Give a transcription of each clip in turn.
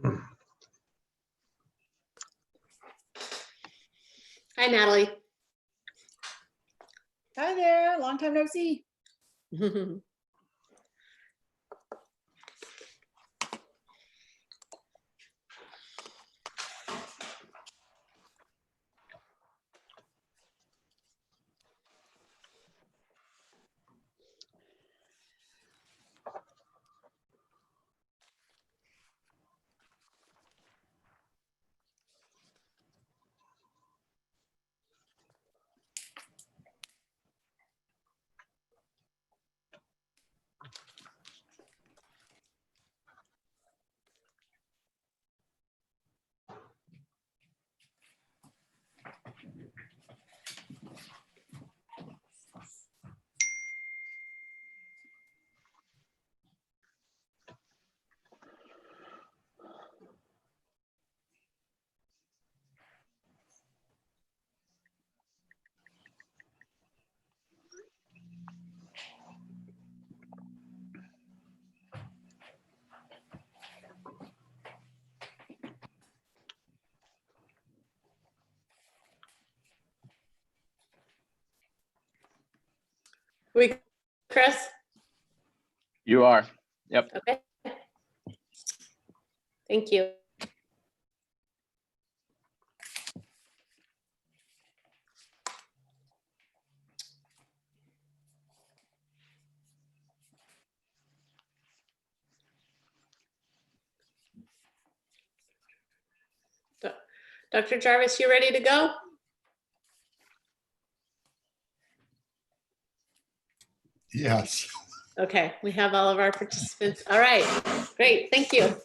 Hi, Natalie. Hi there, long time no see. Chris? You are. Yep. Okay. Thank you. Dr. Jarvis, you ready to go? Yes. Okay, we have all of our participants. All right, great, thank you.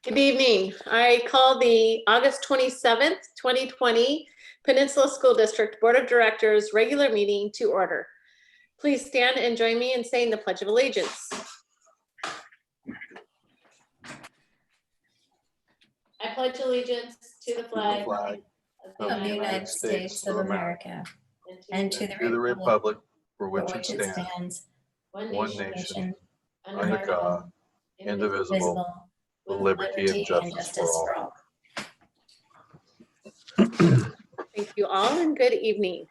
Good evening. I call the August 27th, 2020 Peninsula School District Board of Directors regular meeting to order. Please stand and join me in saying the Pledge of Allegiance. I pledge allegiance to the flag of the United States of America and to the republic for which it stands, one nation, under God, indivisible, with liberty and justice for all. Thank you all and good evening.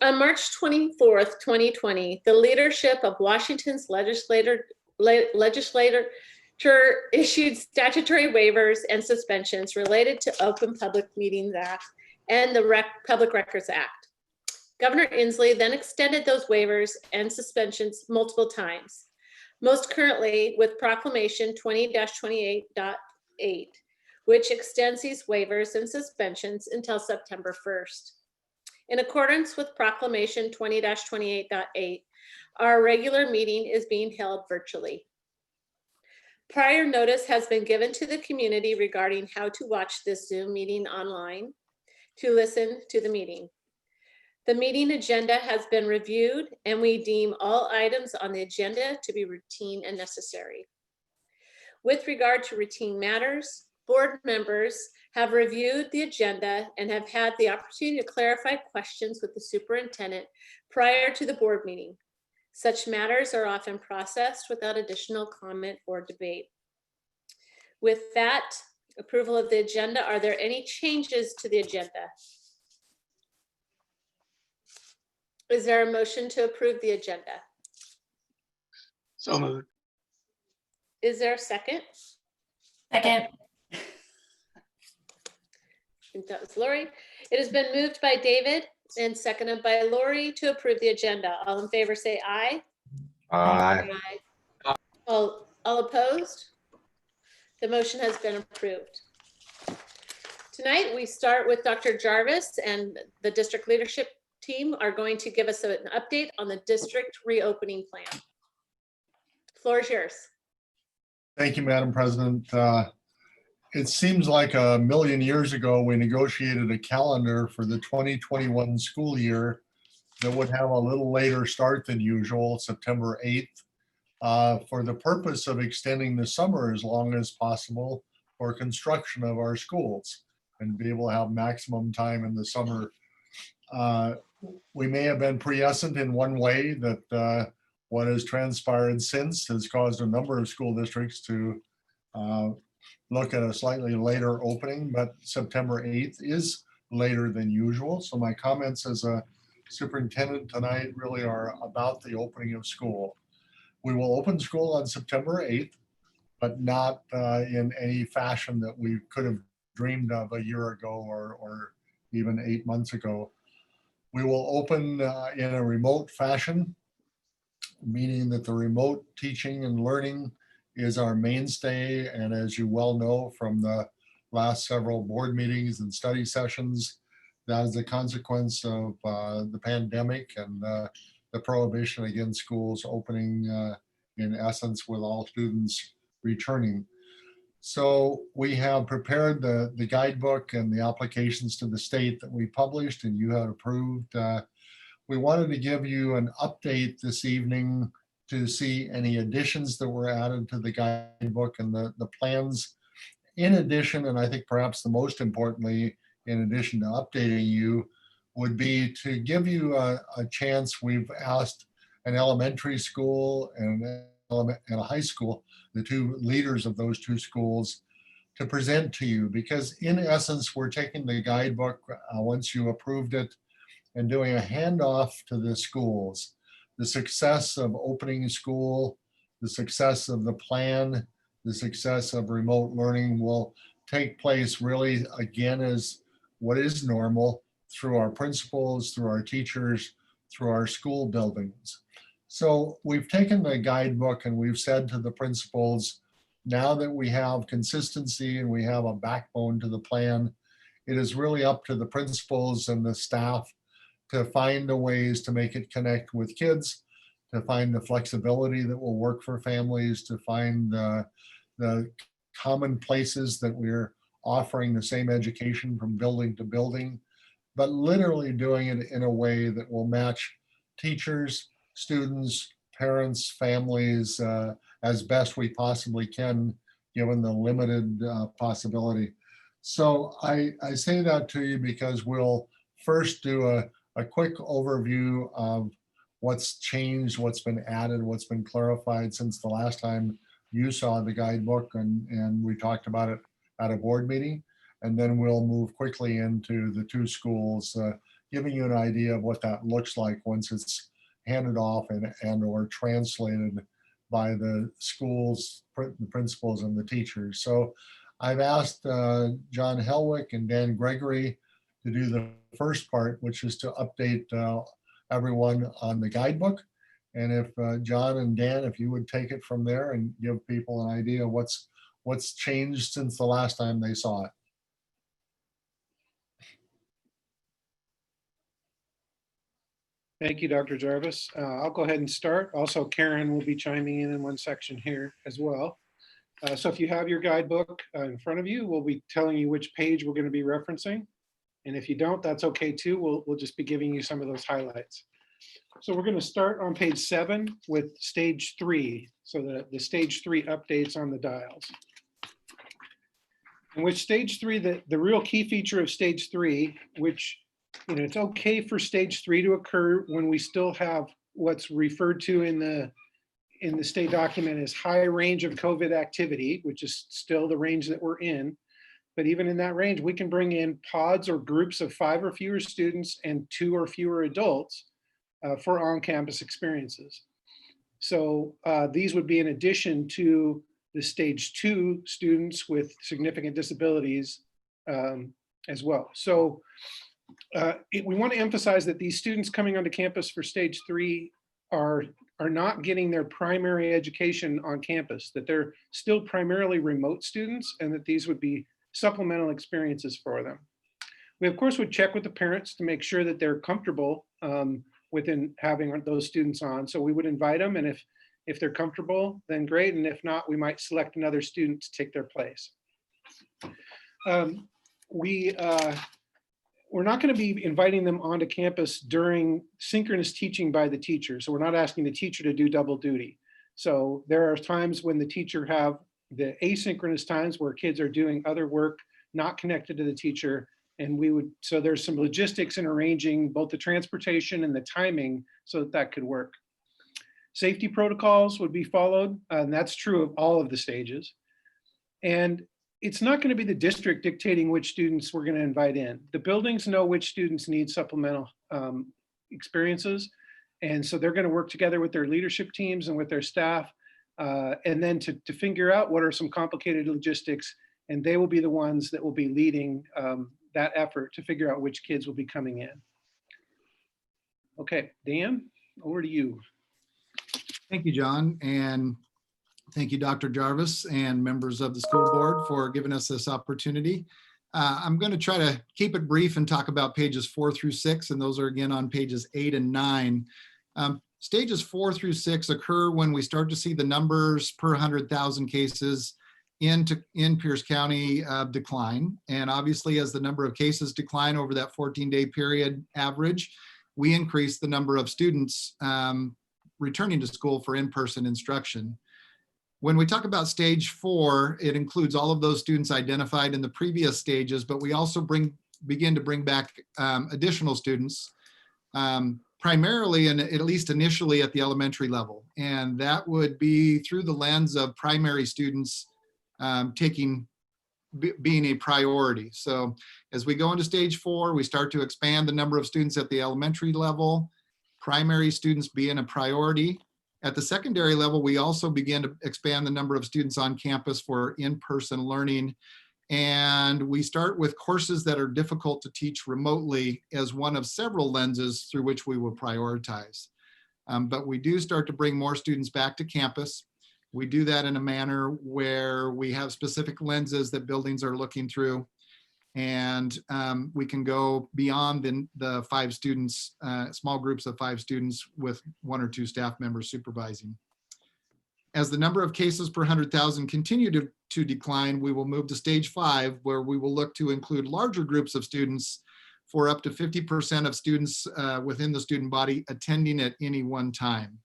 On March 24th, 2020, the leadership of Washington's legislature issued statutory waivers and suspensions related to Open Public Meetings Act and the Public Records Act. Governor Inslee then extended those waivers and suspensions multiple times, most currently with Proclamation 20-28.8, which extends these waivers and suspensions until September 1st. In accordance with Proclamation 20-28.8, our regular meeting is being held virtually. Prior notice has been given to the community regarding how to watch this Zoom meeting online to listen to the meeting. The meeting agenda has been reviewed and we deem all items on the agenda to be routine and necessary. With regard to routine matters, board members have reviewed the agenda and have had the opportunity to clarify questions with the superintendent prior to the board meeting. Such matters are often processed without additional comment or debate. With that approval of the agenda, are there any changes to the agenda? Is there a motion to approve the agenda? So moved. Is there a second? Second. I think that was Lori. It has been moved by David and seconded by Lori to approve the agenda. All in favor say aye. Aye. Aye. All opposed? The motion has been approved. Tonight we start with Dr. Jarvis, and the district leadership team are going to give us an update on the district reopening plan. Floor is yours. Thank you, Madam President. It seems like a million years ago, we negotiated a calendar for the 2021 school year that would have a little later start than usual, September 8th, for the purpose of extending the summer as long as possible for construction of our schools and be able to have maximum time in the summer. We may have been prescient in one way that what has transpired since has caused a number of school districts to look at a slightly later opening, but September 8th is later than usual. So my comments as a superintendent tonight really are about the opening of school. We will open school on September 8th, but not in any fashion that we could have dreamed of a year ago or even 8 months ago. We will open in a remote fashion, meaning that the remote teaching and learning is our mainstay. And as you well know from the last several board meetings and study sessions, that is a consequence of the pandemic and the prohibition against schools opening in essence with all students returning. So we have prepared the guidebook and the applications to the state that we published and you have approved. We wanted to give you an update this evening to see any additions that were added to the guidebook and the plans. In addition, and I think perhaps the most importantly, in addition to updating you, would be to give you a chance. We've asked an elementary school and a high school, the two leaders of those two schools, to present to you, because in essence, we're taking the guidebook once you approved it and doing a handoff to the schools. The success of opening school, the success of the plan, the success of remote learning will take place really again as what is normal through our principals, through our teachers, through our school buildings. So we've taken the guidebook and we've said to the principals, now that we have consistency and we have a backbone to the plan, it is really up to the principals and the staff to find the ways to make it connect with kids, to find the flexibility that will work for families, to find the common places that we're offering the same education from building to building, but literally doing it in a way that will match teachers, students, parents, families as best we possibly can, given the limited possibility. So I say that to you because we'll first do a quick overview of what's changed, what's been added, what's been clarified since the last time you saw the guidebook and we talked about it at a board meeting. And then we'll move quickly into the two schools, giving you an idea of what that looks like once it's handed off and or translated by the schools, the principals and the teachers. So I've asked John Helwick and Dan Gregory to do the first part, which is to update everyone on the guidebook. And if John and Dan, if you would take it from there and give people an idea of what's changed since the last time they saw it. Thank you, Dr. Jarvis. I'll go ahead and start. Also, Karen will be chiming in one section here as well. So if you have your guidebook in front of you, we'll be telling you which page we're going to be referencing. And if you don't, that's okay too. We'll just be giving you some of those highlights. So we're going to start on page 7 with stage 3. So the stage 3 updates on the dials. And with stage 3, the real key feature of stage 3, which, you know, it's okay for stage 3 to occur when we still have what's referred to in the state document as high range of COVID activity, which is still the range that we're in. But even in that range, we can bring in pods or groups of 5 or fewer students and 2 or fewer adults for on-campus experiences. So these would be in addition to the stage 2 students with significant disabilities as well. So we want to emphasize that these students coming onto campus for stage 3 are not getting their primary education on campus, that they're still primarily remote students and that these would be supplemental experiences for them. We of course would check with the parents to make sure that they're comfortable within having those students on. So we would invite them, and if they're comfortable, then great. And if not, we might select another student to take their place. We're not going to be inviting them onto campus during synchronous teaching by the teacher. So we're not asking the teacher to do double duty. So there are times when the teacher have the asynchronous times where kids are doing other work not connected to the teacher. And so there's some logistics in arranging both the transportation and the timing so that could work. Safety protocols would be followed, and that's true of all of the stages. And it's not going to be the district dictating which students we're going to invite in. The buildings know which students need supplemental experiences. And so they're going to work together with their leadership teams and with their staff, and then to figure out what are some complicated logistics. And they will be the ones that will be leading that effort to figure out which kids will be coming in. Okay, Dan, over to you. Thank you, John, and thank you, Dr. Jarvis and members of the school board for giving us this opportunity. I'm going to try to keep it brief and talk about pages 4 through 6, and those are again on pages 8 and 9. Stages 4 through 6 occur when we start to see the numbers per 100,000 cases in Pierce County decline. And obviously, as the number of cases decline over that 14-day period average, we increase the number of students returning to school for in-person instruction. When we talk about stage 4, it includes all of those students identified in the previous stages, but we also begin to bring back additional students, primarily and at least initially at the elementary level. And that would be through the lens of primary students being a priority. So as we go into stage 4, we start to expand the number of students at the elementary level, primary students being a priority. At the secondary level, we also begin to expand the number of students on campus for in-person learning. And we start with courses that are difficult to teach remotely as one of several lenses through which we will prioritize. But we do start to bring more students back to campus. We do that in a manner where we have specific lenses that buildings are looking through. And we can go beyond the 5 students, small groups of 5 students with 1 or 2 staff members supervising. As the number of cases per 100,000 continue to decline, we will move to stage 5, where we will look to include larger groups of students for up to 50% of students within the student body attending at any one time.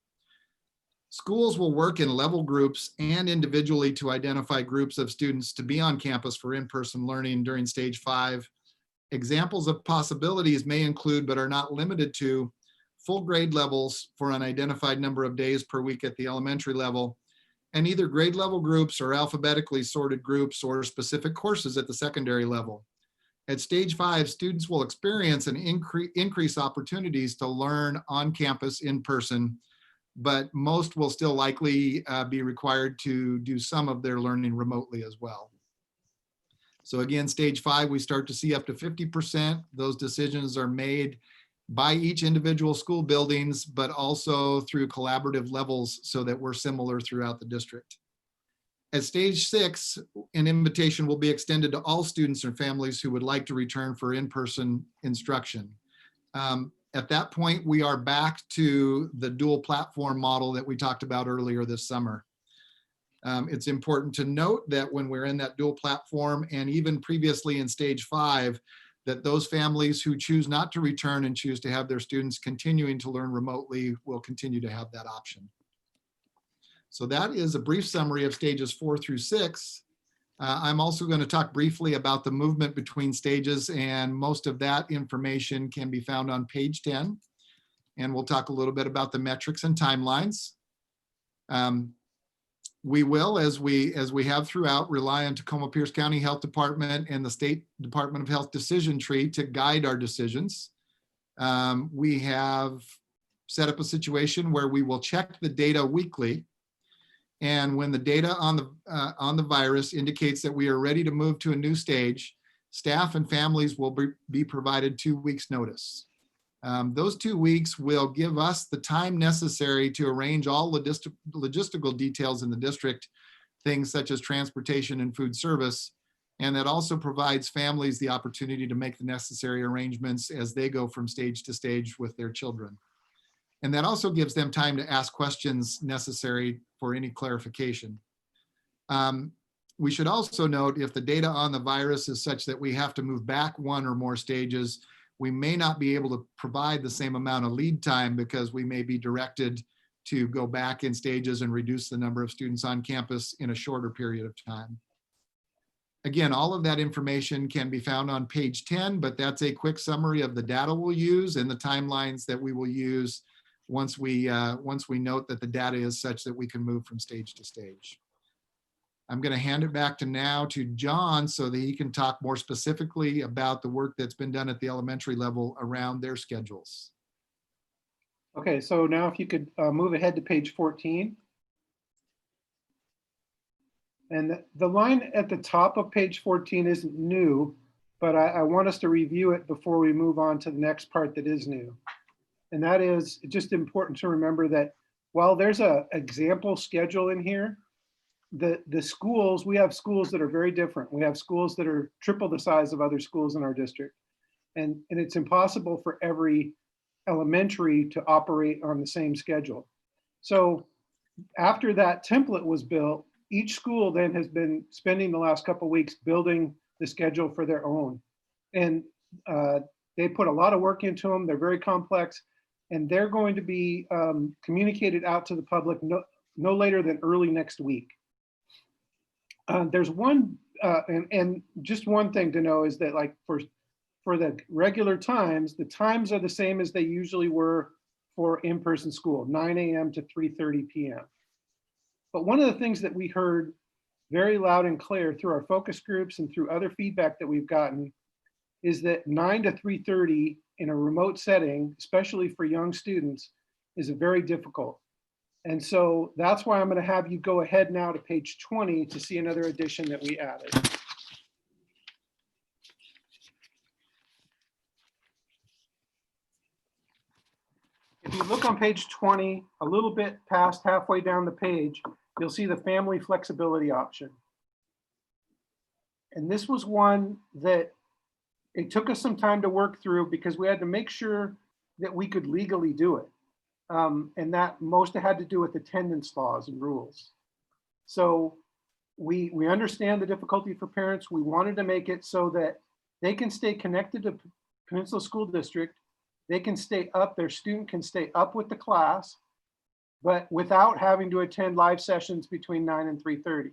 Schools will work in level groups and individually to identify groups of students to be on campus for in-person learning during stage 5. Examples of possibilities may include, but are not limited to, full grade levels for an identified number of days per week at the elementary level, and either grade level groups or alphabetically sorted groups or specific courses at the secondary level. At stage 5, students will experience an increase opportunities to learn on campus in person, but most will still likely be required to do some of their learning remotely as well. So again, stage 5, we start to see up to 50%. Those decisions are made by each individual school buildings, but also through collaborative levels so that we're similar throughout the district. At stage 6, an invitation will be extended to all students and families who would like to return for in-person instruction. At that point, we are back to the dual platform model that we talked about earlier this summer. It's important to note that when we're in that dual platform, and even previously in stage 5, that those families who choose not to return and choose to have their students continuing to learn remotely will continue to have that option. So that is a brief summary of stages 4 through 6. I'm also going to talk briefly about the movement between stages, and most of that information can be found on page 10. And we'll talk a little bit about the metrics and timelines. We will, as we have throughout, rely on Tacoma-Pierce County Health Department and the State Department of Health decision tree to guide our decisions. We have set up a situation where we will check the data weekly. And when the data on the virus indicates that we are ready to move to a new stage, staff and families will be provided 2 weeks notice. Those 2 weeks will give us the time necessary to arrange all logistical details in the district, things such as transportation and food service. And that also provides families the opportunity to make the necessary arrangements as they go from stage to stage with their children. And that also gives them time to ask questions necessary for any clarification. We should also note, if the data on the virus is such that we have to move back 1 or more stages, we may not be able to provide the same amount of lead time, because we may be directed to go back in stages and reduce the number of students on campus in a shorter period of time. Again, all of that information can be found on page 10, but that's a quick summary of the data we'll use and the timelines that we will use once we note that the data is such that we can move from stage to stage. I'm going to hand it back to John so that he can talk more specifically about the work that's been done at the elementary level around their schedules. Okay, so now if you could move ahead to page 14. And the line at the top of page 14 isn't new, but I want us to review it before we move on to the next part that is new. And that is just important to remember that while there's a example schedule in here, the schools, we have schools that are very different. We have schools that are triple the size of other schools in our district. And it's impossible for every elementary to operate on the same schedule. So after that template was built, each school then has been spending the last couple of weeks building the schedule for their own. And they put a lot of work into them. They're very complex, and they're going to be communicated out to the public no later than early next week. There's one, and just one thing to know is that like for the regular times, the times are the same as they usually were for in-person school, 9 a.m. to 3:30 p.m. But one of the things that we heard very loud and clear through our focus groups and through other feedback that we've gotten is that 9 to 3:30 in a remote setting, especially for young students, is very difficult. And so that's why I'm going to have you go ahead now to page 20 to see another addition that we added. If you look on page 20, a little bit past halfway down the page, you'll see the family flexibility option. And this was one that it took us some time to work through because we had to make sure that we could legally do it. And that most had to do with attendance laws and rules. So we understand the difficulty for parents. We wanted to make it so that they can stay connected to Peninsula School District. They can stay up, their student can stay up with the class, but without having to attend live sessions between 9 and 3:30.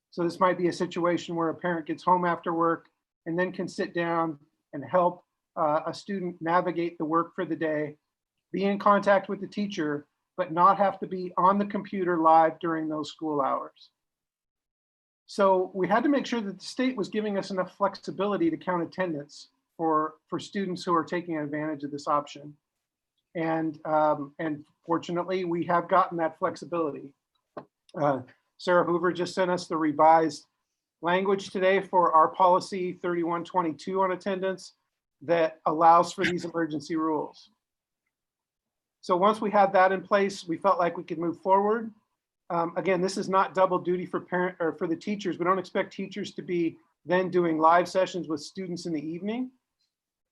So this might be a situation where a parent gets home after work and then can sit down and help a student navigate the work for the day, be in contact with the teacher, but not have to be on the computer live during those school hours. So we had to make sure that the state was giving us enough flexibility to count attendance for students who are taking advantage of this option. And fortunately, we have gotten that flexibility. Sarah Hoover just sent us the revised language today for our policy 3122 on attendance that allows for these emergency rules. So once we had that in place, we felt like we could move forward. Again, this is not double duty for parent or for the teachers. We don't expect teachers to be then doing live sessions with students in the evening.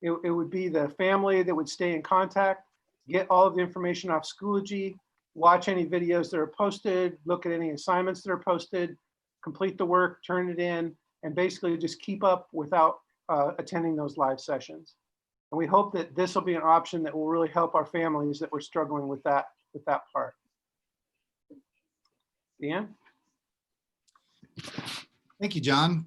It would be the family that would stay in contact, get all of the information off Schoology, watch any videos that are posted, look at any assignments that are posted, complete the work, turn it in, and basically just keep up without attending those live sessions. And we hope that this will be an option that will really help our families that were struggling with that part. Dan? Thank you, John.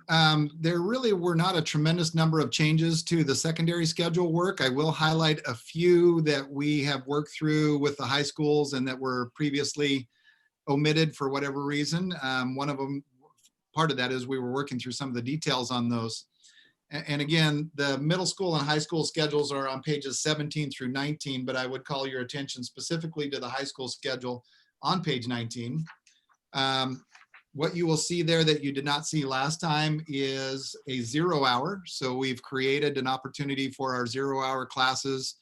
There really were not a tremendous number of changes to the secondary schedule work. I will highlight a few that we have worked through with the high schools and that were previously omitted for whatever reason. One of them, part of that is we were working through some of the details on those. And again, the middle school and high school schedules are on pages 17 through 19, but I would call your attention specifically to the high school schedule on page 19. What you will see there that you did not see last time is a 0 hour. So we've created an opportunity for our 0 hour classes,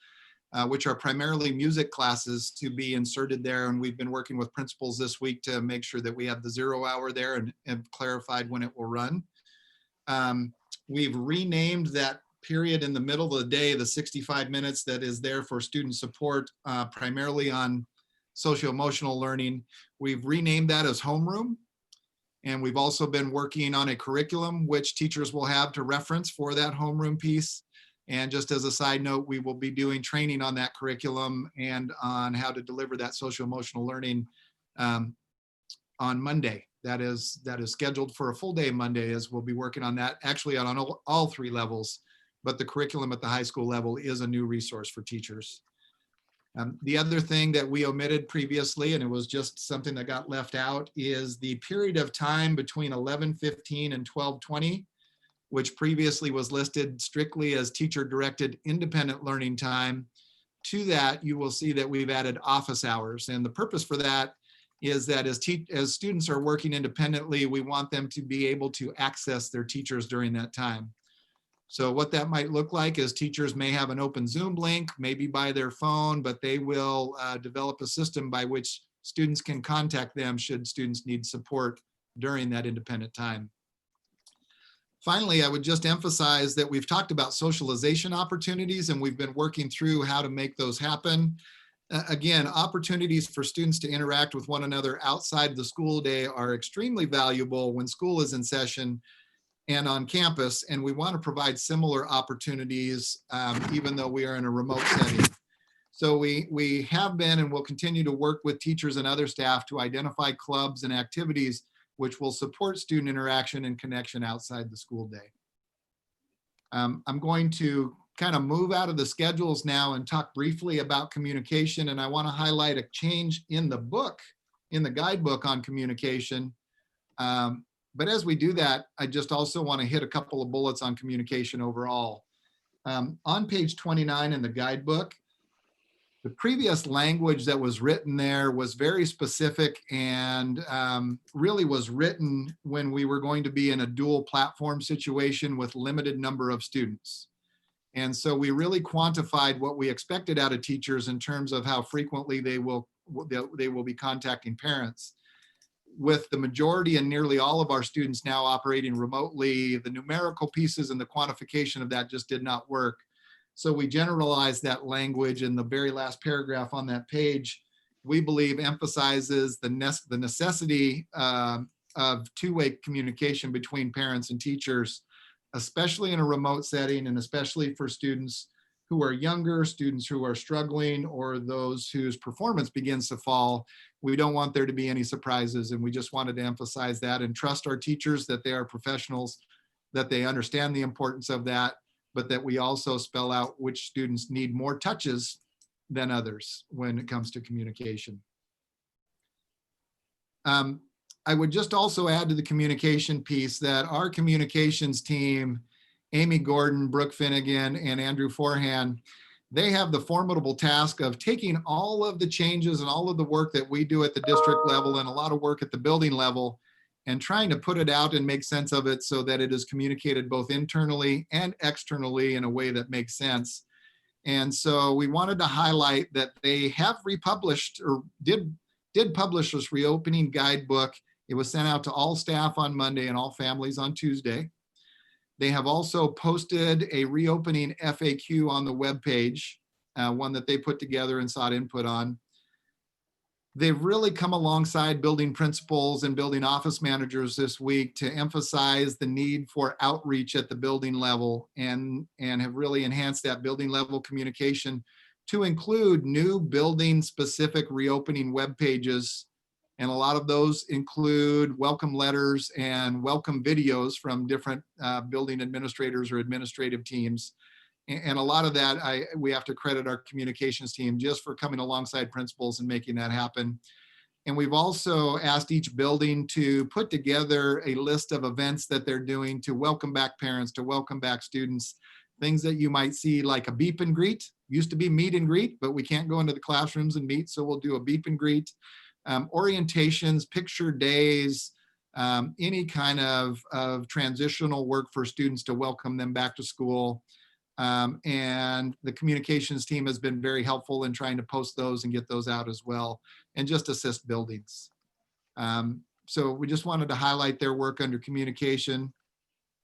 which are primarily music classes, to be inserted there. And we've been working with principals this week to make sure that we have the 0 hour there and clarified when it will run. We've renamed that period in the middle of the day, the 65 minutes that is there for student support, primarily on socio-emotional learning. We've renamed that as homeroom. And we've also been working on a curriculum which teachers will have to reference for that homeroom piece. And just as a side note, we will be doing training on that curriculum and on how to deliver that social-emotional learning on Monday. That is scheduled for a full day Monday, as we'll be working on that actually on all 3 levels. But the curriculum at the high school level is a new resource for teachers. The other thing that we omitted previously, and it was just something that got left out, is the period of time between 11:15 and 12:20, which previously was listed strictly as teacher-directed independent learning time. To that, you will see that we've added office hours. And the purpose for that is that as students are working independently, we want them to be able to access their teachers during that time. So what that might look like is teachers may have an open Zoom link, maybe by their phone, but they will develop a system by which students can contact them should students need support during that independent time. Finally, I would just emphasize that we've talked about socialization opportunities, and we've been working through how to make those happen. Again, opportunities for students to interact with one another outside the school day are extremely valuable when school is in session and on campus, and we want to provide similar opportunities even though we are in a remote setting. So we have been and will continue to work with teachers and other staff to identify clubs and activities which will support student interaction and connection outside the school day. I'm going to kind of move out of the schedules now and talk briefly about communication, and I want to highlight a change in the book, in the guidebook on communication. But as we do that, I just also want to hit a couple of bullets on communication overall. On page 29 in the guidebook, the previous language that was written there was very specific and really was written when we were going to be in a dual platform situation with limited number of students. And so we really quantified what we expected out of teachers in terms of how frequently they will be contacting parents. With the majority and nearly all of our students now operating remotely, the numerical pieces and the quantification of that just did not work. So we generalized that language, in the very last paragraph on that page, we believe emphasizes the necessity of two-way communication between parents and teachers, especially in a remote setting, and especially for students who are younger, students who are struggling, or those whose performance begins to fall. We don't want there to be any surprises, and we just wanted to emphasize that and trust our teachers that they are professionals, that they understand the importance of that, but that we also spell out which students need more touches than others when it comes to communication. I would just also add to the communication piece that our communications team, Amy Gordon, Brooke Finnegan, and Andrew Forehand, they have the formidable task of taking all of the changes and all of the work that we do at the district level and a lot of work at the building level and trying to put it out and make sense of it so that it is communicated both internally and externally in a way that makes sense. And so we wanted to highlight that they have republished, or did publish, this reopening guidebook. It was sent out to all staff on Monday and all families on Tuesday. They have also posted a reopening FAQ on the webpage, one that they put together and sought input on. They've really come alongside building principals and building office managers this week to emphasize the need for outreach at the building level, and have really enhanced that building level communication to include new building specific reopening web pages. And a lot of those include welcome letters and welcome videos from different building administrators or administrative teams. And a lot of that, we have to credit our communications team just for coming alongside principals and making that happen. And we've also asked each building to put together a list of events that they're doing to welcome back parents, to welcome back students, things that you might see like a beep and greet. Used to be meet and greet, but we can't go into the classrooms and meet, so we'll do a beep and greet. Orientations, picture days, any kind of transitional work for students to welcome them back to school. And the communications team has been very helpful in trying to post those and get those out as well, and just assist buildings. So we just wanted to highlight their work under communication.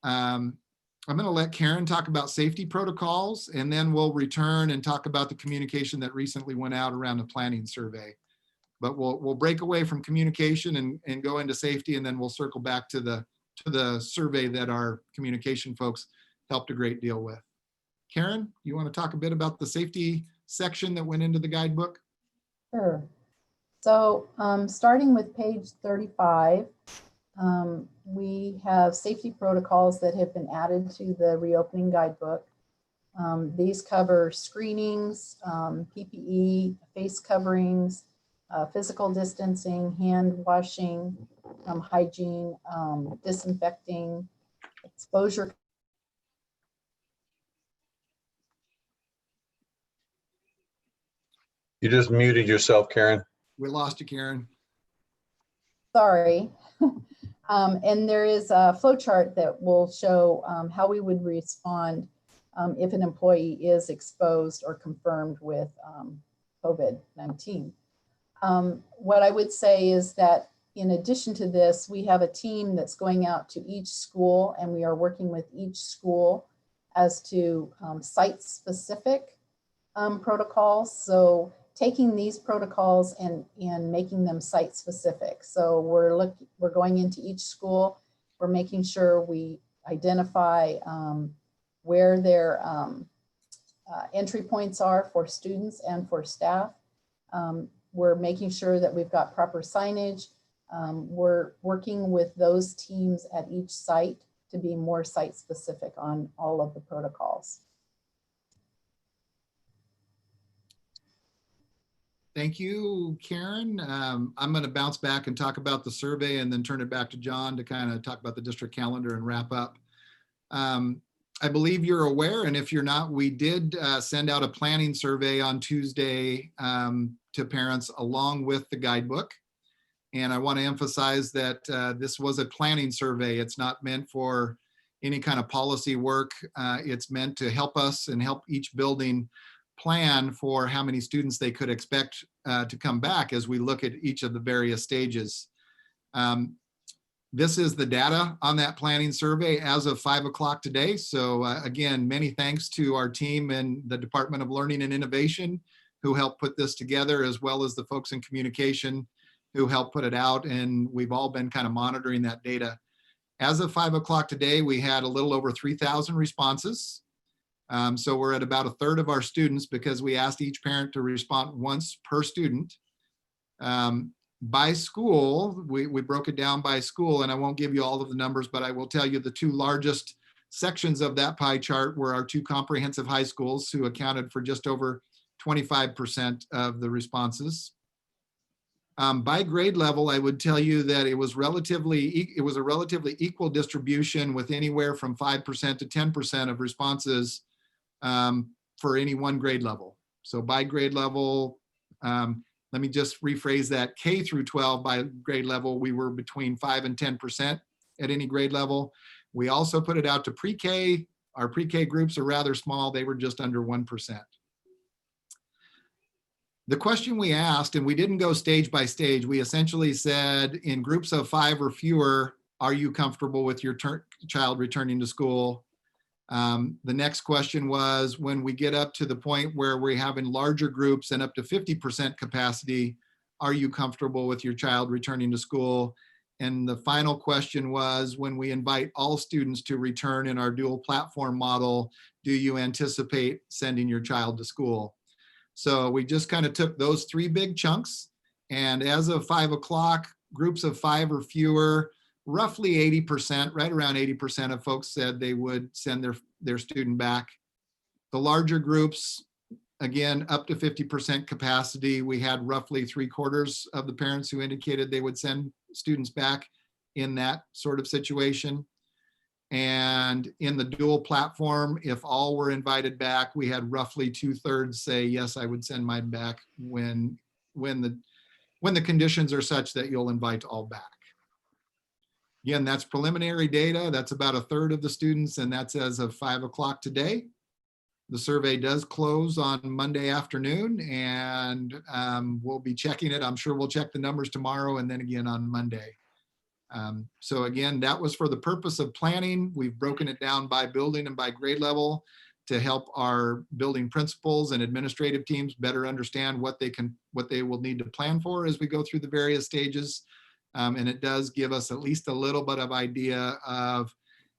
I'm going to let Karen talk about safety protocols, and then we'll return and talk about the communication that recently went out around the planning survey. But we'll break away from communication and go into safety, and then we'll circle back to the survey that our communication folks helped a great deal with. Karen, you want to talk a bit about the safety section that went into the guidebook? Sure. So starting with page 35, we have safety protocols that have been added to the reopening guidebook. These cover screenings, PPE, face coverings, physical distancing, hand washing, hygiene, disinfecting, exposure. You just muted yourself, Karen. We lost you, Karen. Sorry. And there is a flow chart that will show how we would respond if an employee is exposed or confirmed with COVID-19. What I would say is that in addition to this, we have a team that's going out to each school, and we are working with each school as to site-specific protocols. So taking these protocols and making them site-specific. So we're going into each school. We're making sure we identify where their entry points are for students and for staff. We're making sure that we've got proper signage. We're working with those teams at each site to be more site-specific on all of the protocols. Thank you, Karen. I'm going to bounce back and talk about the survey and then turn it back to John to kind of talk about the district calendar and wrap up. I believe you're aware, and if you're not, we did send out a planning survey on Tuesday to parents along with the guidebook. And I want to emphasize that this was a planning survey. It's not meant for any kind of policy work. It's meant to help us and help each building plan for how many students they could expect to come back as we look at each of the various stages. This is the data on that planning survey as of 5 o'clock today. So again, many thanks to our team in the Department of Learning and Innovation who helped put this together, as well as the folks in communication who helped put it out. And we've all been kind of monitoring that data. As of 5 o'clock today, we had a little over 3,000 responses. So we're at about a third of our students because we asked each parent to respond once per student. By school, we broke it down by school, and I won't give you all of the numbers, but I will tell you the two largest sections of that pie chart were our two comprehensive high schools, who accounted for just over 25% of the responses. By grade level, I would tell you that it was a relatively equal distribution, with anywhere from 5% to 10% of responses for any one grade level. So by grade level, let me just rephrase that. K through 12 by grade level, we were between 5 and 10% at any grade level. We also put it out to pre-K. Our pre-K groups are rather small. They were just under 1%. The question we asked, and we didn't go stage by stage, we essentially said, in groups of 5 or fewer, are you comfortable with your child returning to school? The next question was, when we get up to the point where we're having larger groups and up to 50% capacity, are you comfortable with your child returning to school? And the final question was, when we invite all students to return in our dual platform model, do you anticipate sending your child to school? So we just kind of took those 3 big chunks. And as of 5 o'clock, groups of 5 or fewer, roughly 80%, right around 80% of folks said they would send their student back. The larger groups, again, up to 50% capacity, we had roughly 3/4 of the parents who indicated they would send students back in that sort of situation. And in the dual platform, if all were invited back, we had roughly 2/3 say, yes, I would send mine back when the conditions are such that you'll invite all back. Again, that's preliminary data. That's about 1/3 of the students, and that's as of 5 o'clock today. The survey does close on Monday afternoon, and we'll be checking it. I'm sure we'll check the numbers tomorrow and then again on Monday. So again, that was for the purpose of planning. We've broken it down by building and by grade level to help our building principals and administrative teams better understand what they will need to plan for as we go through the various stages. And it does give us at least a little bit of idea of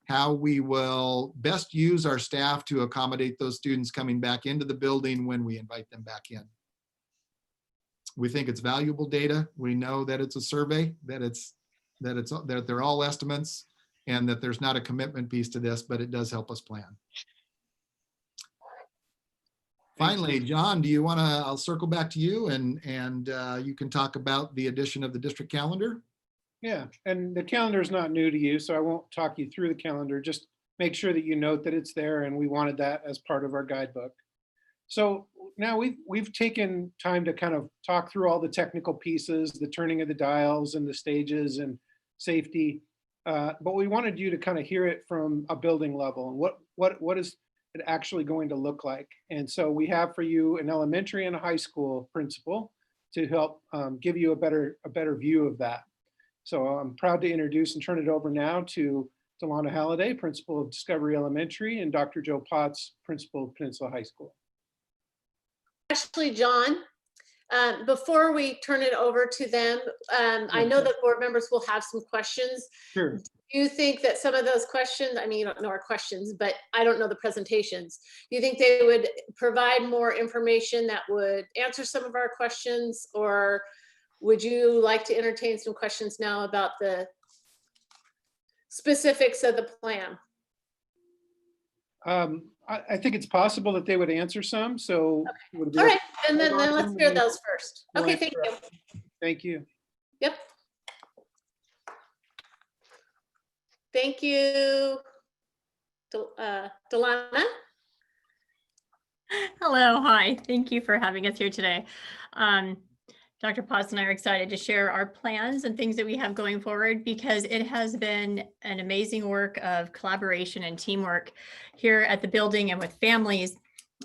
how we will best use our staff to accommodate those students coming back into the building when we invite them back in. We think it's valuable data. We know that it's a survey, that they're all estimates, and that there's not a commitment piece to this, but it does help us plan. Finally, John, do you want to, I'll circle back to you and you can talk about the addition of the district calendar. Yeah, and the calendar is not new to you, so I won't talk you through the calendar. Just make sure that you note that it's there, and we wanted that as part of our guidebook. So now we've taken time to kind of talk through all the technical pieces, the turning of the dials and the stages and safety. But we wanted you to kind of hear it from a building level and what is it actually going to look like. And so we have for you an elementary and a high school principal to help give you a better view of that. So I'm proud to introduce and turn it over now to Delana Halliday, principal of Discovery Elementary, and Dr. Joe Potts, principal of Peninsula High School. Actually, John, before we turn it over to them, I know that board members will have some questions. Sure. Do you think that some of those questions, I mean, you don't know our questions, but I don't know the presentations. Do you think they would provide more information that would answer some of our questions? Or would you like to entertain some questions now about the specifics of the plan? I think it's possible that they would answer some, so. All right, and then let's hear those first. Okay, thank you. Thank you. Yep. Thank you, Delana. Hello, hi. Thank you for having us here today. Dr. Potts and I are excited to share our plans and things that we have going forward because it has been an amazing work of collaboration and teamwork here at the building and with families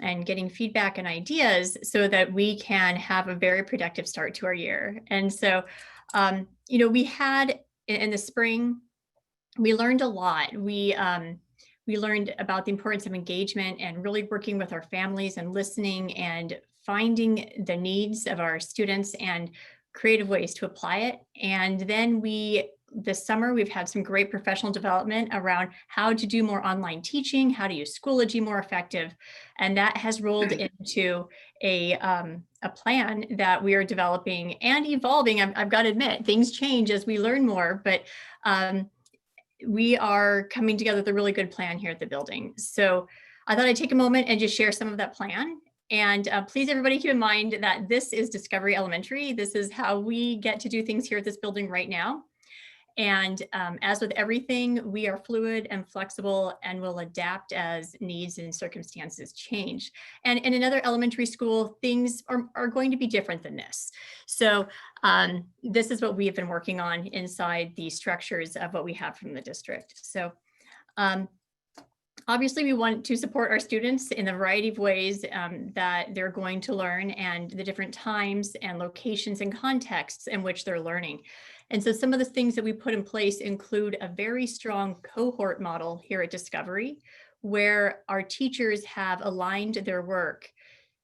and getting feedback and ideas so that we can have a very productive start to our year. And so, you know, we had in the spring, we learned a lot. We learned about the importance of engagement and really working with our families and listening and finding the needs of our students and creative ways to apply it. And then this summer, we've had some great professional development around how to do more online teaching, how to use Schoology more effective. And that has rolled into a plan that we are developing and evolving. I've got to admit, things change as we learn more, but we are coming together with a really good plan here at the building. So I thought I'd take a moment and just share some of that plan. And please, everybody, keep in mind that this is Discovery Elementary. This is how we get to do things here at this building right now. And as with everything, we are fluid and flexible and will adapt as needs and circumstances change. And in another elementary school, things are going to be different than this. So this is what we have been working on inside the structures of what we have from the district. So obviously, we want to support our students in a variety of ways that they're going to learn and the different times and locations and contexts in which they're learning. And so some of the things that we put in place include a very strong cohort model here at Discovery, where our teachers have aligned their work.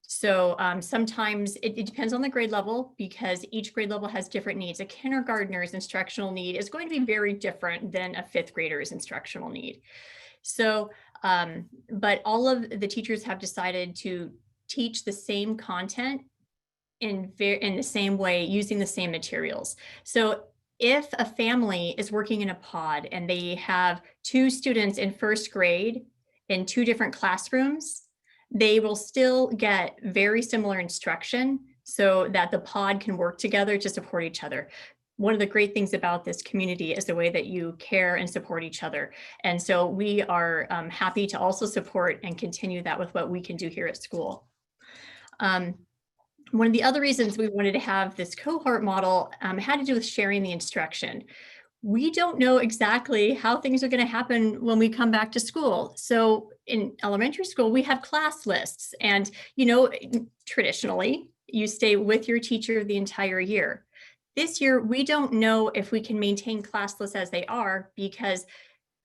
So sometimes it depends on the grade level because each grade level has different needs. A kindergartner's instructional need is going to be very different than a fifth grader's instructional need. So, but all of the teachers have decided to teach the same content in the same way, using the same materials. So if a family is working in a pod and they have two students in first grade in two different classrooms, they will still get very similar instruction so that the pod can work together to support each other. One of the great things about this community is the way that you care and support each other. And so we are happy to also support and continue that with what we can do here at school. One of the other reasons we wanted to have this cohort model had to do with sharing the instruction. We don't know exactly how things are going to happen when we come back to school. So in elementary school, we have class lists. And, you know, traditionally, you stay with your teacher the entire year. This year, we don't know if we can maintain class lists as they are because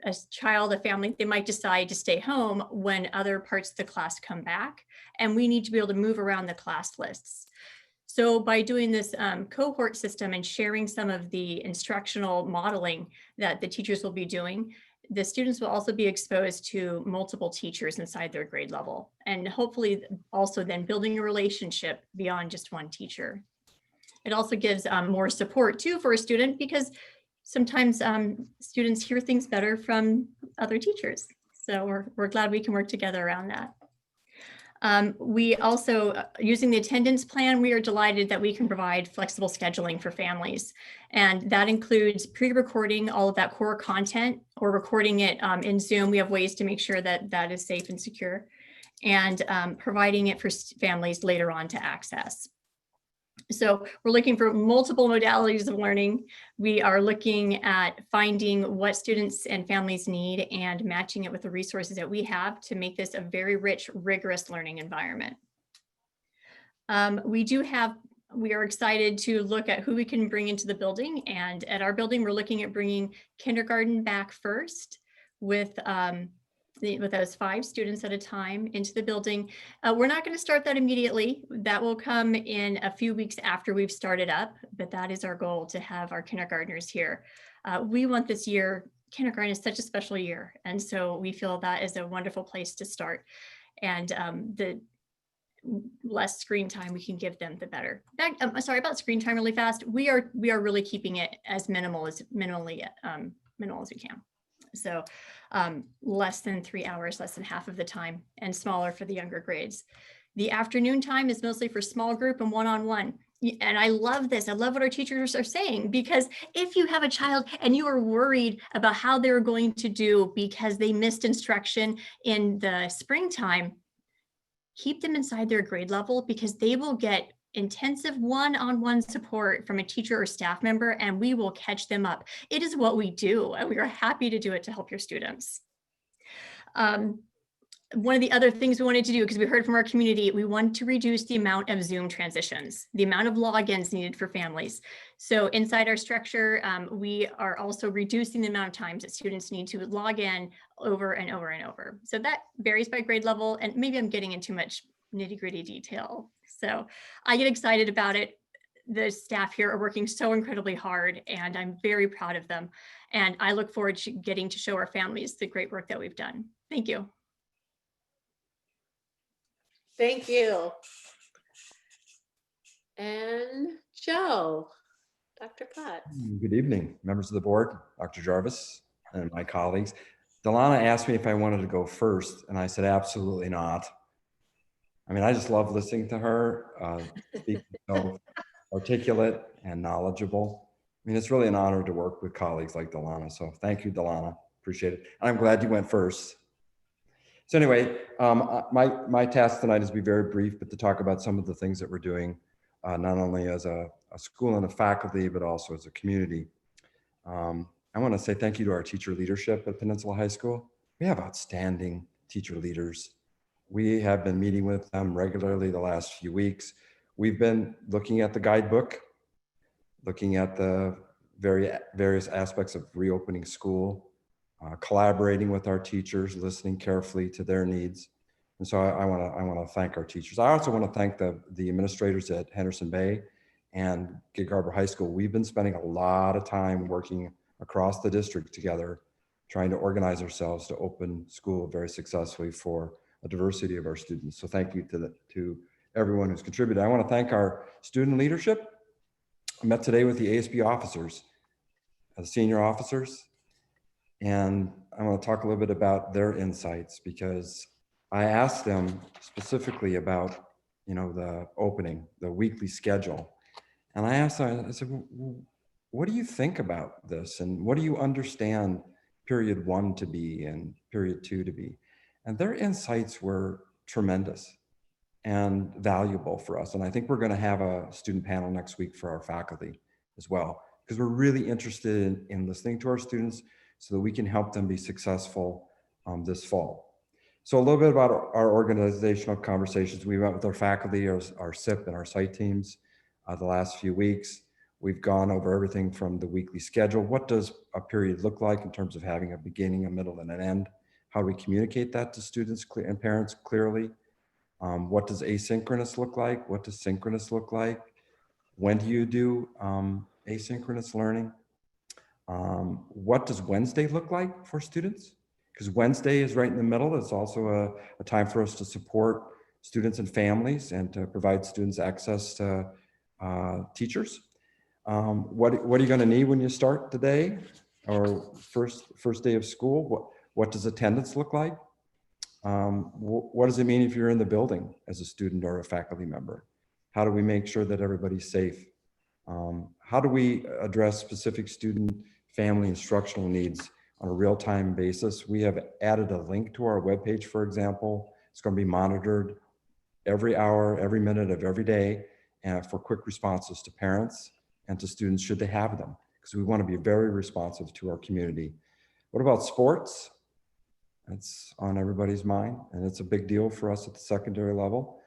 a child, a family, they might decide to stay home when other parts of the class come back, and we need to be able to move around the class lists. So by doing this cohort system and sharing some of the instructional modeling that the teachers will be doing, the students will also be exposed to multiple teachers inside their grade level, and hopefully also then building a relationship beyond just one teacher. It also gives more support too for a student because sometimes students hear things better from other teachers. So we're glad we can work together around that. We also, using the attendance plan, we are delighted that we can provide flexible scheduling for families. And that includes pre-recording all of that core content or recording it in Zoom. We have ways to make sure that that is safe and secure, and providing it for families later on to access. So we're looking for multiple modalities of learning. We are looking at finding what students and families need and matching it with the resources that we have to make this a very rich, rigorous learning environment. We are excited to look at who we can bring into the building. And at our building, we're looking at bringing kindergarten back first with those 5 students at a time into the building. We're not going to start that immediately. That will come in a few weeks after we've started up, but that is our goal, to have our kindergartners here. We want this year, kindergarten is such a special year. And so we feel that is a wonderful place to start. And the less screen time we can give them, the better. Sorry about screen time really fast. We are really keeping it as minimal as we can. So less than 3 hours, less than half of the time, and smaller for the younger grades. The afternoon time is mostly for small group and one-on-one. And I love this. I love what our teachers are saying, because if you have a child and you are worried about how they're going to do because they missed instruction in the springtime, keep them inside their grade level, because they will get intensive one-on-one support from a teacher or staff member, and we will catch them up. It is what we do, and we are happy to do it to help your students. One of the other things we wanted to do, because we heard from our community, we want to reduce the amount of Zoom transitions, the amount of logins needed for families. So inside our structure, we are also reducing the amount of times that students need to log in over and over and over. So that varies by grade level, and maybe I'm getting into too much nitty-gritty detail. So I get excited about it. The staff here are working so incredibly hard, and I'm very proud of them. And I look forward to getting to show our families the great work that we've done. Thank you. Thank you. And Joe, Dr. Potts. Good evening, members of the board, Dr. Jarvis, and my colleagues. Delana asked me if I wanted to go first, and I said, absolutely not. I mean, I just love listening to her, speaking so articulate and knowledgeable. I mean, it's really an honor to work with colleagues like Delana. So thank you, Delana. Appreciate it. And I'm glad you went first. So anyway, my task tonight is to be very brief, but to talk about some of the things that we're doing, not only as a school and a faculty, but also as a community. I want to say thank you to our teacher leadership at Peninsula High School. We have outstanding teacher leaders. We have been meeting with them regularly the last few weeks. We've been looking at the guidebook, looking at the various aspects of reopening school, collaborating with our teachers, listening carefully to their needs. And so I want to thank our teachers. I also want to thank the administrators at Henderson Bay and Gig Harbor High School. We've been spending a lot of time working across the district together, trying to organize ourselves to open school very successfully for a diversity of our students. So thank you to everyone who's contributed. I want to thank our student leadership. I met today with the ASB officers, the senior officers, and I want to talk a little bit about their insights, because I asked them specifically about, the opening, the weekly schedule. And I asked them, I said, what do you think about this? And what do you understand period 1 to be and period 2 to be? And their insights were tremendous and valuable for us. And I think we're going to have a student panel next week for our faculty as well, because we're really interested in listening to our students so that we can help them be successful this fall. So a little bit about our organizational conversations. We met with our faculty, our SIP and our site teams the last few weeks. We've gone over everything from the weekly schedule. What does a period look like in terms of having a beginning, a middle, and an end? How do we communicate that to students and parents clearly? What does asynchronous look like? What does synchronous look like? When do you do asynchronous learning? What does Wednesday look like for students? Because Wednesday is right in the middle. It's also a time for us to support students and families and to provide students access to teachers. What are you going to need when you start the day or first day of school? What does attendance look like? What does it mean if you're in the building as a student or a faculty member? How do we make sure that everybody's safe? How do we address specific student, family, instructional needs on a real-time basis? We have added a link to our webpage, for example. It's going to be monitored every hour, every minute of every day, for quick responses to parents and to students should they have them, because we want to be very responsive to our community. What about sports? That's on everybody's mind, and it's a big deal for us at the secondary level.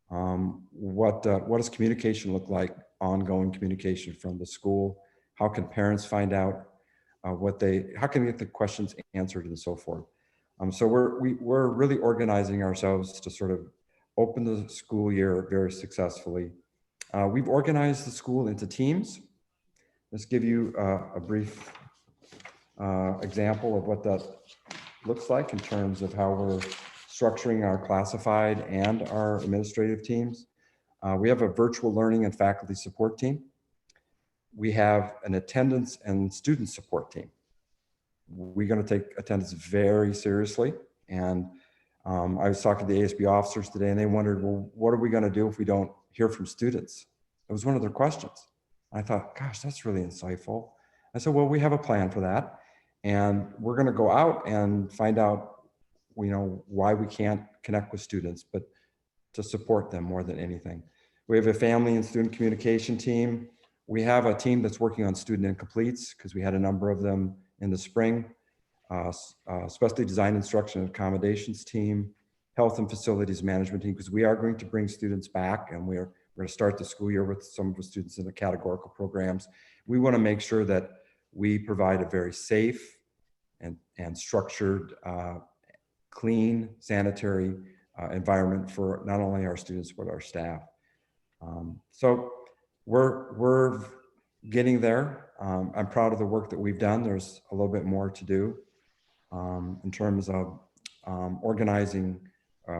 What does communication look like? Ongoing communication from the school. How can parents find out how can they get the questions answered and so forth? So we're really organizing ourselves to sort of open the school year very successfully. We've organized the school into teams. Let's give you a brief example of what that looks like in terms of how we're structuring our classified and our administrative teams. We have a virtual learning and faculty support team. We have an attendance and student support team. We're going to take attendance very seriously. And I was talking to the ASB officers today, and they wondered, well, what are we going to do if we don't hear from students? It was one of their questions. I thought, gosh, that's really insightful. I said, well, we have a plan for that. And we're going to go out and find out, why we can't connect with students, but to support them more than anything. We have a family and student communication team. We have a team that's working on student incompletes because we had a number of them in the spring. Specialty design instruction and accommodations team, health and facilities management team, because we are going to bring students back, and we're going to start the school year with some of the students in the categorical programs. We want to make sure that we provide a very safe and structured, clean, sanitary environment for not only our students, but our staff. So we're getting there. I'm proud of the work that we've done. There's a little bit more to do in terms of organizing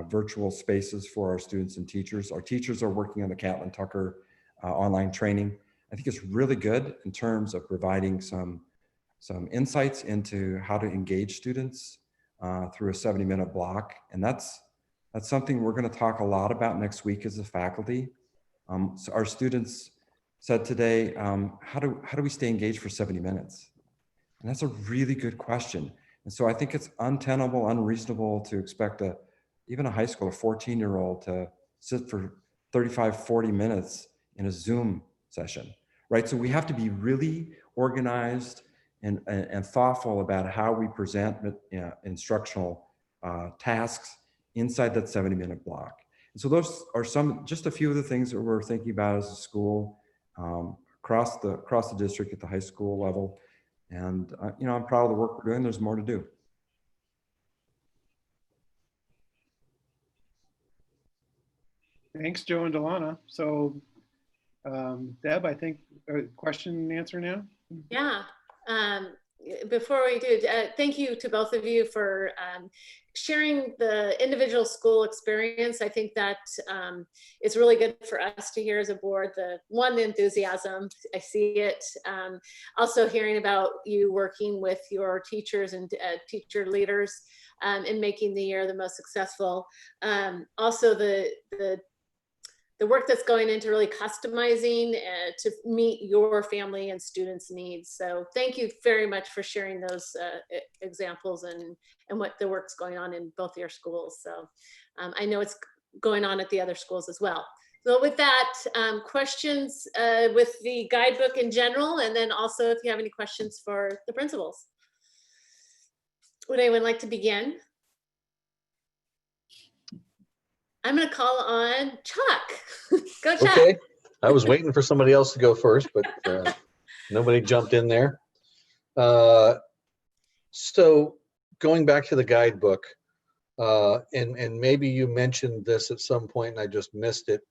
virtual spaces for our students and teachers. Our teachers are working on the Catlin Tucker online training. I think it's really good in terms of providing some insights into how to engage students through a 70-minute block. And that's something we're going to talk a lot about next week as a faculty. So our students said today, how do we stay engaged for 70 minutes? And that's a really good question. And so I think it's untenable, unreasonable to expect even a high school, a 14-year-old to sit for 35, 40 minutes in a Zoom session, right? So we have to be really organized and thoughtful about how we present instructional tasks inside that 70-minute block. And so those are just a few of the things that we're thinking about as a school across the district at the high school level. And I'm proud of the work we're doing. There's more to do. Thanks, Joe and Delana. So Deb, I think question and answer now. Yeah. Before we do, thank you to both of you for sharing the individual school experience. I think that it's really good for us to hear as a board, the enthusiasm, I see it. Also hearing about you working with your teachers and teacher leaders in making the year the most successful. Also the work that's going into really customizing to meet your family and students' needs. So thank you very much for sharing those examples and what the work's going on in both your schools. So I know it's going on at the other schools as well. So with that, questions with the guidebook in general, and then also if you have any questions for the principals. Would anyone like to begin? I'm going to call on Chuck. Go, Chuck. Okay, I was waiting for somebody else to go first, but nobody jumped in there. So going back to the guidebook, and maybe you mentioned this at some point and I just missed it.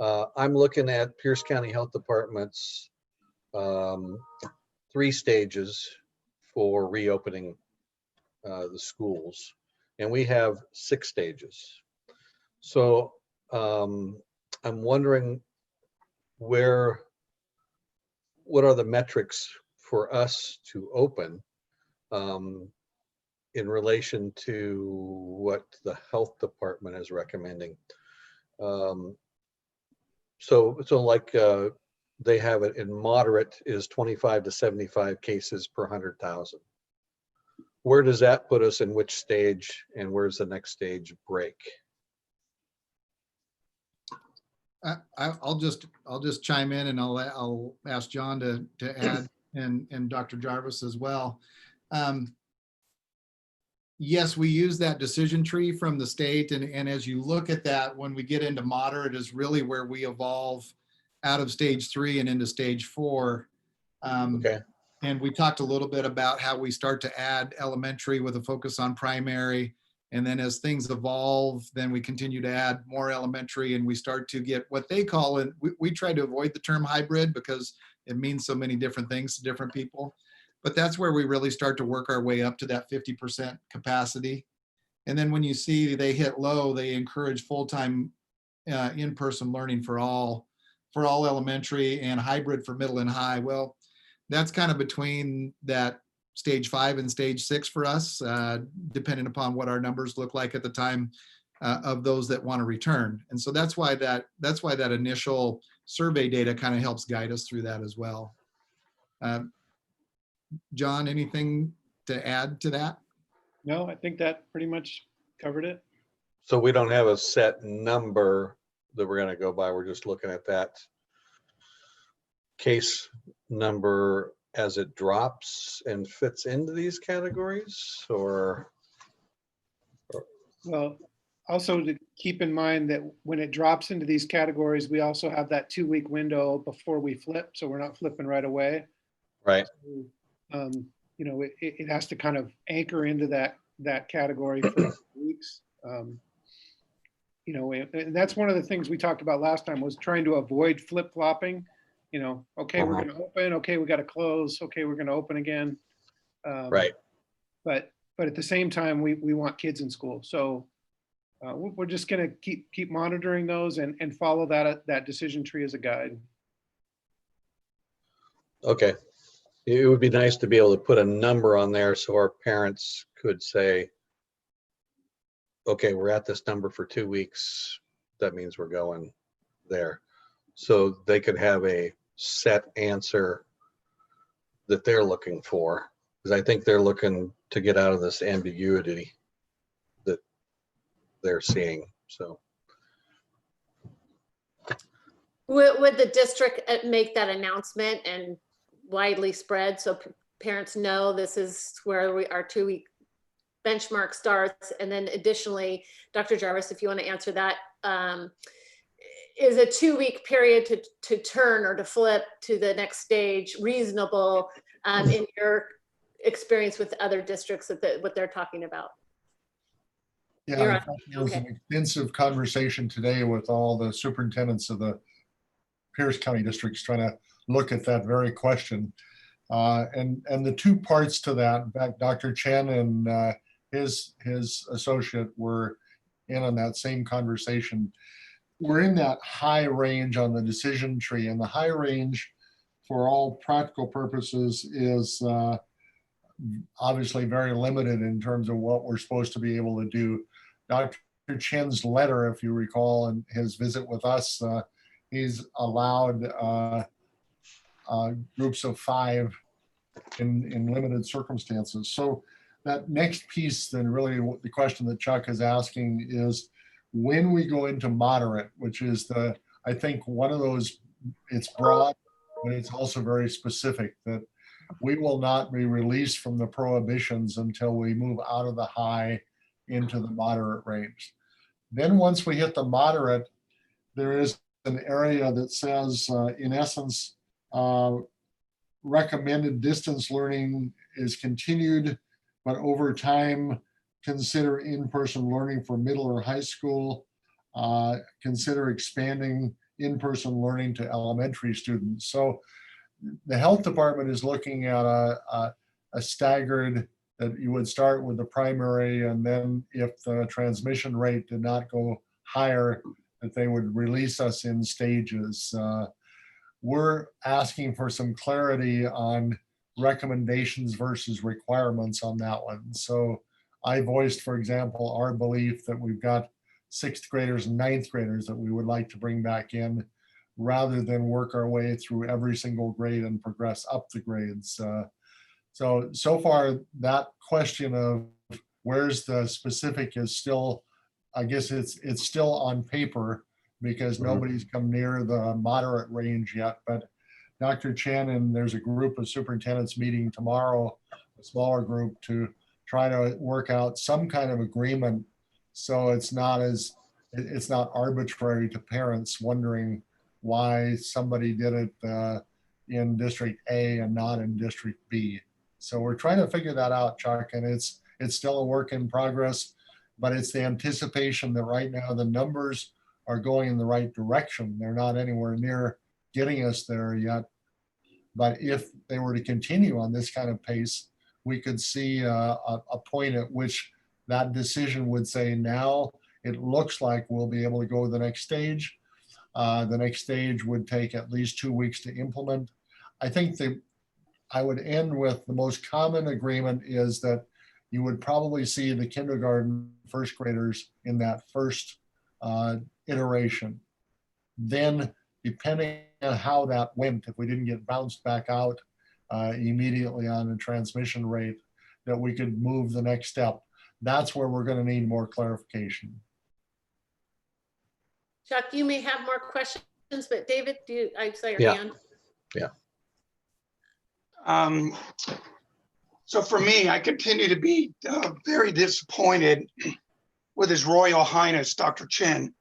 I'm looking at Pierce County Health Department's 3 stages for reopening the schools, and we have 6 stages. So I'm wondering what are the metrics for us to open? in relation to what the health department is recommending. So like they have it in moderate is 25 to 75 cases per 100,000. Where does that put us in which stage, and where's the next stage break? I'll just chime in, and I'll ask John to add, and Dr. Jarvis as well. Yes, we use that decision tree from the state, and as you look at that, when we get into moderate is really where we evolve out of stage 3 and into stage 4. Okay. And we talked a little bit about how we start to add elementary with a focus on primary. And then as things evolve, then we continue to add more elementary, and we start to get what they call it. We try to avoid the term hybrid because it means so many different things to different people. But that's where we really start to work our way up to that 50% capacity. And then when you see they hit low, they encourage full-time in-person learning for all elementary and hybrid for middle and high. Well, that's kind of between that stage 5 and stage 6 for us, depending upon what our numbers look like at the time of those that want to return. And so that's why that initial survey data kind of helps guide us through that as well. John, anything to add to that? No, I think that pretty much covered it. So we don't have a set number that we're going to go by. We're just looking at that case number as it drops and fits into these categories, or? Well, also to keep in mind that when it drops into these categories, we also have that 2-week window before we flip. So we're not flipping right away. Right. You know, it has to kind of anchor into that category for weeks. You know, and that's one of the things we talked about last time, was trying to avoid flip-flopping. You know, okay, we're going to open. Okay, we got to close. Okay, we're going to open again. Right. But at the same time, we want kids in school. So we're just going to keep monitoring those and follow that decision tree as a guide. Okay. It would be nice to be able to put a number on there so our parents could say, okay, we're at this number for 2 weeks. That means we're going there. So they could have a set answer that they're looking for, because I think they're looking to get out of this ambiguity that they're seeing. So Would the district make that announcement and widely spread so parents know this is where our 2-week benchmark starts? And then additionally, Dr. Jarvis, if you want to answer that, is a 2-week period to turn or to flip to the next stage reasonable in your experience with other districts what they're talking about? Yeah, in fact, there was an extensive conversation today with all the superintendents of the Pierce County districts trying to look at that very question. And the 2 parts to that, in fact, Dr. Chen and his associate were in on that same conversation. We're in that high range on the decision tree, and the high range for all practical purposes is obviously very limited in terms of what we're supposed to be able to do. Dr. Chen's letter, if you recall, and his visit with us, he's allowed groups of 5 in limited circumstances. So that next piece, then really the question that Chuck is asking is, when we go into moderate, which is I think one of those, it's broad, but it's also very specific, that we will not be released from the prohibitions until we move out of the high into the moderate range. Then once we hit the moderate, there is an area that says, in essence, recommended distance learning is continued, but over time, consider in-person learning for middle or high school, consider expanding in-person learning to elementary students. So the health department is looking at a staggered, that you would start with the primary, and then if the transmission rate did not go higher, that they would release us in stages. We're asking for some clarity on recommendations versus requirements on that one. So I voiced, for example, our belief that we've got 6th graders and 9th graders that we would like to bring back in rather than work our way through every single grade and progress up the grades. So far, that question of where's the specific is still, I guess it's still on paper because nobody's come near the moderate range yet. But Dr. Chen, and there's a group of superintendents meeting tomorrow, a smaller group, to try to work out some kind of agreement so it's not arbitrary to parents wondering why somebody did it in District A and not in District B. So we're trying to figure that out, Chuck, and it's still a work in progress, but it's the anticipation that right now the numbers are going in the right direction. They're not anywhere near getting us there yet. But if they were to continue on this kind of pace, we could see a point at which that decision would say, now it looks like we'll be able to go to the next stage. The next stage would take at least 2 weeks to implement. I think I would end with the most common agreement is that you would probably see the kindergarten first graders in that first iteration. Then, depending on how that went, if we didn't get bounced back out immediately on the transmission rate, that we could move the next step. That's where we're going to need more clarification. Chuck, you may have more questions, but David, I saw your Yeah. hand. So for me, I continue to be very disappointed with His Royal Highness, Dr. Chen,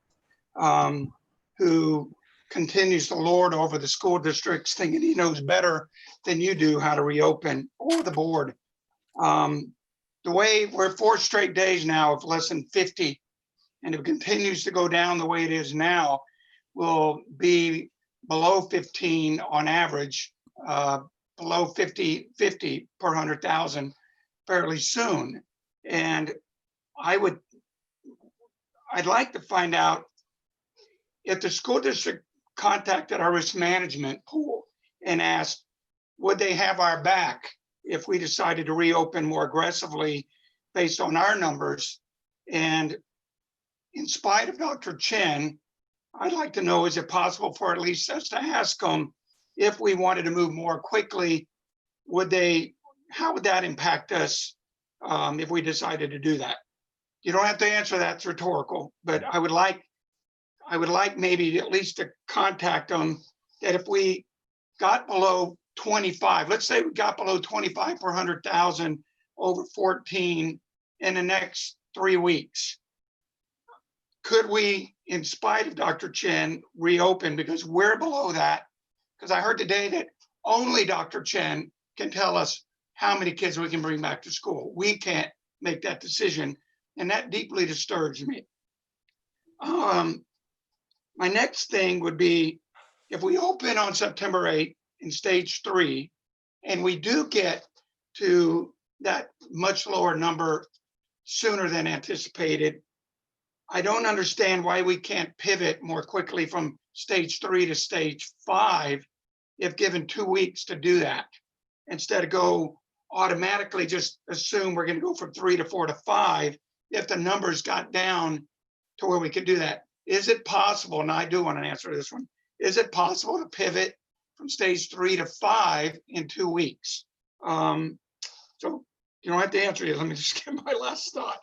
who continues to lord over the school districts, thinking he knows better than you do how to reopen, or the board. The way we're 4 straight days now of less than 50, and if it continues to go down the way it is now, will be below 15 on average, below 50 per 100,000 fairly soon. And I'd like to find out if the school district contacted our risk management pool and asked, would they have our back if we decided to reopen more aggressively based on our numbers? And in spite of Dr. Chen, I'd like to know, is it possible for at least us to ask them if we wanted to move more quickly, how would that impact us if we decided to do that? You don't have to answer that, it's rhetorical, but I would like maybe at least to contact them that if we got below 25, let's say we got below 25 per 100,000 over 14 in the next 3 weeks, could we, in spite of Dr. Chen, reopen because we're below that? Because I heard today that only Dr. Chen can tell us how many kids we can bring back to school. We can't make that decision, and that deeply disturbs me. My next thing would be, if we open on September 8th in stage 3, and we do get to that much lower number sooner than anticipated, I don't understand why we can't pivot more quickly from stage 3 to stage 5 if given 2 weeks to do that, instead of go automatically just assume we're going to go from 3 to 4 to 5 if the numbers got down to where we could do that. Is it possible, and I do want to answer this one, is it possible to pivot from stage 3 to 5 in 2 weeks? So you don't have to answer it. Let me just get my last thought.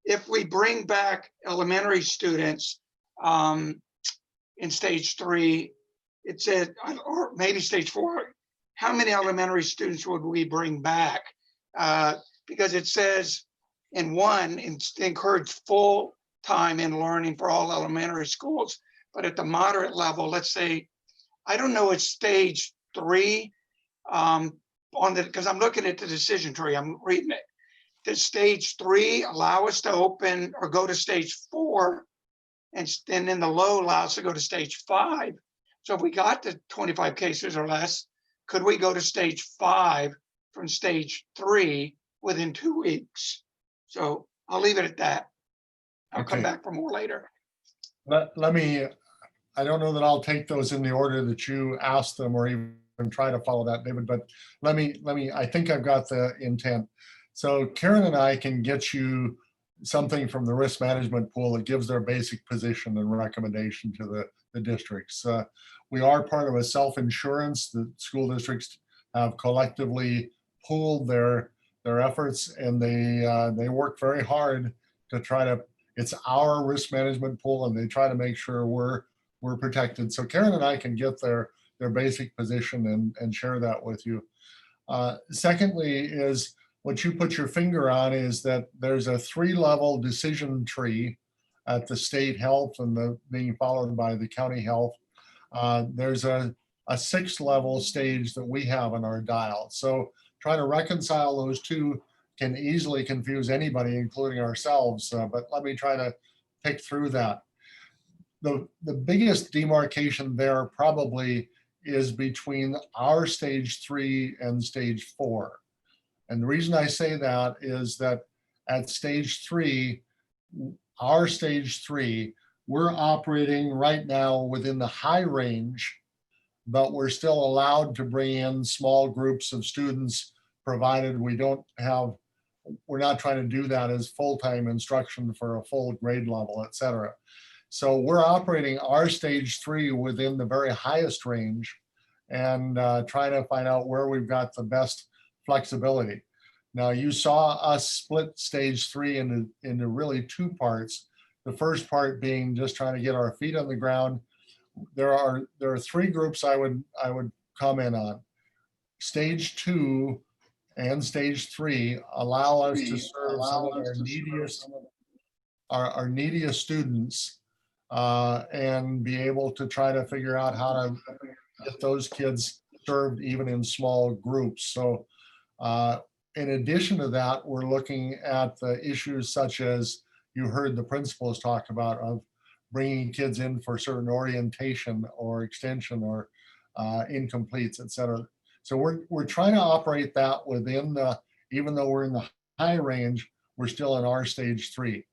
If we bring back elementary students in stage 3, it said, or maybe stage 4, how many elementary students would we bring back? Because it says in 1, encourage full time in learning for all elementary schools, but at the moderate level, let's say, I don't know, it's stage 3 because I'm looking at the decision tree, I'm reading it. Does stage 3 allow us to open or go to stage 4, and then the low allow us to go to stage 5? So if we got to 25 cases or less, could we go to stage 5 from stage 3 within 2 weeks? So I'll leave it at that. I'll come back for more later. Let me, I don't know that I'll take those in the order that you asked them or even try to follow that, David, but let me, I think I've got the intent. So Karen and I can get you something from the risk management pool that gives their basic position and recommendation to the districts. We are part of a self-insurance. The school districts have collectively pooled their efforts, and they work very hard to try to, it's our risk management pool, and they try to make sure we're protected. So Karen and I can get their basic position and share that with you. Secondly is what you put your finger on is that there's a 3-level decision tree at the state health and being followed by the county health. There's a 6th-level stage that we have on our dial. So trying to reconcile those two can easily confuse anybody, including ourselves. But let me try to pick through that. The biggest demarcation there probably is between our stage 3 and stage 4. And the reason I say that is that at stage 3, our stage 3, we're operating right now within the high range, but we're still allowed to bring in small groups of students, provided we're not trying to do that as full-time instruction for a full grade level, et cetera. So we're operating our stage 3 within the very highest range and trying to find out where we've got the best flexibility. Now, you saw us split stage 3 into really 2 parts. The first part being just trying to get our feet on the ground. There are 3 groups I would comment on. Stage 2 and stage 3 allow us to serve some of our neediest students and be able to try to figure out how to get those kids served even in small groups. So in addition to that, we're looking at the issues such as you heard the principals talk about, of bringing kids in for certain orientation or extension or incompletes, et cetera. So we're trying to operate that within even though we're in the high range, we're still in our stage 3.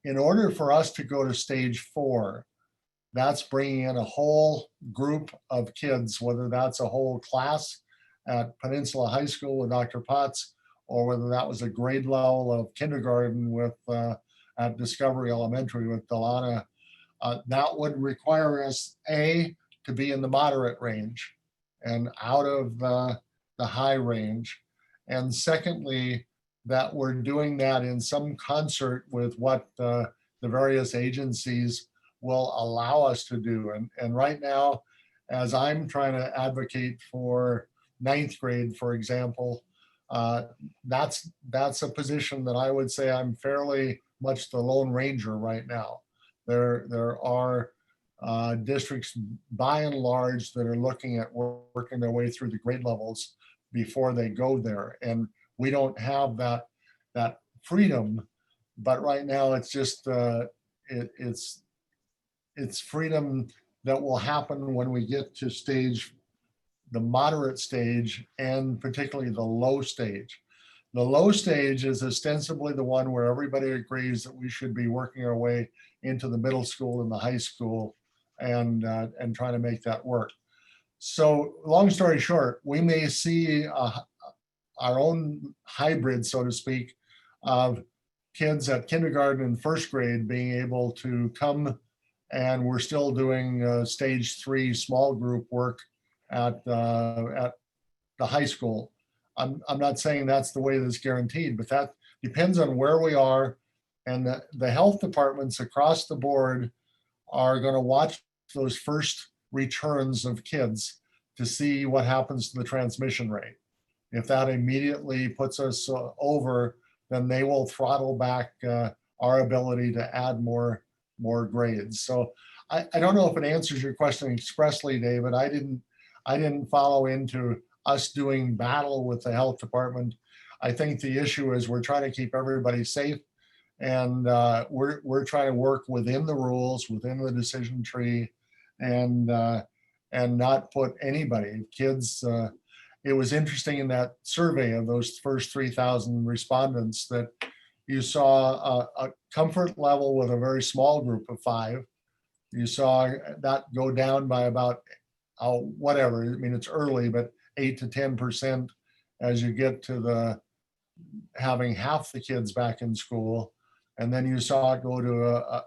In order for us to go to stage 4, that's bringing in a whole group of kids, whether that's a whole class at Peninsula High School with Dr. Potts, or whether that was a grade level of kindergarten with at Discovery Elementary with Delana. That would require us, A, to be in the moderate range and out of the high range. And secondly, that we're doing that in some concert with what the various agencies will allow us to do. And right now, as I'm trying to advocate for 9th grade, for example, that's a position that I would say I'm fairly much the Lone Ranger right now. There are districts by and large that are looking at working their way through the grade levels before they go there. And we don't have that freedom, but right now it's just it's freedom that will happen when we get to the moderate stage, and particularly the low stage. The low stage is ostensibly the one where everybody agrees that we should be working our way into the middle school and the high school and trying to make that work. So long story short, we may see our own hybrid, so to speak, of kids at kindergarten and 1st grade being able to come, and we're still doing stage 3 small group work at the high school. I'm not saying that's the way that's guaranteed, but that depends on where we are. And the health departments across the board are going to watch those first returns of kids to see what happens to the transmission rate. If that immediately puts us over, then they will throttle back our ability to add more grades. So I don't know if it answers your question expressly, David. I didn't follow into us doing battle with the health department. I think the issue is we're trying to keep everybody safe, and we're trying to work within the rules, within the decision tree, and not put anybody, kids. It was interesting in that survey of those first 3,000 respondents that you saw a comfort level with a very small group of 5. You saw that go down by about whatever. I mean, it's early, but 8 to 10% as you get to the having half the kids back in school. And then you saw it go to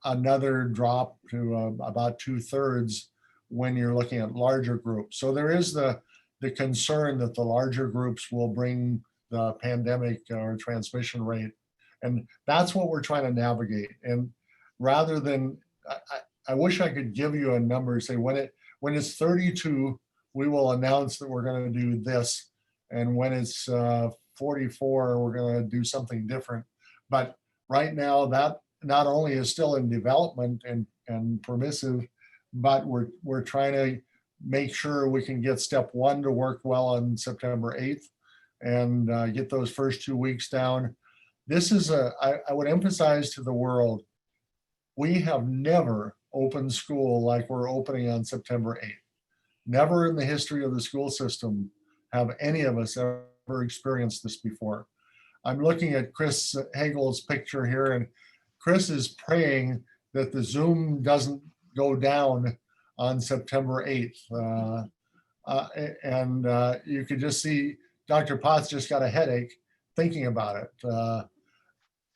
another drop to about 2/3 when you're looking at larger groups. So there is the concern that the larger groups will bring the pandemic or transmission rate. And that's what we're trying to navigate. And rather than, I wish I could give you a number, say when it's 32, we will announce that we're going to do this. And when it's 44, we're going to do something different. But right now, that not only is still in development and permissive, but we're trying to make sure we can get step 1 to work well on September 8th and get those first 2 weeks down. This is I would emphasize to the world, we have never opened school like we're opening on September 8th. Never in the history of the school system have any of us ever experienced this before. I'm looking at Chris Hagel's picture here, and Chris is praying that the Zoom doesn't go down on September 8th. You could just see Dr. Potts just got a headache thinking about it.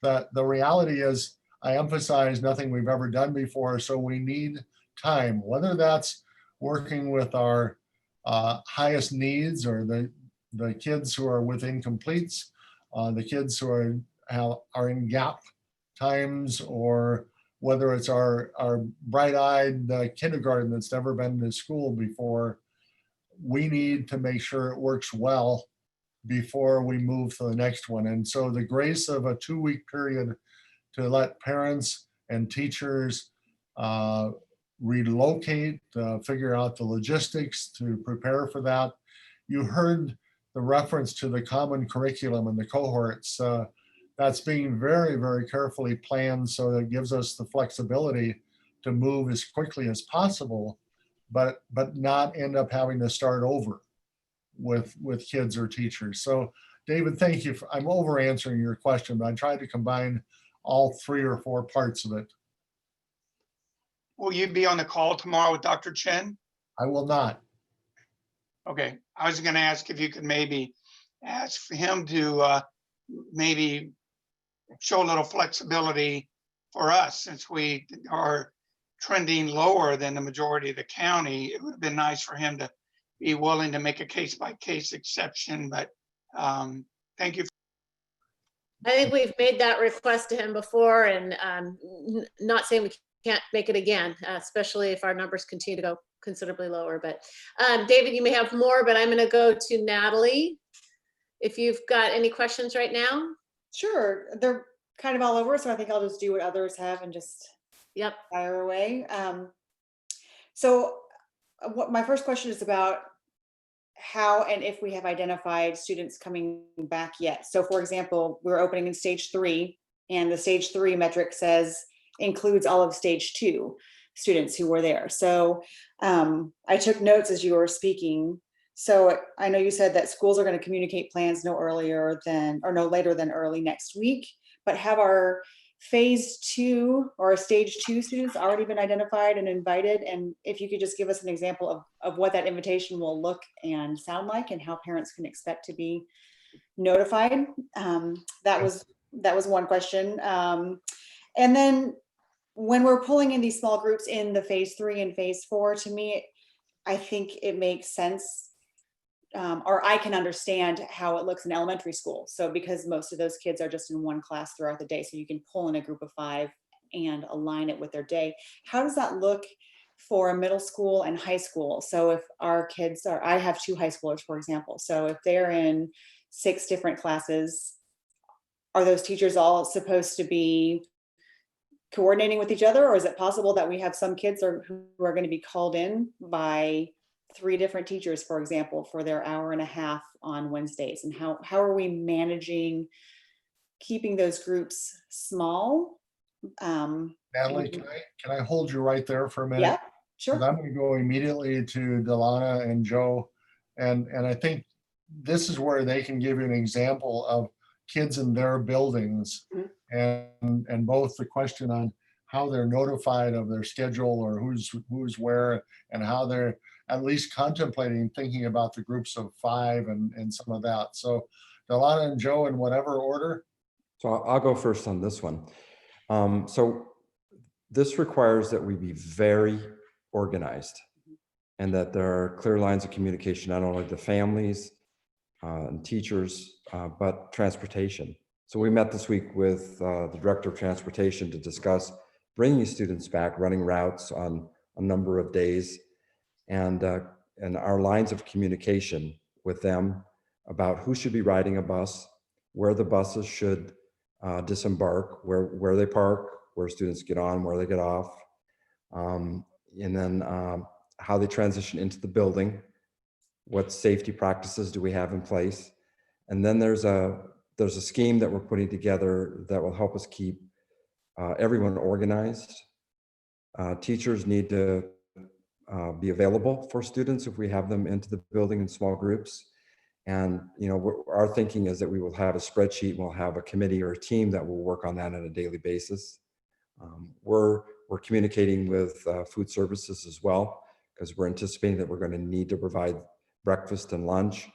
The reality is, I emphasize nothing we've ever done before, so we need time, whether that's working with our highest needs or the kids who are with incompletes, the kids who are in gap times, or whether it's our bright-eyed kindergarten that's never been to school before. We need to make sure it works well before we move to the next one. And so the grace of a 2-week period to let parents and teachers relocate, figure out the logistics to prepare for that. You heard the reference to the common curriculum and the cohorts. That's being very, very carefully planned so that it gives us the flexibility to move as quickly as possible, but not end up having to start over with kids or teachers. So David, thank you. I'm over answering your question, but I tried to combine all 3 or 4 parts of it. Will you be on the call tomorrow with Dr. Chen? I will not. Okay, I was going to ask if you could maybe ask for him to maybe show a little flexibility for us, since we are trending lower than the majority of the county. It would have been nice for him to be willing to make a case-by-case exception, but thank you. I think we've made that request to him before, and not saying we can't make it again, especially if our numbers continue to go considerably lower. But David, you may have more, but I'm going to go to Natalie. If you've got any questions right now. Sure, they're kind of all over, so I think I'll just do what others have and just fire away. So what my first question is about how and if we have identified students coming back yet. So for example, we're opening in stage 3, and the stage 3 metric says includes all of stage 2 students who were there. So I took notes as you were speaking. So I know you said that schools are going to communicate plans no later than early next week, but have our phase 2 or stage 2 students already been identified and invited? And if you could just give us an example of what that invitation will look and sound like, and how parents can expect to be notified. That was one question. And then when we're pulling in these small groups in the phase 3 and phase 4, to me, I think it makes sense, or I can understand how it looks in elementary school. So because most of those kids are just in one class throughout the day, so you can pull in a group of 5 and align it with their day. How does that look for middle school and high school? So if our kids are, I have 2 high schoolers, for example. So if they're in 6 different classes, are those teachers all supposed to be coordinating with each other? Or is it possible that we have some kids who are going to be called in by 3 different teachers, for example, for their hour and a half on Wednesdays? And how are we managing keeping those groups small? Natalie, can I hold you right there for a minute? Yeah, sure. 'Cause I'm going to go immediately to Delana and Joe. And I think this is where they can give you an example of kids in their buildings, and both the question on how they're notified of their schedule or who's where, and how they're at least contemplating thinking about the groups of 5 and some of that. So Delana and Joe in whatever order. So I'll go first on this one. So this requires that we be very organized and that there are clear lines of communication, not only the families and teachers, but transportation. So we met this week with the Director of Transportation to discuss bringing students back, running routes on a number of days, and our lines of communication with them about who should be riding a bus, where the buses should disembark, where they park, where students get on, where they get off, and then how they transition into the building, what safety practices do we have in place. And then there's a scheme that we're putting together that will help us keep everyone organized. Teachers need to be available for students if we have them into the building in small groups. And our thinking is that we will have a spreadsheet and we'll have a committee or a team that will work on that on a daily basis. We're communicating with food services as well, because we're anticipating that we're going to need to provide breakfast and lunch.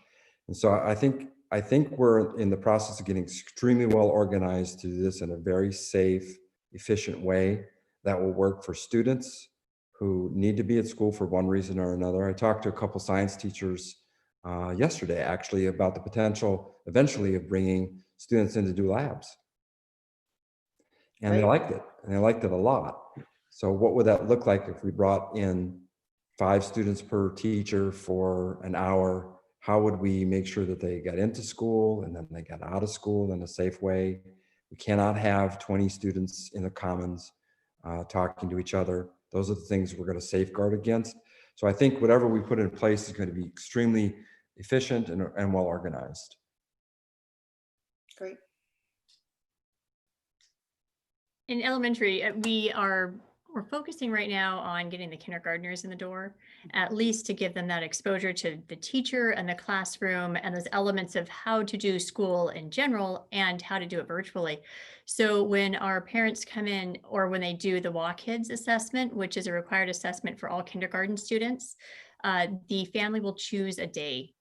And so I think we're in the process of getting extremely well organized to do this in a very safe, efficient way that will work for students who need to be at school for one reason or another. I talked to a couple science teachers yesterday, actually, about the potential eventually of bringing students in to do labs. And they liked it, and they liked it a lot. So what would that look like if we brought in 5 students per teacher for an hour? How would we make sure that they got into school and then they got out of school in a safe way? We cannot have 20 students in the commons talking to each other. Those are the things we're going to safeguard against. So I think whatever we put in place is going to be extremely efficient and well organized. Great. In elementary, we're focusing right now on getting the kindergartners in the door, at least to give them that exposure to the teacher and the classroom and those elements of how to do school in general and how to do it virtually. So when our parents come in, or when they do the Walk Kids assessment, which is a required assessment for all kindergarten students, the family will choose a day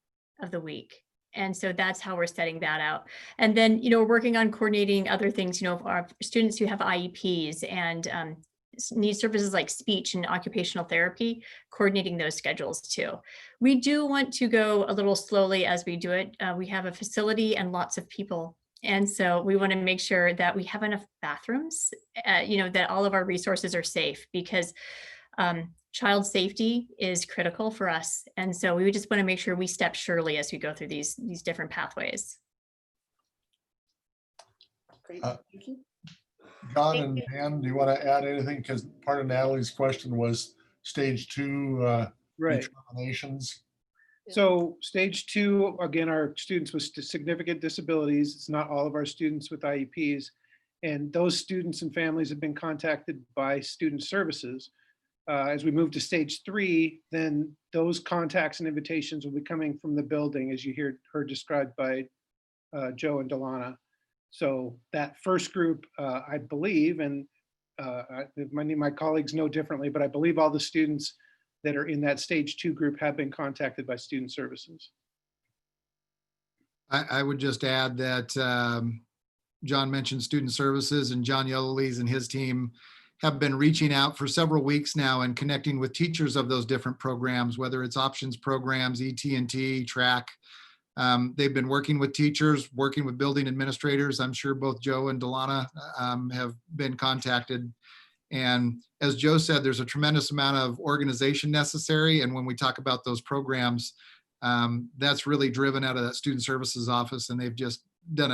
of the week. And so that's how we're setting that out. And then, we're working on coordinating other things, for our students who have IEPs and need services like speech and occupational therapy, coordinating those schedules too. We do want to go a little slowly as we do it. We have a facility and lots of people. And so we want to make sure that we have enough bathrooms, that all of our resources are safe, because child safety is critical for us. And so we just want to make sure we step surely as we go through these different pathways. Great, thank you. John and Dan, do you want to add anything? Because part of Natalie's question was stage 2 Right. determinations. So stage 2, again, our students with significant disabilities. It's not all of our students with IEPs. And those students and families have been contacted by student services. As we move to stage 3, then those contacts and invitations will be coming from the building, as you heard described by Joe and Delana. So that first group, I believe, and many of my colleagues know differently, but I believe all the students that are in that stage 2 group have been contacted by student services. I would just add that John mentioned student services, and John Yellowlees and his team have been reaching out for several weeks now and connecting with teachers of those different programs, whether it's options programs, ET&T, track. They've been working with teachers, working with building administrators. I'm sure both Joe and Delana have been contacted. And as Joe said, there's a tremendous amount of organization necessary. And when we talk about those programs, that's really driven out of that student services office. And they've just done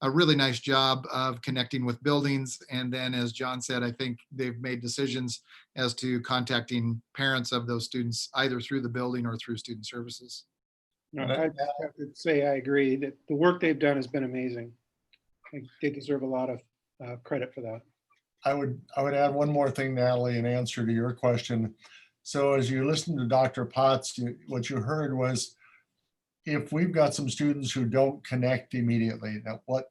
a really nice job of connecting with buildings. And then, as John said, I think they've made decisions as to contacting parents of those students, either through the building or through student services. No, I have to say I agree that the work they've done has been amazing. They deserve a lot of credit for that. I would add one more thing, Natalie, in answer to your question. So as you listen to Dr. Potts, what you heard was, if we've got some students who don't connect immediately, now what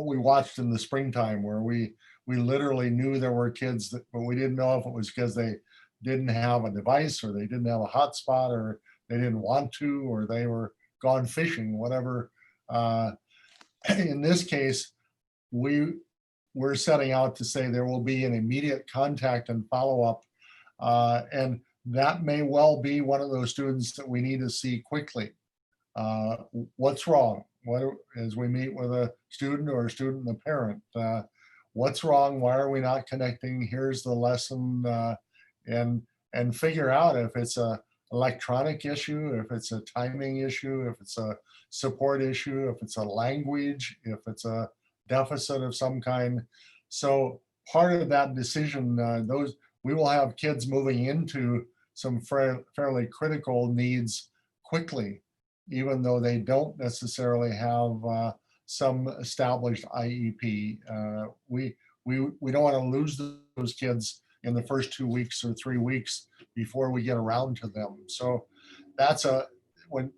we watched in the springtime, where we literally knew there were kids that, but we didn't know if it was because they didn't have a device, or they didn't have a hotspot, or they didn't want to, or they were gone fishing, whatever in this case, we're setting out to say there will be an immediate contact and follow-up. And that may well be one of those students that we need to see quickly. What's wrong? As we meet with a student or a student and a parent, what's wrong? Why are we not connecting? Here's the lesson, and figure out if it's a electronic issue, if it's a timing issue, if it's a support issue, if it's a language, if it's a deficit of some kind. So part of that decision, we will have kids moving into some fairly critical needs quickly, even though they don't necessarily have some established IEP. We don't want to lose those kids in the first 2 weeks or 3 weeks before we get around to them. So that's when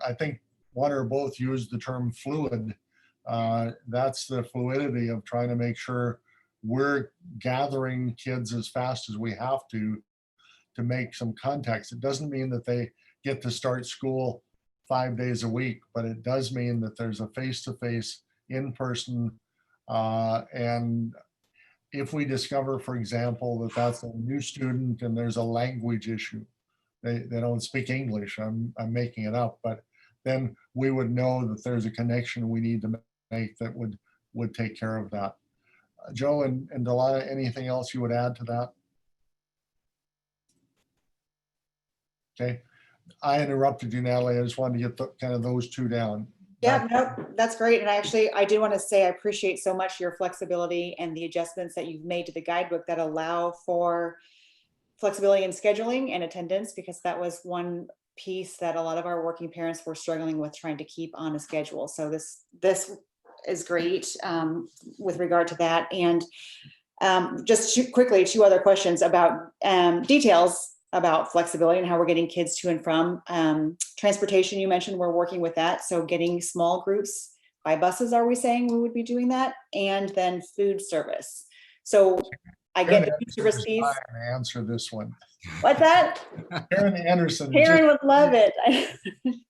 I think one or both use the term fluid, that's the fluidity of trying to make sure we're gathering kids as fast as we have to make some context. It doesn't mean that they get to start school 5 days a week, but it does mean that there's a face-to-face, in-person, and if we discover, for example, that that's a new student and there's a language issue, they don't speak English, I'm making it up, but then we would know that there's a connection we need to make that would take care of that. Joe and Delana, anything else you would add to that? Okay, I interrupted you, Natalie. I just wanted to get kind of those two down. Yeah, no, that's great. And I do want to say I appreciate so much your flexibility and the adjustments that you've made to the guidebook that allow for flexibility in scheduling and attendance, because that was one piece that a lot of our working parents were struggling with, trying to keep on a schedule. So this is great with regard to that. And just quickly, two other questions about details about flexibility and how we're getting kids to and from. Transportation, you mentioned we're working with that. So getting small groups by buses, are we saying we would be doing that? And then food service. So I get the food service piece. Answer this one. What's that? Karen Anderson. Karen would love it.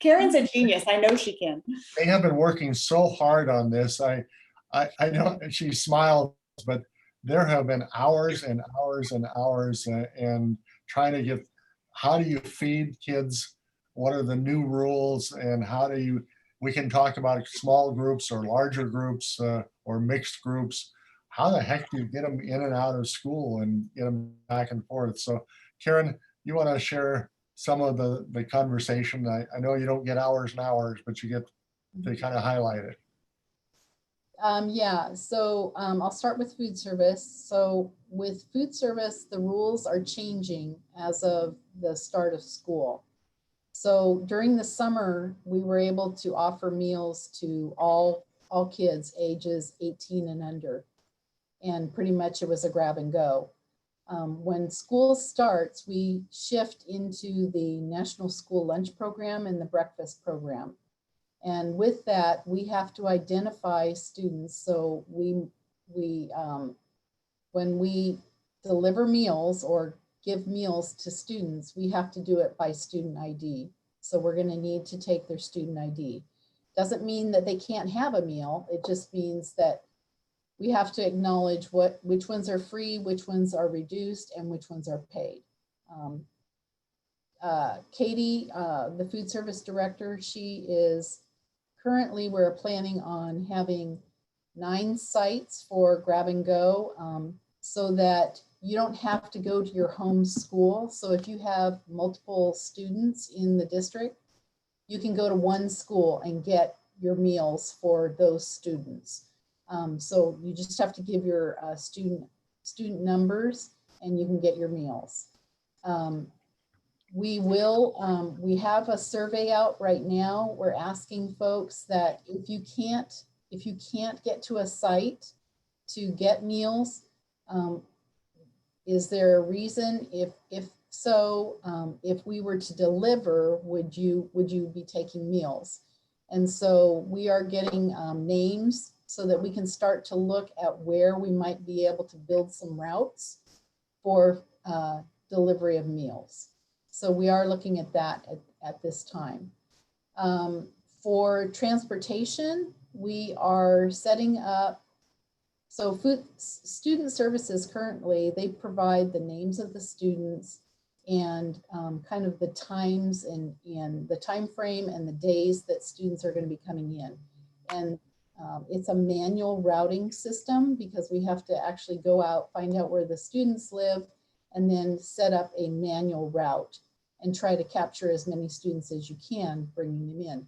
Karen's a genius. I know she can. They have been working so hard on this. I know she smiles, but there have been hours and hours and hours and trying to get, how do you feed kids? What are the new rules? And how do we can talk about small groups or larger groups or mixed groups. How the heck do you get them in and out of school and get them back and forth? So Karen, you want to share some of the conversation? I know you don't get hours and hours, but you get to kind of highlight it. Yeah, so I'll start with food service. So with food service, the rules are changing as of the start of school. So during the summer, we were able to offer meals to all kids ages 18 and under. And pretty much it was a grab and go. When school starts, we shift into the National School Lunch Program and the breakfast program. And with that, we have to identify students. So when we deliver meals or give meals to students, we have to do it by student ID. So we're going to need to take their student ID. Doesn't mean that they can't have a meal. It just means that we have to acknowledge which ones are free, which ones are reduced, and which ones are paid. Katie, the food service director, she is currently, we're planning on having 9 sites for grab and go so that you don't have to go to your home school. So if you have multiple students in the district, you can go to one school and get your meals for those students. So you just have to give your student numbers and you can get your meals. We have a survey out right now. We're asking folks that if you can't get to a site to get meals, is there a reason? If so, if we were to deliver, would you be taking meals? And so we are getting names so that we can start to look at where we might be able to build some routes for delivery of meals. So we are looking at that at this time. For transportation, we are setting up, so student services currently, they provide the names of the students and kind of the times and the time frame and the days that students are going to be coming in. And it's a manual routing system because we have to actually go out, find out where the students live, and then set up a manual route and try to capture as many students as you can, bringing them in.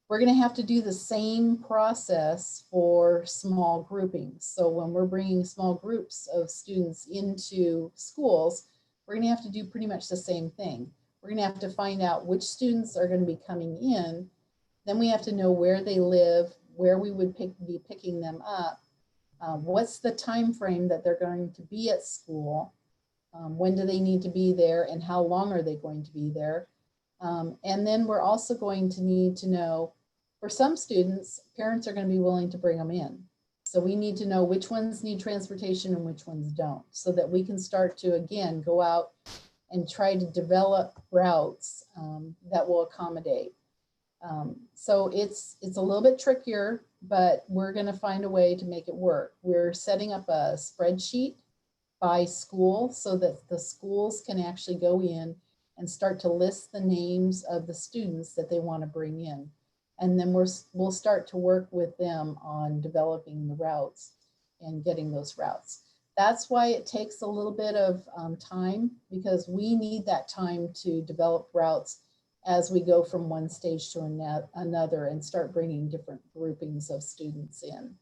We're going to have to do the same process for small groupings. So when we're bringing small groups of students into schools, we're going to have to do pretty much the same thing. We're going to have to find out which students are going to be coming in. Then we have to know where they live, where we would be picking them up, what's the time frame that they're going to be at school, when do they need to be there, and how long are they going to be there. And then we're also going to need to know, for some students, parents are going to be willing to bring them in. So we need to know which ones need transportation and which ones don't, so that we can start to, again, go out and try to develop routes that will accommodate. So it's a little bit trickier, but we're going to find a way to make it work. We're setting up a spreadsheet by school so that the schools can actually go in and start to list the names of the students that they want to bring in. And then we'll start to work with them on developing the routes and getting those routes. That's why it takes a little bit of time, because we need that time to develop routes as we go from one stage to another and start bringing different groupings of students in.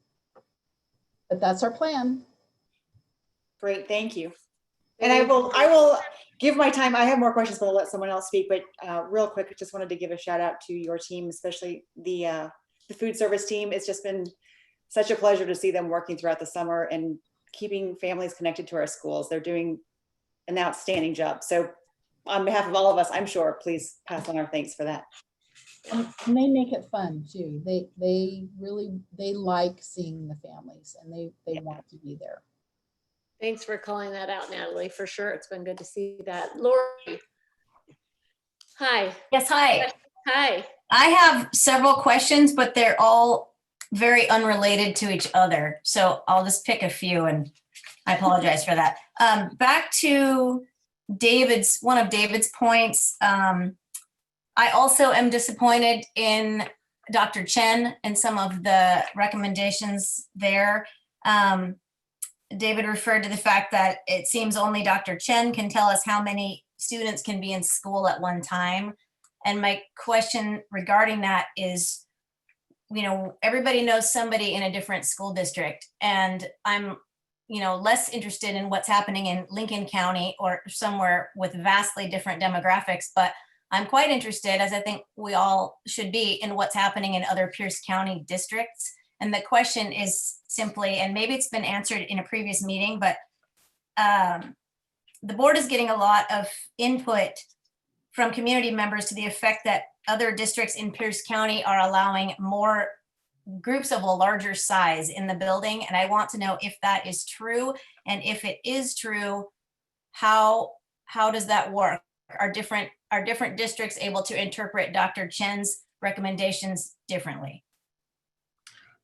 But that's our plan. Great, thank you. And I will give my time. I have more questions, but I'll let someone else speak. But real quick, I just wanted to give a shout out to your team, especially the food service team. It's just been such a pleasure to see them working throughout the summer and keeping families connected to our schools. They're doing an outstanding job. So on behalf of all of us, I'm sure, please pass on our thanks for that. And they make it fun too. They really like seeing the families, and they want to be there. Thanks for calling that out, Natalie, for sure. It's been good to see that. Lori. Hi. Yes, hi. Hi. I have several questions, but they're all very unrelated to each other. So I'll just pick a few, and I apologize for that. Back to one of David's points. I also am disappointed in Dr. Chen and some of the recommendations there. David referred to the fact that it seems only Dr. Chen can tell us how many students can be in school at one time. And my question regarding that is, everybody knows somebody in a different school district, and I'm, less interested in what's happening in Lincoln County or somewhere with vastly different demographics, but I'm quite interested, as I think we all should be, in what's happening in other Pierce County districts. And the question is simply, and maybe it's been answered in a previous meeting, but the board is getting a lot of input from community members to the effect that other districts in Pierce County are allowing more groups of a larger size in the building. And I want to know if that is true. And if it is true, how does that work? Are different districts able to interpret Dr. Chen's recommendations differently?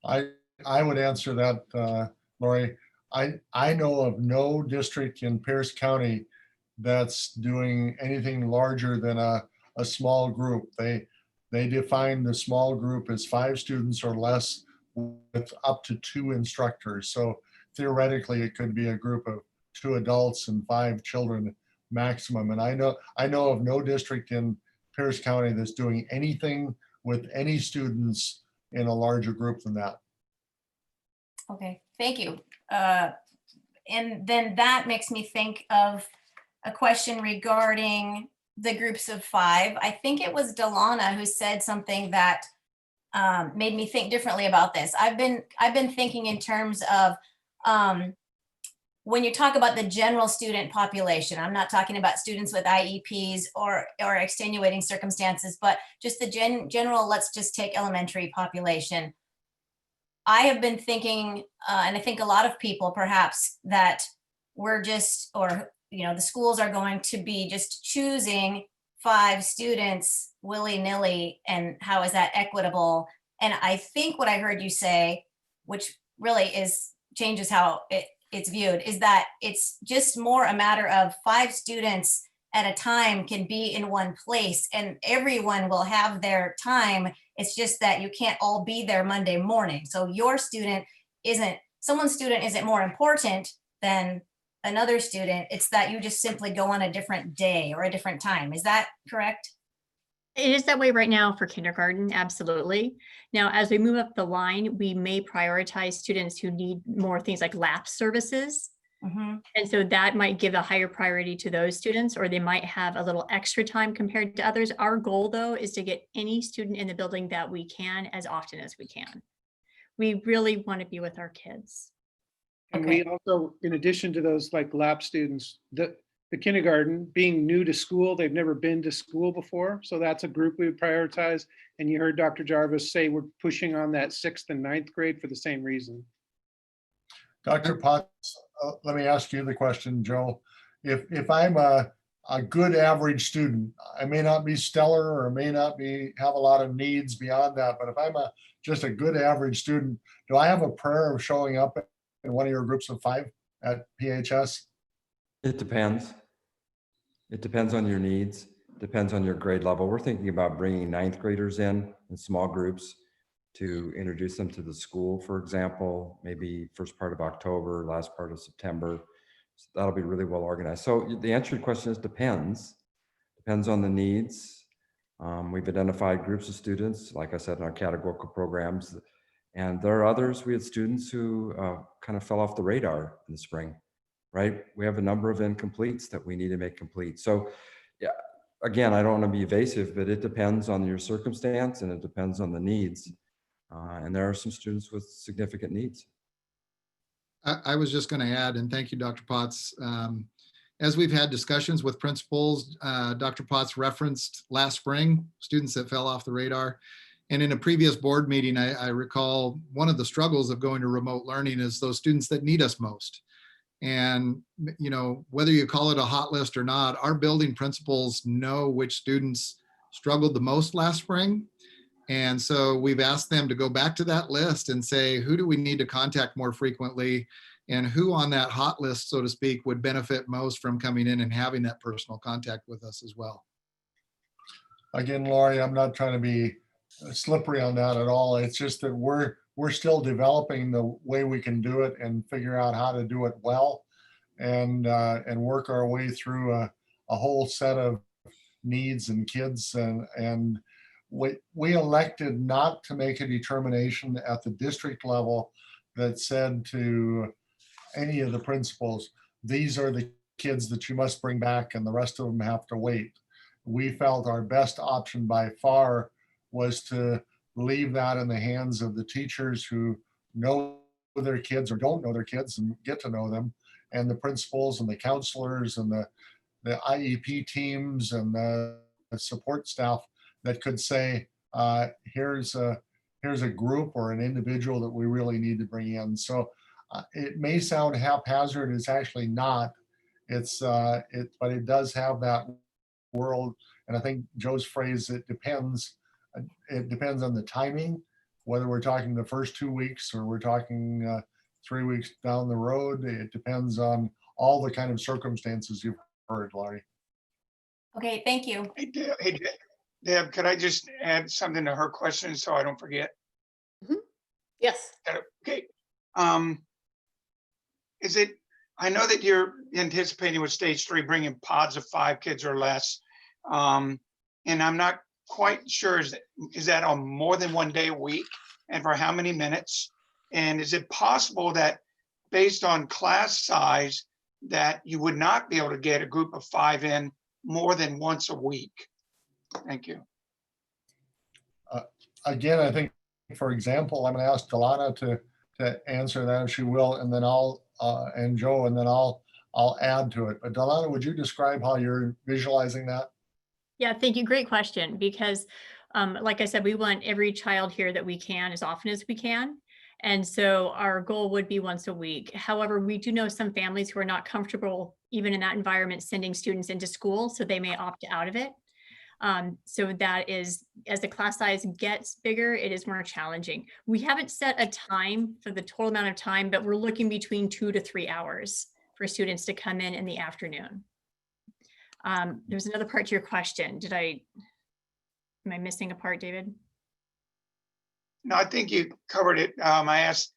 I would answer that, Lori. I know of no district in Pierce County that's doing anything larger than a small group. They define the small group as 5 students or less with up to 2 instructors. So theoretically, it could be a group of 2 adults and 5 children maximum. And I know of no district in Pierce County that's doing anything with any students in a larger group than that. Okay, thank you. And then that makes me think of a question regarding the groups of 5. I think it was Delana who said something that made me think differently about this. I've been thinking in terms of when you talk about the general student population, I'm not talking about students with IEPs or extenuating circumstances, but just the general, let's just take elementary population. I have been thinking, and I think a lot of people perhaps, that we're just, or the schools are going to be just choosing 5 students willy-nilly, and how is that equitable? And I think what I heard you say, which really changes how it's viewed, is that it's just more a matter of 5 students at a time can be in one place and everyone will have their time. It's just that you can't all be there Monday morning. So someone's student isn't more important than another student. It's that you just simply go on a different day or a different time. Is that correct? It is that way right now for kindergarten, absolutely. Now, as we move up the line, we may prioritize students who need more things like lab services. Mhm. And so that might give a higher priority to those students, or they might have a little extra time compared to others. Our goal, though, is to get any student in the building that we can as often as we can. We really want to be with our kids. And we also, in addition to those like lab students, the kindergarten being new to school, they've never been to school before. So that's a group we would prioritize. And you heard Dr. Jarvis say we're pushing on that 6th and 9th grade for the same reason. Dr. Potts, let me ask you the question, Joe. If I'm a good average student, I may not be stellar or may not have a lot of needs beyond that, but if I'm just a good average student, do I have a prayer of showing up in one of your groups of 5 at PHS? It depends. It depends on your needs, depends on your grade level. We're thinking about bringing 9th graders in small groups to introduce them to the school, for example, maybe first part of October, last part of September. So that'll be really well organized. So the answer to your question is depends on the needs. We've identified groups of students, like I said, in our categorical programs. And there are others, we had students who kind of fell off the radar in the spring, right? We have a number of incompletes that we need to make complete. So yeah, again, I don't want to be evasive, but it depends on your circumstance and it depends on the needs. And there are some students with significant needs. I was just going to add, and thank you, Dr. Potts. As we've had discussions with principals, Dr. Potts referenced last spring, students that fell off the radar. And in a previous board meeting, I recall one of the struggles of going to remote learning is those students that need us most. And, you know, whether you call it a hot list or not, our building principals know which students struggled the most last spring. And so we've asked them to go back to that list and say, who do we need to contact more frequently? And who on that hot list, so to speak, would benefit most from coming in and having that personal contact with us as well? Again, Lori, I'm not trying to be slippery on that at all. It's just that we're still developing the way we can do it and figure out how to do it well and work our way through a whole set of needs and kids. And we elected not to make a determination at the district level that said to any of the principals, these are the kids that you must bring back and the rest of them have to wait. We felt our best option by far was to leave that in the hands of the teachers who know their kids or don't know their kids and get to know them, and the principals and the counselors and the IEP teams and the support staff that could say, here's a group or an individual that we really need to bring in. So it may sound haphazard, it's actually not. But it does have that world. And I think Joe's phrase, it depends on the timing, whether we're talking the first 2 weeks or we're talking 3 weeks down the road. It depends on all the kind of circumstances you've heard, Laurie. Okay, thank you. Hey, Deb, could I just add something to her question so I don't forget? Yes. Okay. I know that you're anticipating with stage 3 bringing pods of 5 kids or less. And I'm not quite sure, is that on more than 1 day a week and for how many minutes? And is it possible that based on class size that you would not be able to get a group of 5 in more than once a week? Thank you. Again, I think, for example, I'm going to ask Delana to answer that if she will, and then and Joe, and then I'll add to it. But Delana, would you describe how you're visualizing that? Yeah, thank you. Great question, because like I said, we want every child here that we can as often as we can. And so our goal would be once a week. However, we do know some families who are not comfortable even in that environment sending students into school, so they may opt out of it. So that is, as the class size gets bigger, it is more challenging. We haven't set a time for the total amount of time, but we're looking between 2 to 3 hours for students to come in the afternoon. There's another part to your question. Am I missing a part, David? No, I think you covered it. I asked,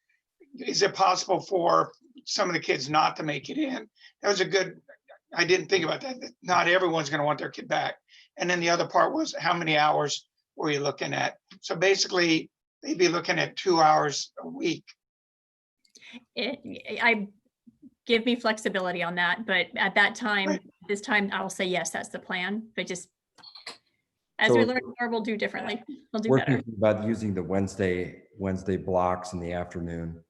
is it possible for some of the kids not to make it in? That was a good, I didn't think about that. Not everyone's going to want their kid back. And then the other part was, how many hours were you looking at? So basically, they'd be looking at 2 hours a week. I give me flexibility on that, but at that time, Right. this time, I will say, yes, that's the plan, but just as So we learn more, we'll do differently. We'll do we're better. thinking about using the Wednesday blocks in the afternoon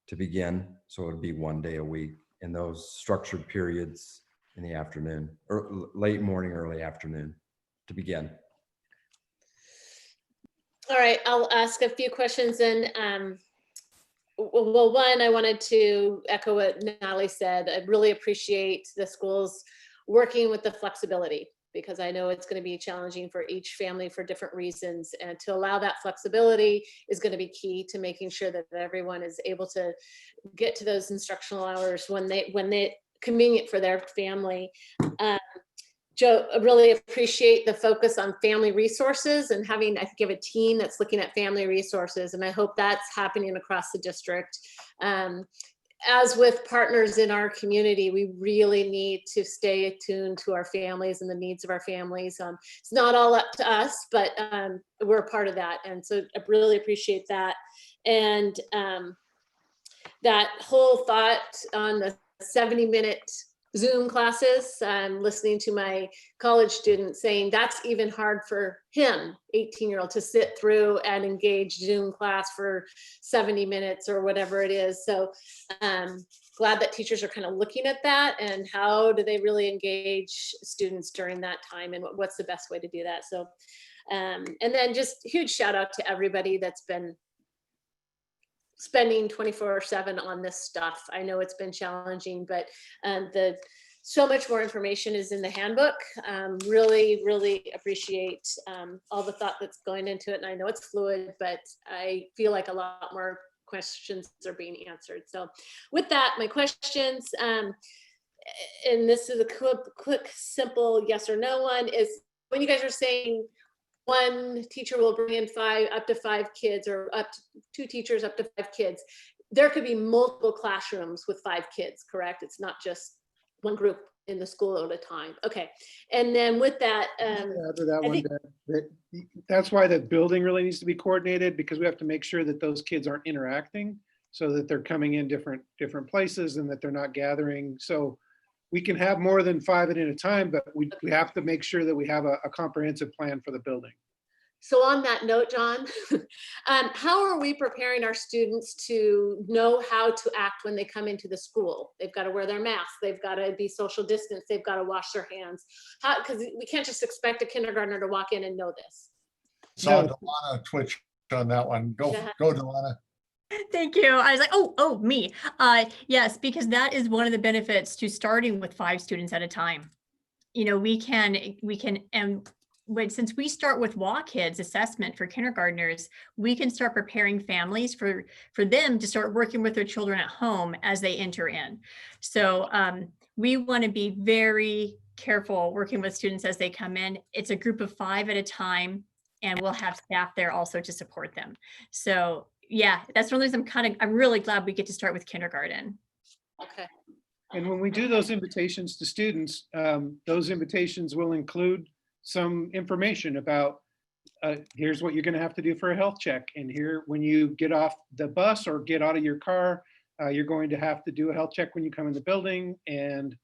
to begin. So it would be 1 day a week in those structured periods in the afternoon or late morning, early afternoon to begin. All right, I'll ask a few questions and well, one, I wanted to echo what Natalie said. I really appreciate the schools working with the flexibility, because I know it's going to be challenging for each family for different reasons. And to allow that flexibility is going to be key to making sure that everyone is able to get to those instructional hours when they convenient for their family. Joe, I really appreciate the focus on family resources and having, I think, a team that's looking at family resources. And I hope that's happening across the district. As with partners in our community, we really need to stay attuned to our families and the needs of our families. It's not all up to us, but we're a part of that. And so I really appreciate that. And that whole thought on the 70-minute Zoom classes, I'm listening to my college student saying that's even hard for him, 18-year-old, to sit through and engage Zoom class for 70 minutes or whatever it is. So glad that teachers are kind of looking at that and how do they really engage students during that time and what's the best way to do that. So, and then just huge shout out to everybody that's been spending 24/7 on this stuff. I know it's been challenging, but so much more information is in the handbook. Really, really appreciate all the thought that's going into it. And I know it's fluid, but I feel like a lot more questions are being answered. So with that, my questions, and this is a quick, simple yes or no one, is when you guys are saying one teacher will bring in up to five kids, or up to 2 teachers, up to 5 kids. There could be multiple classrooms with 5 kids, correct? It's not just one group in the school at a time. Okay. And then with that, that's why the building really needs to be coordinated, because we have to make sure that those kids aren't interacting, so that they're coming in different places and that they're not gathering. So we can have more than 5 at a time, but we have to make sure that we have a comprehensive plan for the building. So on that note, John, how are we preparing our students to know how to act when they come into the school? They've got to wear their masks. They've got to be social distance. They've got to wash their hands. Because we can't just expect a kindergartner to walk in and know this. Saw Delana twitch on that one. Go Delana. Thank you. I was like, oh, me. Yes, because that is one of the benefits to starting with 5 students at a time. You know, we can, but since we start with WAKIDS assessment for kindergartners, we can start preparing families for them to start working with their children at home as they enter in. So we want to be very careful working with students as they come in. It's a group of 5 at a time, and we'll have staff there also to support them. So yeah, that's one of the reasons I'm really glad we get to start with kindergarten. Okay. And when we do those invitations to students, those invitations will include some information about here's what you're going to have to do for a health check. And here, when you get off the bus or get out of your car, you're going to have to do a health check when you come in the building. And,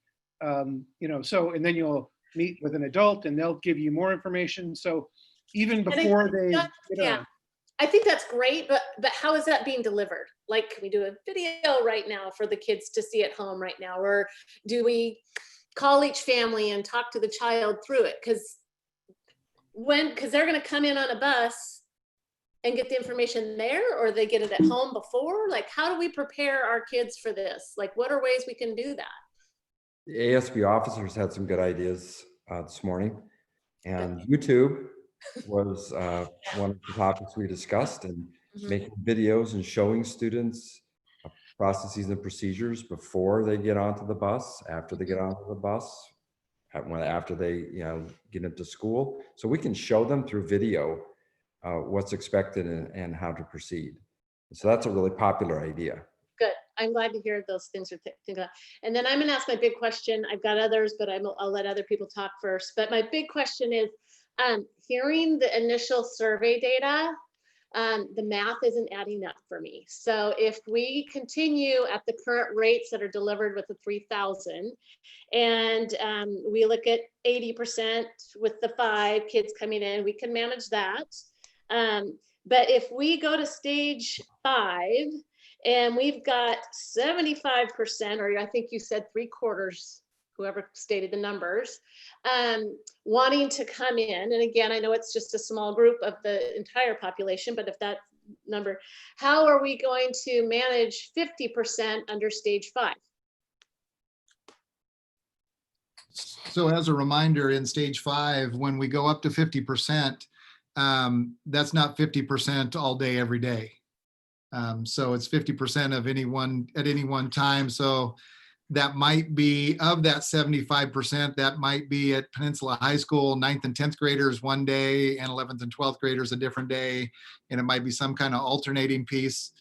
you know, so, and then you'll meet with an adult and they'll give you more information. So even before they get on. I think that's great, but how is that being delivered? Like, can we do a video right now for the kids to see at home right now? Or do we call each family and talk to the child through it? Because they're going to come in on a bus and get the information there, or they get it at home before? Like, how do we prepare our kids for this? Like, what are ways we can do that? The ASB officers had some good ideas this morning. And YouTube was one of the topics we discussed, and making videos and showing students processes and procedures before they get onto the bus, after they get onto the bus, after they get into school. So we can show them through video what's expected and how to proceed. So that's a really popular idea. Good. I'm glad to hear those things are thinking about. And then I'm going to ask my big question. I've got others, but I'll let other people talk first. But my big question is, hearing the initial survey data, the math isn't adding up for me. So if we continue at the current rates that are delivered with the 3,000, and we look at 80% with the 5 kids coming in, we can manage that. But if we go to stage 5 and we've got 75%, or I think you said 3/4, whoever stated the numbers, wanting to come in, and again, I know it's just a small group of the entire population, but if that number, how are we going to manage 50% under stage 5? So as a reminder, in stage 5, when we go up to 50%, that's not 50% all day, every day. So it's 50% of at any one time. So that might be, of that 75%, that might be at Peninsula High School, 9th and 10th graders one day, and 11th and 12th graders a different day. And it might be some kind of alternating piece,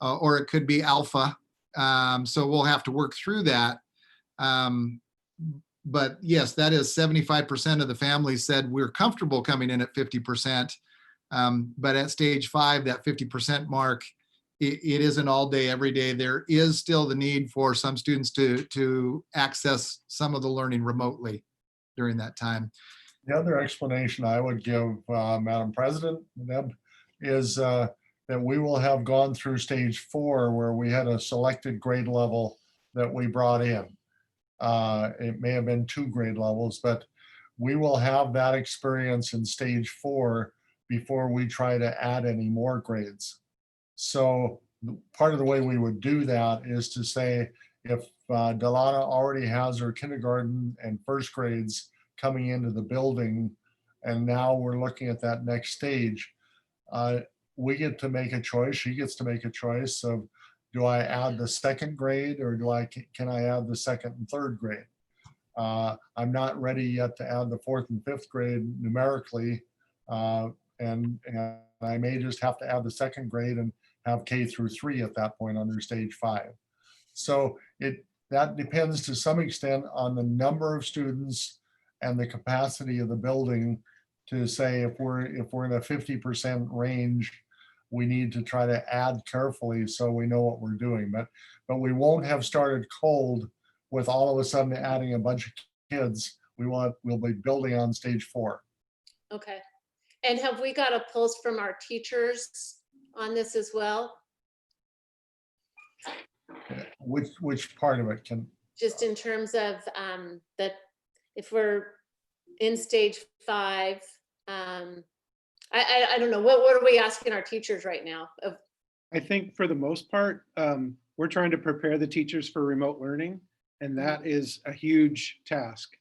or it could be alpha. So we'll have to work through that. But yes, that is 75% of the families said we're comfortable coming in at 50%. But at stage 5, that 50% mark, it isn't all day, every day. There is still the need for some students to access some of the learning remotely during that time. The other explanation I would give, Madam President, is that we will have gone through stage 4 where we had a selected grade level that we brought in. It may have been 2 grade levels, but we will have that experience in stage 4 before we try to add any more grades. So part of the way we would do that is to say, if Delana already has her kindergarten and first grades coming into the building, and now we're looking at that next stage, we get to make a choice. She gets to make a choice of, do I add the 2nd grade, or can I add the 2nd and 3rd grade? I'm not ready yet to add the 4th and 5th grade numerically, and I may just have to add the 2nd grade and have K through 3 at that point under stage 5. So that depends to some extent on the number of students and the capacity of the building to say, if we're in a 50% range, we need to try to add carefully so we know what we're doing. But we won't have started cold with all of a sudden adding a bunch of kids. We'll be building on stage 4. Okay. And have we got a pulse from our teachers on this as well? Which part of it can? Just in terms of that, if we're in stage 5, I don't know, what are we asking our teachers right now? I think for the most part, we're trying to prepare the teachers for remote learning, and that is a huge task.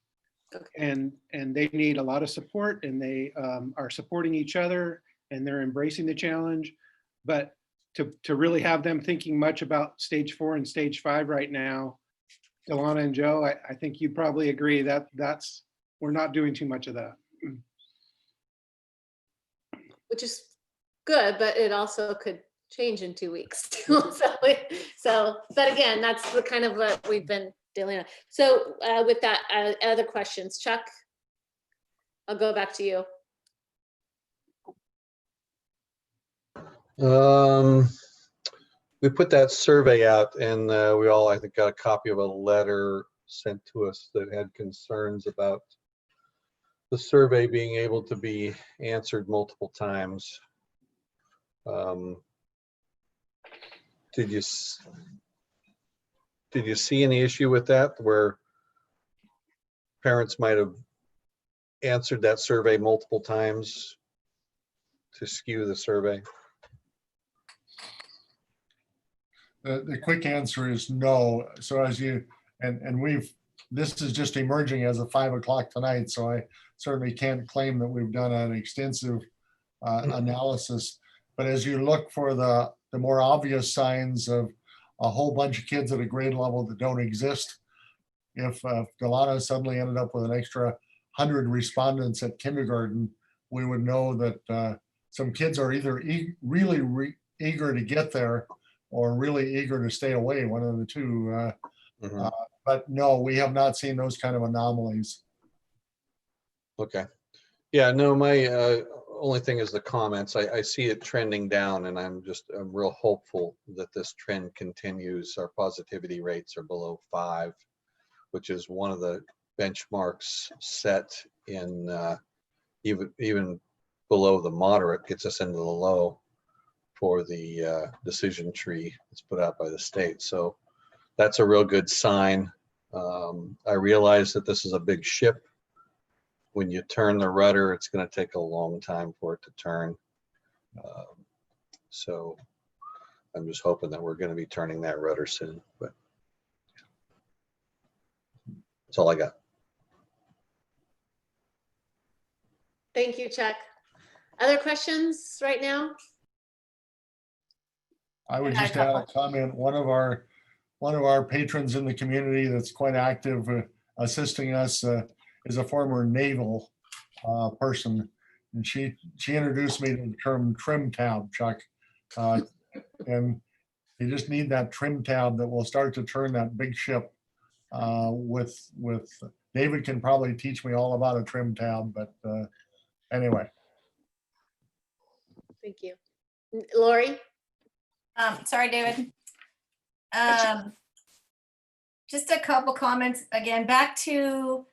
Okay. And they need a lot of support, and they are supporting each other, and they're embracing the challenge. But to really have them thinking much about stage 4 and stage 5 right now, Delana and Joe, I think you'd probably agree that we're not doing too much of that. Which is good, but it also could change in 2 weeks. So, but again, that's the kind of what we've been dealing with. So with that, other questions? Chuck, I'll go back to you. We put that survey out, and we all, I think, got a copy of a letter sent to us that had concerns about the survey being able to be answered multiple times. Did you see any issue with that, where parents might have answered that survey multiple times to skew the survey? The quick answer is no. So as you, and we've this is just emerging as of 5 o'clock tonight, so I certainly can't claim that we've done an extensive analysis. But as you look for the more obvious signs of a whole bunch of kids at a grade level that don't exist, if Delano suddenly ended up with an extra 100 respondents at kindergarten, we would know that some kids are either really eager to get there or really eager to stay away, one of the two. But no, we have not seen those kind of anomalies. Okay. Yeah, no, my only thing is the comments. I see it trending down, and I'm real hopeful that this trend continues. Our positivity rates are below 5, which is one of the benchmarks set in even below the moderate, gets us into the low for the decision tree that's put out by the state. So that's a real good sign. I realize that this is a big ship. When you turn the rudder, it's going to take a long time for it to turn. So I'm just hoping that we're going to be turning that rudder soon. But that's all I got. Thank you, Chuck. Other questions right now? I would just add a comment. One of our patrons in the community that's quite active assisting us is a former naval person, and she introduced me to the term trim tab, Chuck. And you just need that trim tab that will start to turn that big ship. With David can probably teach me all about a trim tab, but anyway. Thank you. Lori? Sorry, David. Just a couple comments again, back to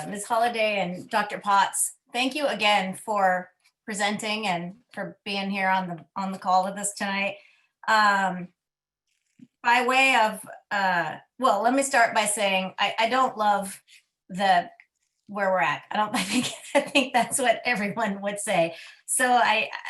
Ms. Holliday and Dr. Potts. Thank you again for presenting and for being here on the call with us tonight. By way of, well, let me start by saying I don't love where we're at. I think that's what everyone would say. So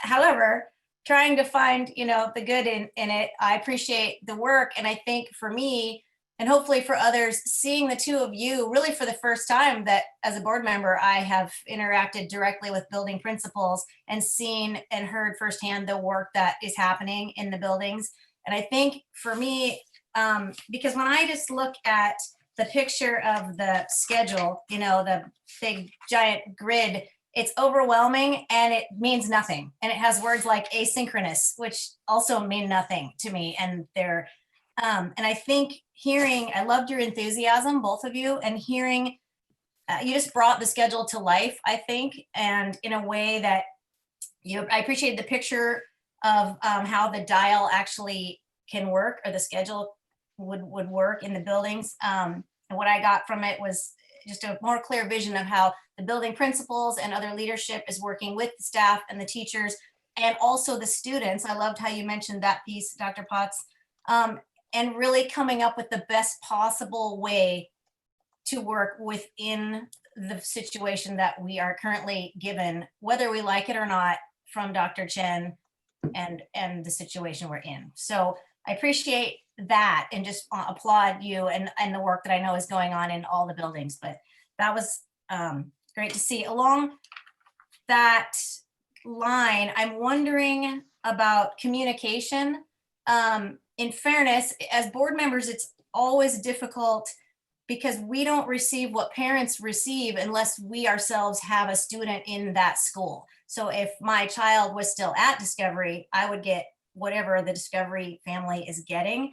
however, trying to find, the good in it, I appreciate the work. And I think for me, and hopefully for others, seeing the two of you really for the first time that as a board member, I have interacted directly with building principals and seen and heard firsthand the work that is happening in the buildings. And I think for me, because when I just look at the picture of the schedule, the big giant grid, it's overwhelming and it means nothing. And it has words like asynchronous, which also mean nothing to me. And and I think I loved your enthusiasm, both of you, and hearing, you just brought the schedule to life, I think, and in a way that I appreciated the picture of how the dial actually can work, or the schedule would work in the buildings. And what I got from it was just a more clear vision of how the building principals and other leadership is working with the staff and the teachers, and also the students. I loved how you mentioned that piece, Dr. Potts, and really coming up with the best possible way to work within the situation that we are currently given, whether we like it or not, from Dr. Chen and the situation we're in. So I appreciate that and just applaud you and the work that I know is going on in all the buildings. But that was great to see. Along that line, I'm wondering about communication. In fairness, as board members, it's always difficult because we don't receive what parents receive unless we ourselves have a student in that school. So if my child was still at Discovery, I would get whatever the Discovery family is getting.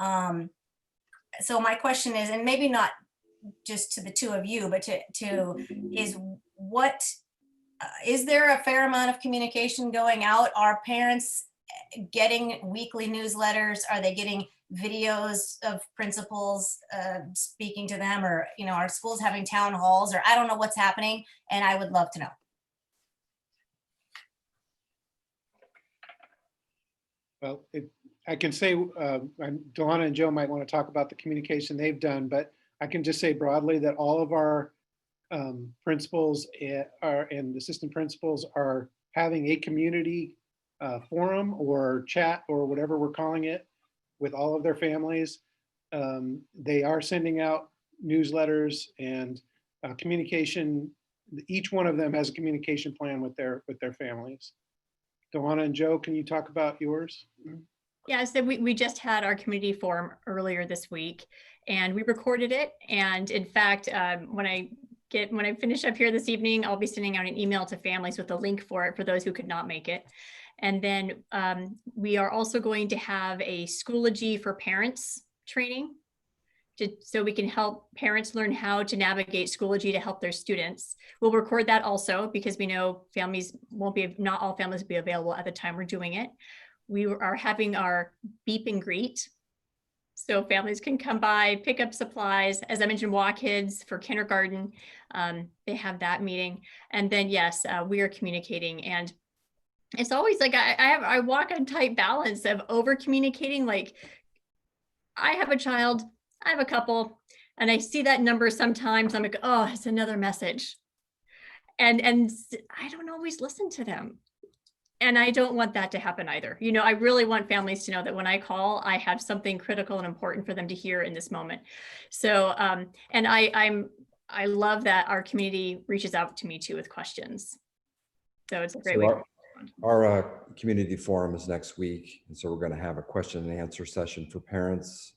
So my question is, and maybe not just to the two of you, but is there a fair amount of communication going out? Are parents getting weekly newsletters? Are they getting videos of principals speaking to them, or are schools having town halls, or I don't know what's happening, and I would love to know. Well, I can say, Delana and Joe might want to talk about the communication they've done, but I can just say broadly that all of our principals and assistant principals are having a community forum or chat or whatever we're calling it with all of their families. They are sending out newsletters and communication. Each one of them has a communication plan with their families. Delana and Joe, can you talk about yours? Yeah, so we just had our community forum earlier this week, and we recorded it. And in fact, when I finish up here this evening, I'll be sending out an email to families with a link for it for those who could not make it. And then we are also going to have a Schoology for Parents training so we can help parents learn how to navigate Schoology to help their students. We'll record that also because we know families not all families will be available at the time we're doing it. We are having our beep and greet. So families can come by, pick up supplies. As I mentioned, Walk Kids for kindergarten, they have that meeting. And then yes, we are communicating, and it's always like I walk on tight balance of over communicating. Like I have a child, I have a couple, and I see that number sometimes. I'm like, oh, it's another message. And I don't always listen to them. And I don't want that to happen either. You know, I really want families to know that when I call, I have something critical and important for them to hear in this moment. So, and I love that our community reaches out to me too with questions. So it's a great way. Our community forum is next week. And so we're going to have a question and answer session for parents.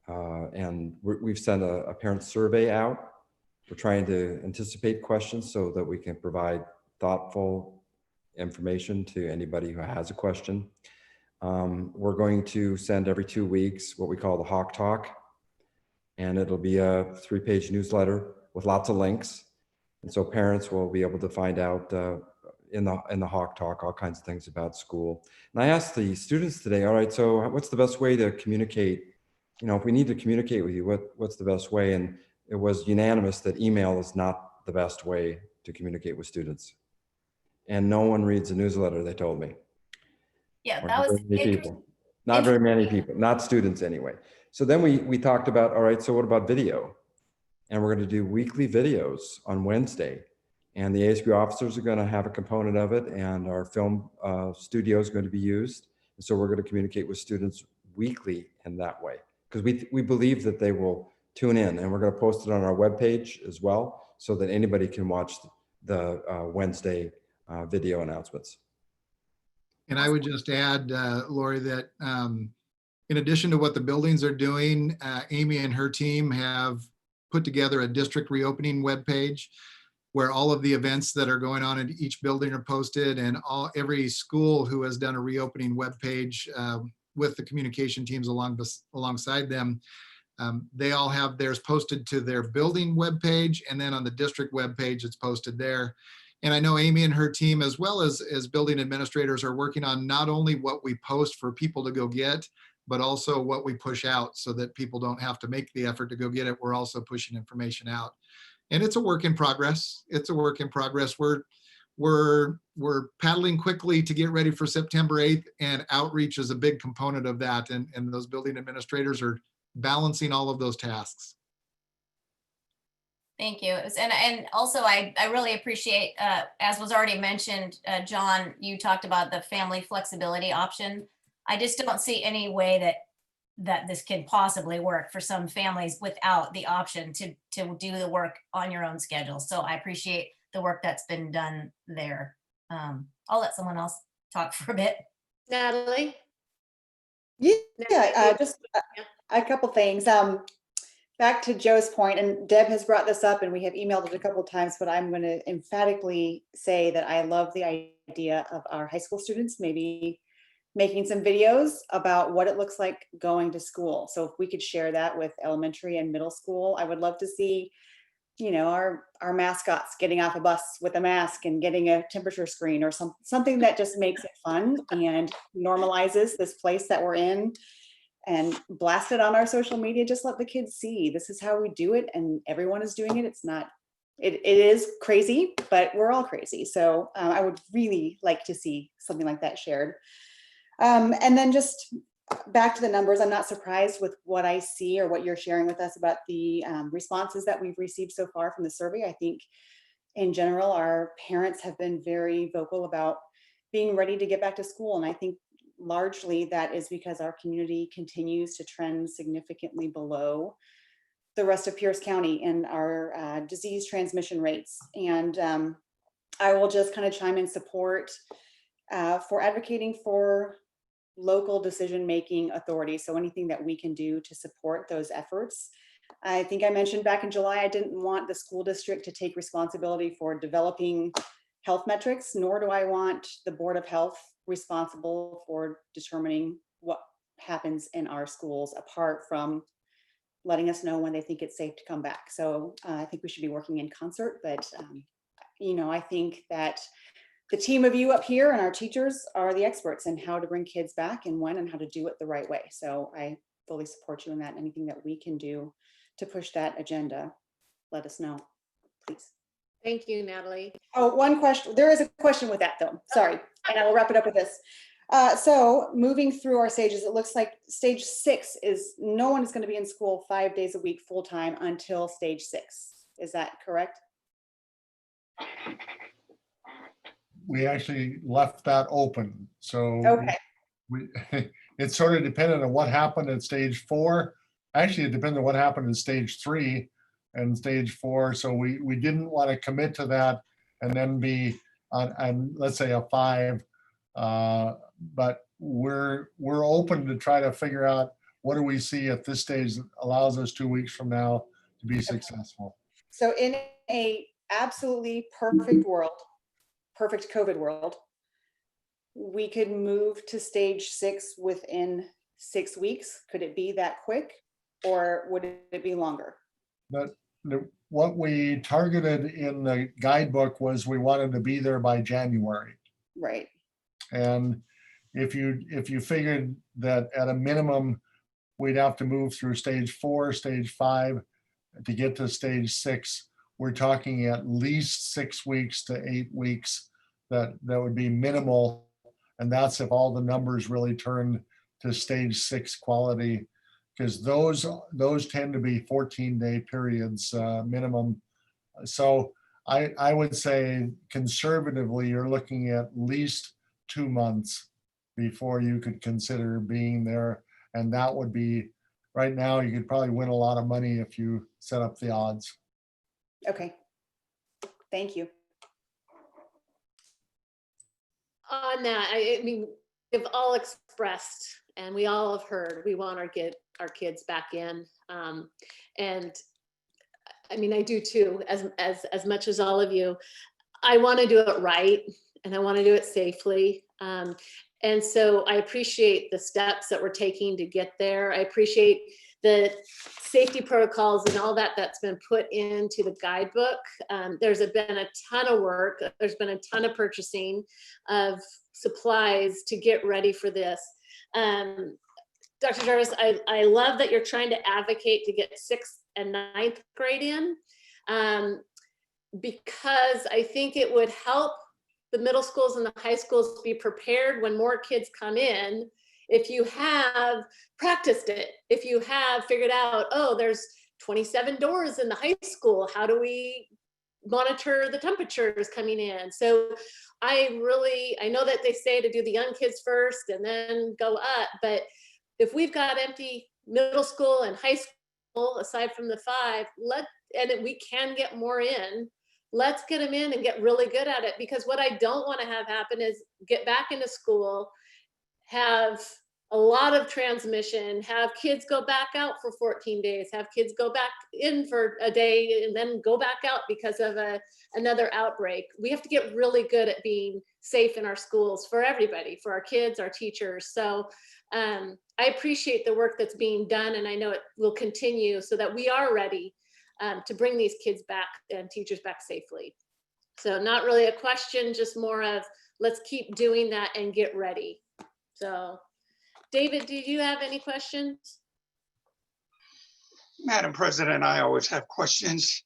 And we've sent a parent survey out. We're trying to anticipate questions so that we can provide thoughtful information to anybody who has a question. We're going to send every 2 weeks what we call the Hawk Talk. And it'll be a 3-page newsletter with lots of links. And so parents will be able to find out in the Hawk Talk all kinds of things about school. And I asked the students today, all right, so what's the best way to communicate? You know, if we need to communicate with you, what's the best way? And it was unanimous that email is not the best way to communicate with students. And no one reads a newsletter, they told me. Yeah, Or that was not very many people, not students anyway. So then we talked about, all right, so what about video? And we're going to do weekly videos on Wednesday. And the ASB officers are going to have a component of it, and our film studio is going to be used. And so we're going to communicate with students weekly in that way, because we believe that they will tune in, and we're going to post it on our webpage as well, so that anybody can watch the Wednesday video announcements. And I would just add, Lori, that in addition to what the buildings are doing, Amy and her team have put together a district reopening webpage where all of the events that are going on in each building are posted, and every school who has done a reopening webpage with the communication teams alongside them, they all have theirs posted to their building webpage, and then on the district webpage, it's posted there. And I know Amy and her team, as well as building administrators, are working on not only what we post for people to go get, but also what we push out so that people don't have to make the effort to go get it. We're also pushing information out. And it's a work in progress. It's a work in progress. We're paddling quickly to get ready for September 8th, and outreach is a big component of that. And those building administrators are balancing all of those tasks. Thank you. And also, I really appreciate, as was already mentioned, John, you talked about the family flexibility option. I just don't see any way that this can possibly work for some families without the option to do the work on your own schedule. So I appreciate the work that's been done there. I'll let someone else talk for a bit. Natalie? Yeah, just a couple things. Back to Joe's point, and Deb has brought this up and we have emailed it a couple of times, but I'm going to emphatically say that I love the idea of our high school students maybe making some videos about what it looks like going to school. So if we could share that with elementary and middle school, I would love to see, you know, our mascots getting off a bus with a mask and getting a temperature screen, or something that just makes it fun and normalizes this place that we're in, and blast it on our social media. Just let the kids see this is how we do it, and everyone is doing it. It's not, it is crazy, but we're all crazy. So I would really like to see something like that shared. And then just back to the numbers, I'm not surprised with what I see or what you're sharing with us about the responses that we've received so far from the survey. I think in general, our parents have been very vocal about being ready to get back to school. And I think largely that is because our community continues to trend significantly below the rest of Pierce County in our disease transmission rates. And I will just kind of chime in support for advocating for local decision-making authority. So anything that we can do to support those efforts. I think I mentioned back in July, I didn't want the school district to take responsibility for developing health metrics, nor do I want the Board of Health responsible for determining what happens in our schools, apart from letting us know when they think it's safe to come back. So I think we should be working in concert, but you know, I think that the team of you up here and our teachers are the experts in how to bring kids back and when and how to do it the right way. So I fully support you in that. Anything that we can do to push that agenda, let us know, please. Thank you, Natalie. Oh, one question. There is a question with that though. Sorry. And I will wrap it up with this. So moving through our stages, it looks like stage 6 is no one is going to be in school 5 days a week full time until stage 6. Is that correct? We actually left that open. So Okay. it sort of depended on what happened at stage 4. Actually, it depended on what happened in stage 3 and stage 4. So we didn't want to commit to that and then be on let's say a 5. But we're open to try to figure out what do we see at this stage that allows us 2 weeks from now to be successful. So in a absolutely perfect world, perfect COVID world, we could move to stage 6 within 6 weeks. Could it be that quick, or would it be longer? But what we targeted in the guidebook was we wanted to be there by January. Right. And if you figured that at a minimum, we'd have to move through stage 4, stage 5 to get to stage 6, we're talking at least 6 weeks to 8 weeks that would be minimal. And that's if all the numbers really turn to stage 6 quality, because those tend to be 14-day periods minimum. So I would say conservatively, you're looking at least 2 months before you could consider being there. And that would be, right now, you could probably win a lot of money if you set up the odds. Okay. Thank you. On that, I mean, we've all expressed and we all have heard, we want to get our kids back in. And I mean, I do too, as much as all of you. I want to do it right and I want to do it safely. And so I appreciate the steps that we're taking to get there. I appreciate the safety protocols and all that's been put into the guidebook. There's been a ton of work. There's been a ton of purchasing of supplies to get ready for this. Dr. Jarvis, I love that you're trying to advocate to get 6th and 9th grade in, because I think it would help the middle schools and the high schools be prepared when more kids come in. If you have practiced it, if you have figured out, oh, there's 27 doors in the high school, how do we monitor the temperatures coming in? So I know that they say to do the young kids first and then go up, but if we've got empty middle school and high school, aside from the 5, and we can get more in, let's get them in and get really good at it. Because what I don't want to have happen is get back into school, have a lot of transmission, have kids go back out for 14 days, have kids go back in for a day and then go back out because of another outbreak. We have to get really good at being safe in our schools for everybody, for our kids, our teachers. So I appreciate the work that's being done, and I know it will continue so that we are ready to bring these kids back and teachers back safely. So not really a question, just more of let's keep doing that and get ready. So David, do you have any questions? Madam President, I always have questions.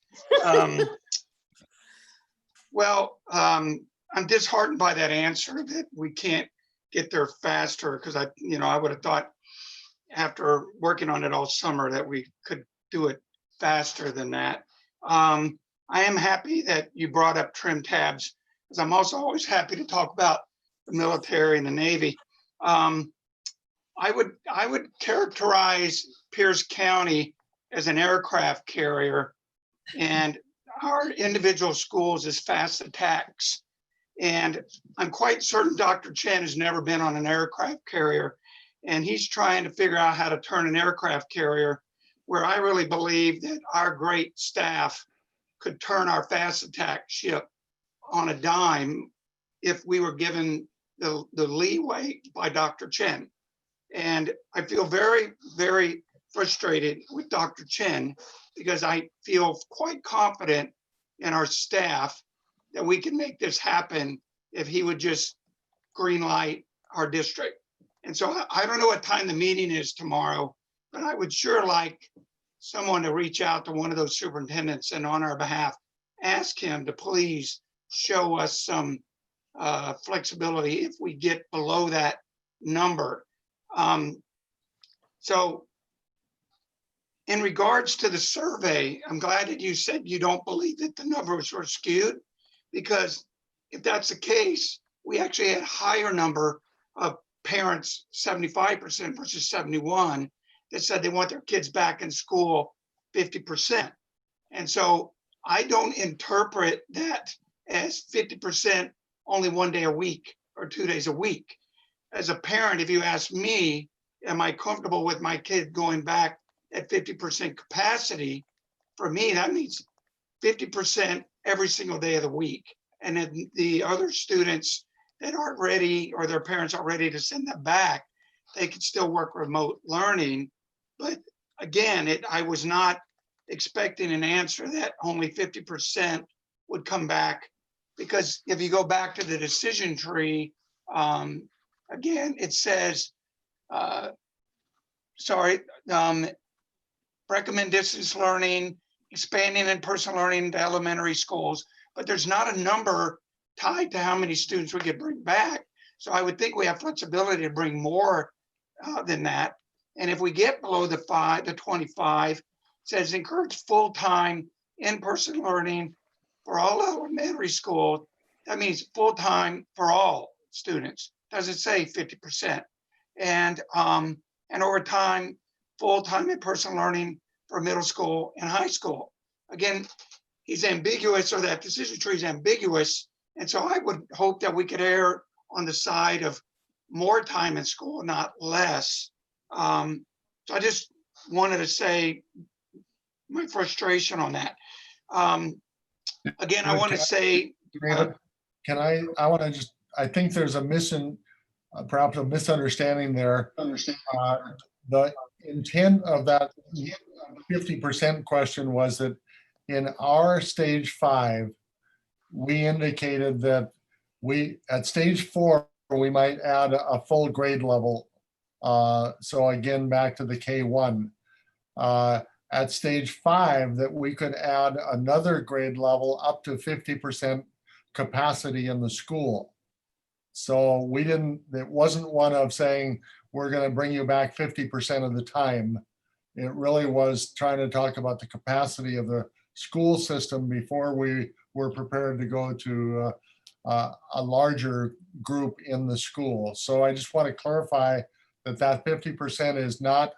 Well, I'm disheartened by that answer that we can't get there faster, because I would have thought after working on it all summer that we could do it faster than that. I am happy that you brought up trim tabs, because I'm also always happy to talk about the military and the Navy. I would characterize Pierce County as an aircraft carrier and our individual schools as fast attacks. And I'm quite certain Dr. Chen has never been on an aircraft carrier, and he's trying to figure out how to turn an aircraft carrier, where I really believe that our great staff could turn our fast attack ship on a dime if we were given the leeway by Dr. Chen. And I feel very, very frustrated with Dr. Chen because I feel quite confident in our staff that we can make this happen if he would just green light our district. And so I don't know what time the meeting is tomorrow, but I would sure like someone to reach out to one of those superintendents and on our behalf, ask him to please show us some flexibility if we get below that number. So in regards to the survey, I'm glad that you said you don't believe that the numbers were skewed, because if that's the case, we actually had a higher number of parents, 75% versus 71, that said they want their kids back in school 50%. And so I don't interpret that as 50% only 1 day a week or 2 days a week. As a parent, if you ask me, am I comfortable with my kid going back at 50% capacity? For me, that means 50% every single day of the week. And then the other students that aren't ready or their parents aren't ready to send them back, they can still work remote learning. But again, I was not expecting an answer that only 50% would come back, because if you go back to the decision tree, again, it says, recommend distance learning, expanding in-person learning to elementary schools, but there's not a number tied to how many students we could bring back. So I would think we have flexibility to bring more than that. And if we get below the 25, it says encourage full-time in-person learning for all elementary school. That means full-time for all students. Doesn't say 50%. And over time, full-time in-person learning for middle school and high school. Again, he's ambiguous, or that decision tree is ambiguous. And so I would hope that we could err on the side of more time in school, not less. So I just wanted to say my frustration on that. Again, I want to say, I think there's perhaps a misunderstanding there. The intent of that 50% question was that in our stage 5, we indicated that at stage 4, we might add a full grade level. So again, back to the K1. At stage 5, that we could add another grade level up to 50% capacity in the school. So it wasn't one of saying, we're going to bring you back 50% of the time. It really was trying to talk about the capacity of the school system before we were prepared to go to a larger group in the school. So I just want to clarify that 50% is not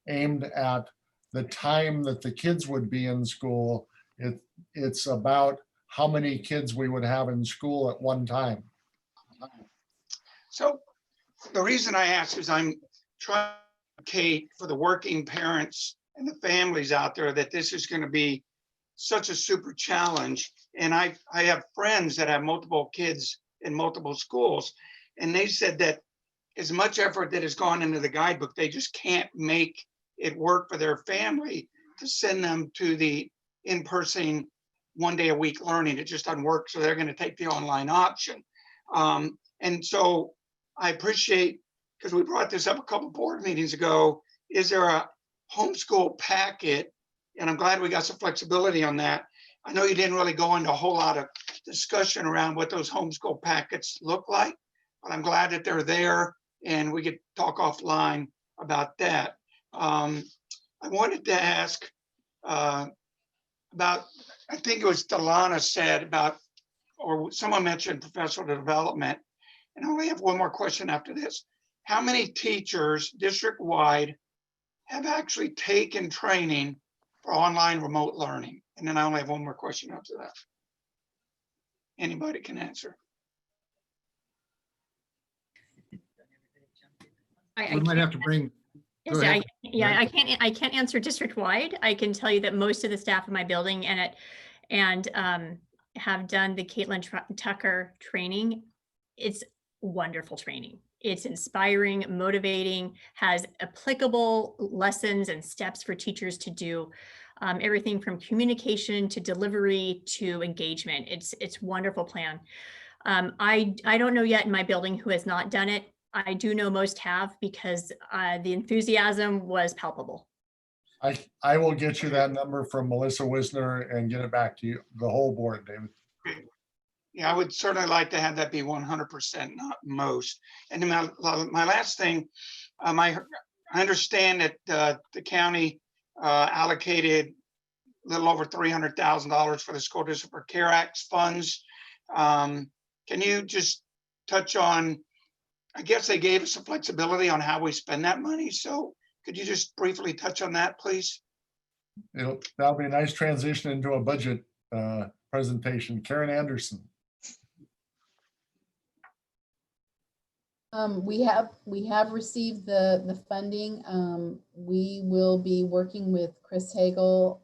aimed at the time that the kids would be in school. It's about how many kids we would have in school at one time. so the reason I ask is I'm trying to advocate for the working parents and the families out there that this is going to be such a super challenge. And I have friends that have multiple kids in multiple schools, and they said that as much effort that has gone into the guidebook, they just can't make it work for their family to send them to the in-person 1 day a week learning. It just doesn't work. So they're going to take the online option. And so I appreciate, because we brought this up a couple board meetings ago, is there a homeschool packet? And I'm glad we got some flexibility on that. I know you didn't really go into a whole lot of discussion around what those homeschool packets look like, but I'm glad that they're there and we could talk offline about that. I wanted to ask about, I think it was Delana said about, or someone mentioned professional development. And I only have one more question after this. how many teachers district-wide have actually taken training for online remote learning? And then I only have one more question after that. Anybody can answer. We might have to bring, go ahead. I can't answer district-wide. I can tell you that most of the staff in my building have done the Caitlin Tucker training. It's wonderful training. It's inspiring, motivating, has applicable lessons and steps for teachers to do. Everything from communication to delivery to engagement. It's wonderful plan. I don't know yet in my building who has not done it. I do know most have because the enthusiasm was palpable. I will get you that number from Melissa Wisner and get it back to you, the whole board, David. Yeah, I would certainly like to have that be 100%, not most. And then my last thing, I understand that the county allocated a little over $300,000 for the school district for CARE Act funds. Can you just touch on, I guess they gave us some flexibility on how we spend that money. So could you just briefly touch on that, please? That'll be a nice transition into a budget presentation. Karen Anderson. We have received the funding. We will be working with Chris Hagel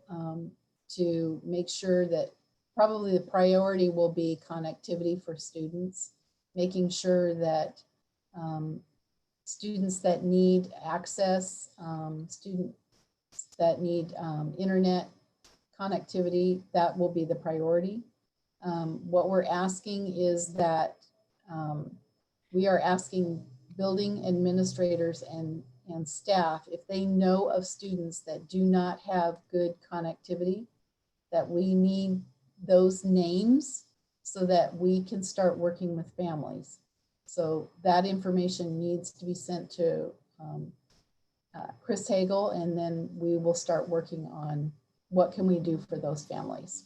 to make sure that probably the priority will be connectivity for students, making sure that students that need access, students that need internet connectivity, that will be the priority. What we're asking is that we are asking building administrators and staff, if they know of students that do not have good connectivity, that we need those names so that we can start working with families. So that information needs to be sent to Chris Hagel, and then we will start working on what can we do for those families.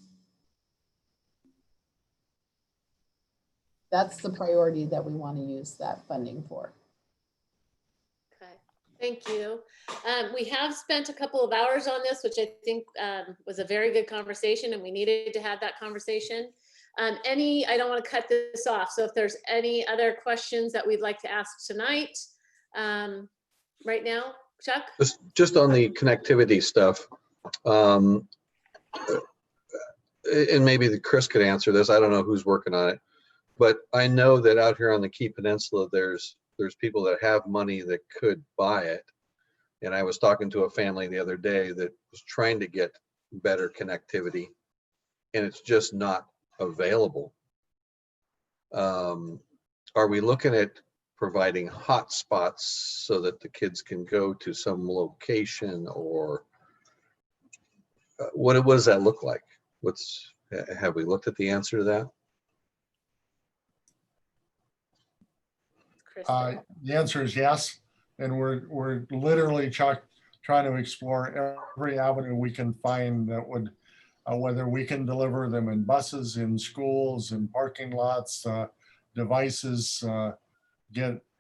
That's the priority that we want to use that funding for. Okay, thank you. We have spent a couple of hours on this, which I think was a very good conversation, and we needed to have that conversation. I don't want to cut this off, so if there's any other questions that we'd like to ask tonight, right now, Chuck? Just on the connectivity stuff, and maybe Chris could answer this. I don't know who's working on it, but I know that out here on the Key Peninsula, there's people that have money that could buy it. And I was talking to a family the other day that was trying to get better connectivity, and it's just not available. Are we looking at providing hotspots so that the kids can go to some location, or what does that look like? Have we looked at the answer to that? The answer is yes, and we're literally trying to explore every avenue we can find that would, whether we can deliver them in buses, in schools, in parking lots, devices,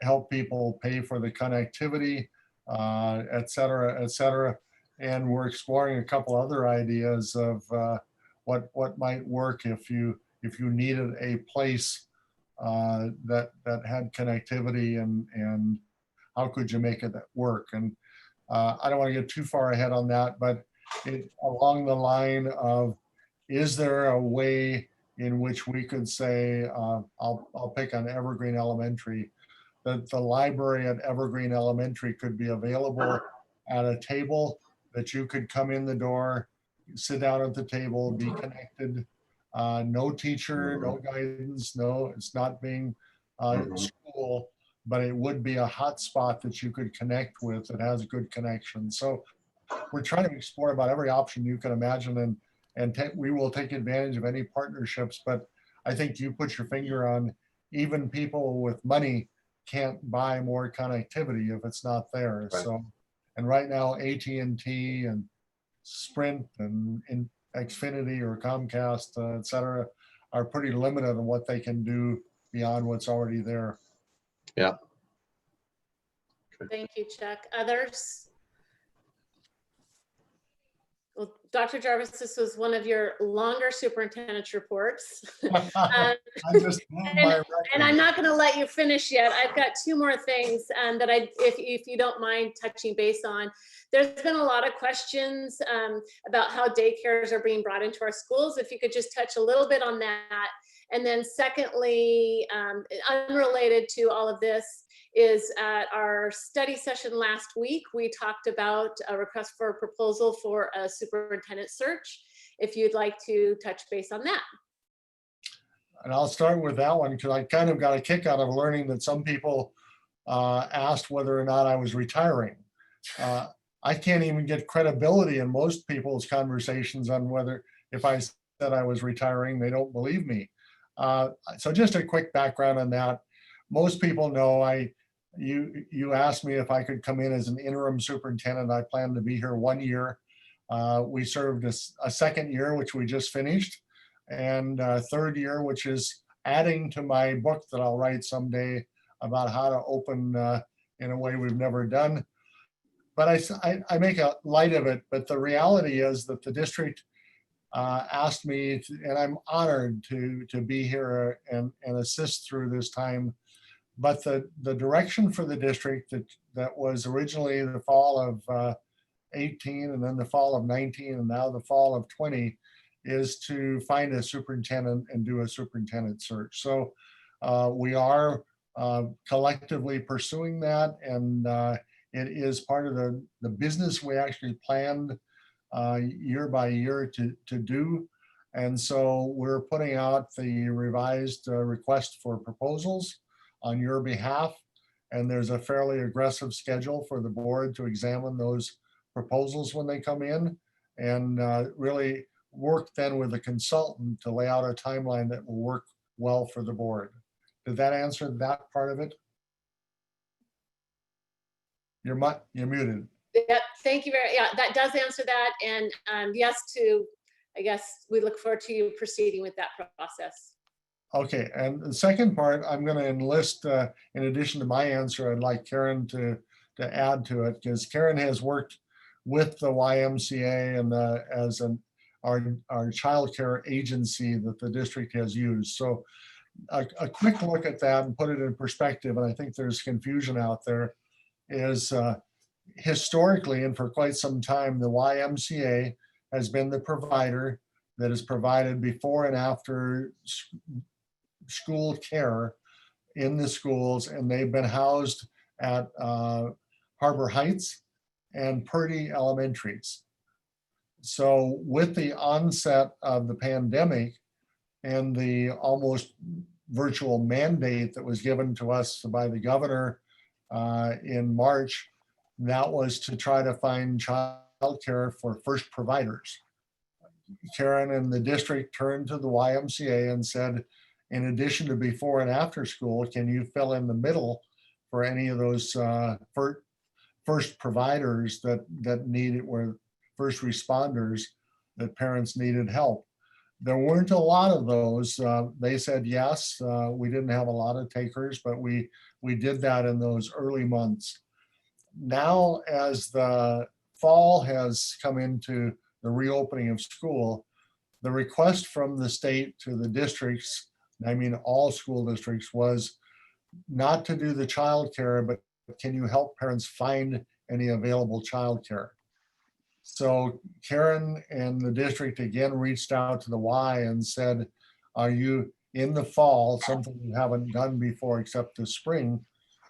help people pay for the connectivity, et cetera, et cetera. And we're exploring a couple other ideas of what might work if you needed a place that had connectivity, and how could you make it work? And I don't want to get too far ahead on that, but along the line of, is there a way in which we could say, I'll pick on Evergreen Elementary, that the library at Evergreen Elementary could be available at a table, that you could come in the door, sit down at the table, be connected. No teacher, no guidance, no, it's not being school, but it would be a hotspot that you could connect with that has good connection. So we're trying to explore about every option you can imagine, and we will take advantage of any partnerships. But I think you put your finger on, even people with money can't buy more connectivity if it's not there. Right. So, and right now AT&T and Sprint and Xfinity or Comcast, et cetera, are pretty limited on what they can do beyond what's already there. Yeah. Thank you, Chuck. Others? Well, Dr. Jarvis, this was one of your longer superintendent's reports. I just moved my record. And I'm not going to let you finish yet. I've got two more things that if you don't mind touching base on. There's been a lot of questions about how daycares are being brought into our schools. If you could just touch a little bit on that. And then secondly, unrelated to all of this, is at our study session last week, we talked about a request for a proposal for a superintendent search. If you'd like to touch base on that. And I'll start with that one because I kind of got a kick out of learning that some people asked whether or not I was retiring. I can't even get credibility in most people's conversations on whether if I said I was retiring, they don't believe me. So just a quick background on that. Most people know you asked me if I could come in as an interim superintendent. I plan to be here 1 year. We served a second year, which we just finished, and a third year, which is adding to my book that I'll write someday about how to open in a way we've never done. But I make a light of it, but the reality is that the district asked me, and I'm honored to be here and assist through this time. But the direction for the district that was originally the fall of 18 and then the fall of 19 and now the fall of 20 is to find a superintendent and do a superintendent search. So we are collectively pursuing that, and it is part of the business we actually planned year by year to do. And so we're putting out the revised request for proposals on your behalf. And there's a fairly aggressive schedule for the board to examine those proposals when they come in, and really work then with a consultant to lay out a timeline that will work well for the board. Did that answer that part of it? You're muted. Yeah, thank you very, yeah, that does answer that. And yes, I guess we look forward to you proceeding with that process. Okay, and the second part, I'm going to enlist, in addition to my answer, I'd like Karen to add to it, because Karen has worked with the YMCA and as our child care agency that the district has used. So a quick look at that and put it in perspective, and I think there's confusion out there, is historically and for quite some time, the YMCA has been the provider that has provided before and after school care in the schools, and they've been housed at Harbor Heights and Purdy Elementaries. So with the onset of the pandemic and the almost virtual mandate that was given to us by the governor in March, that was to try to find childcare for first providers. Karen and the district turned to the YMCA and said, in addition to before and after school, can you fill in the middle for any of those first providers that needed, were first responders that parents needed help? There weren't a lot of those. They said yes. We didn't have a lot of takers, but we did that in those early months. Now, as the fall has come into the reopening of school, the request from the state to the districts, I mean all school districts, was not to do the childcare, but can you help parents find any available childcare? So Karen and the district again reached out to the Y and said, are you in the fall, something you haven't done before except this spring,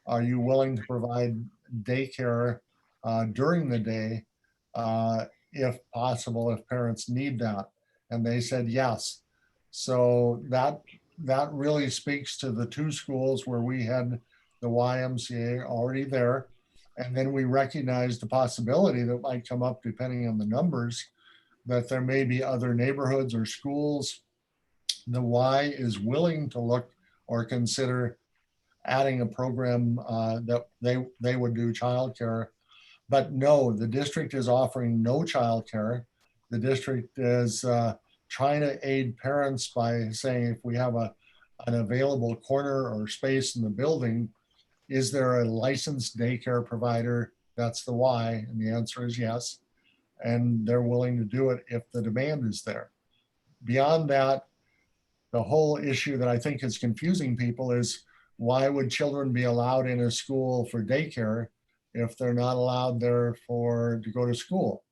are you willing to provide daycare during the day, if possible, if parents need that? And they said yes. So that really speaks to the two schools where we had the YMCA already there. And then we recognized the possibility that might come up, depending on the numbers, that there may be other neighborhoods or schools the Y is willing to look or consider adding a program that they would do childcare. But no, the district is offering no childcare. The district is trying to aid parents by saying, if we have an available corner or space in the building, Is there a licensed daycare provider? That's the why, and the answer is yes. And they're willing to do it if the demand is there. Beyond that, the whole issue that I think is confusing people is, why would children be allowed in a school for daycare if they're not allowed there to go to school?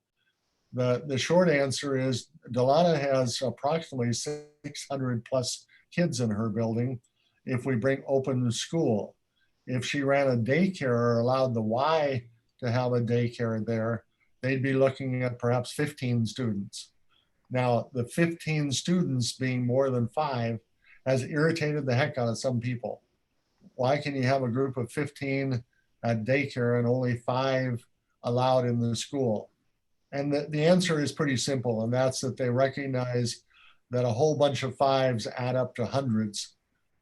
The short answer is Delana has approximately 600 plus kids in her building if we open the school. If she ran a daycare or allowed the Y to have a daycare there, they'd be looking at perhaps 15 students. Now, the 15 students being more than 5 has irritated the heck out of some people. Why can you have a group of 15 at daycare and only 5 allowed in the school? And the answer is pretty simple, and that's that they recognize that a whole bunch of 5s add up to hundreds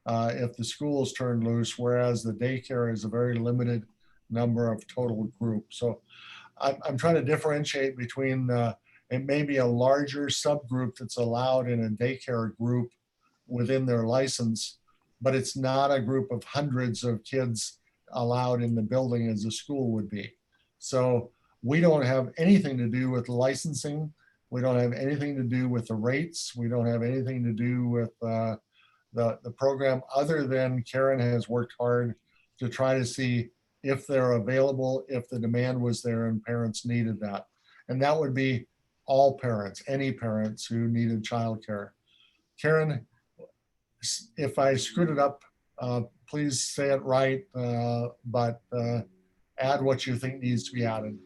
if the school's turned loose, whereas the daycare is a very limited number of total group. So I'm trying to differentiate between it may be a larger subgroup that's allowed in a daycare group within their license, but it's not a group of hundreds of kids allowed in the building as a school would be. So we don't have anything to do with licensing. We don't have anything to do with the rates. We don't have anything to do with the program, other than Karen has worked hard to try to see if they're available, if the demand was there and parents needed that. And that would be all parents, any parents who needed childcare. Karen, if I screwed it up, please say it right, but add what you think needs to be added.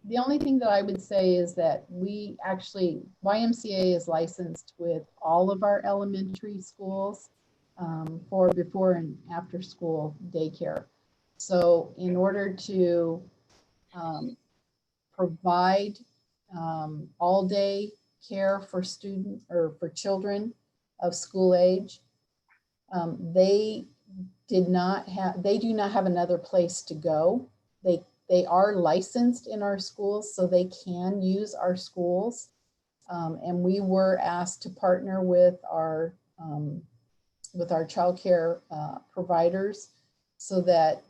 The only thing that I would say is that we actually, YMCA is licensed with all of our elementary schools for before and after school daycare. So in order to provide all day care for student or for children of school age, they do not have another place to go. They are licensed in our schools, so they can use our schools. And we were asked to partner with our childcare providers so that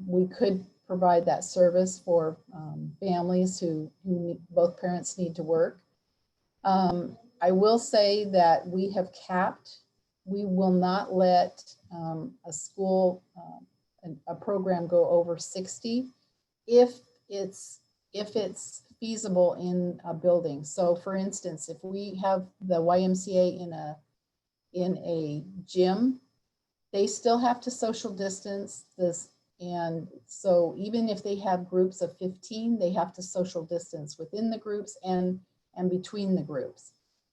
we could provide that service for families who both parents need to work. I will say that we have capped. We will not let a school, a program go over 60 if it's feasible in a building. So for instance, if we have the YMCA in a gym, they still have to social distance this. And so even if they have groups of 15, they have to social distance within the groups and between the groups.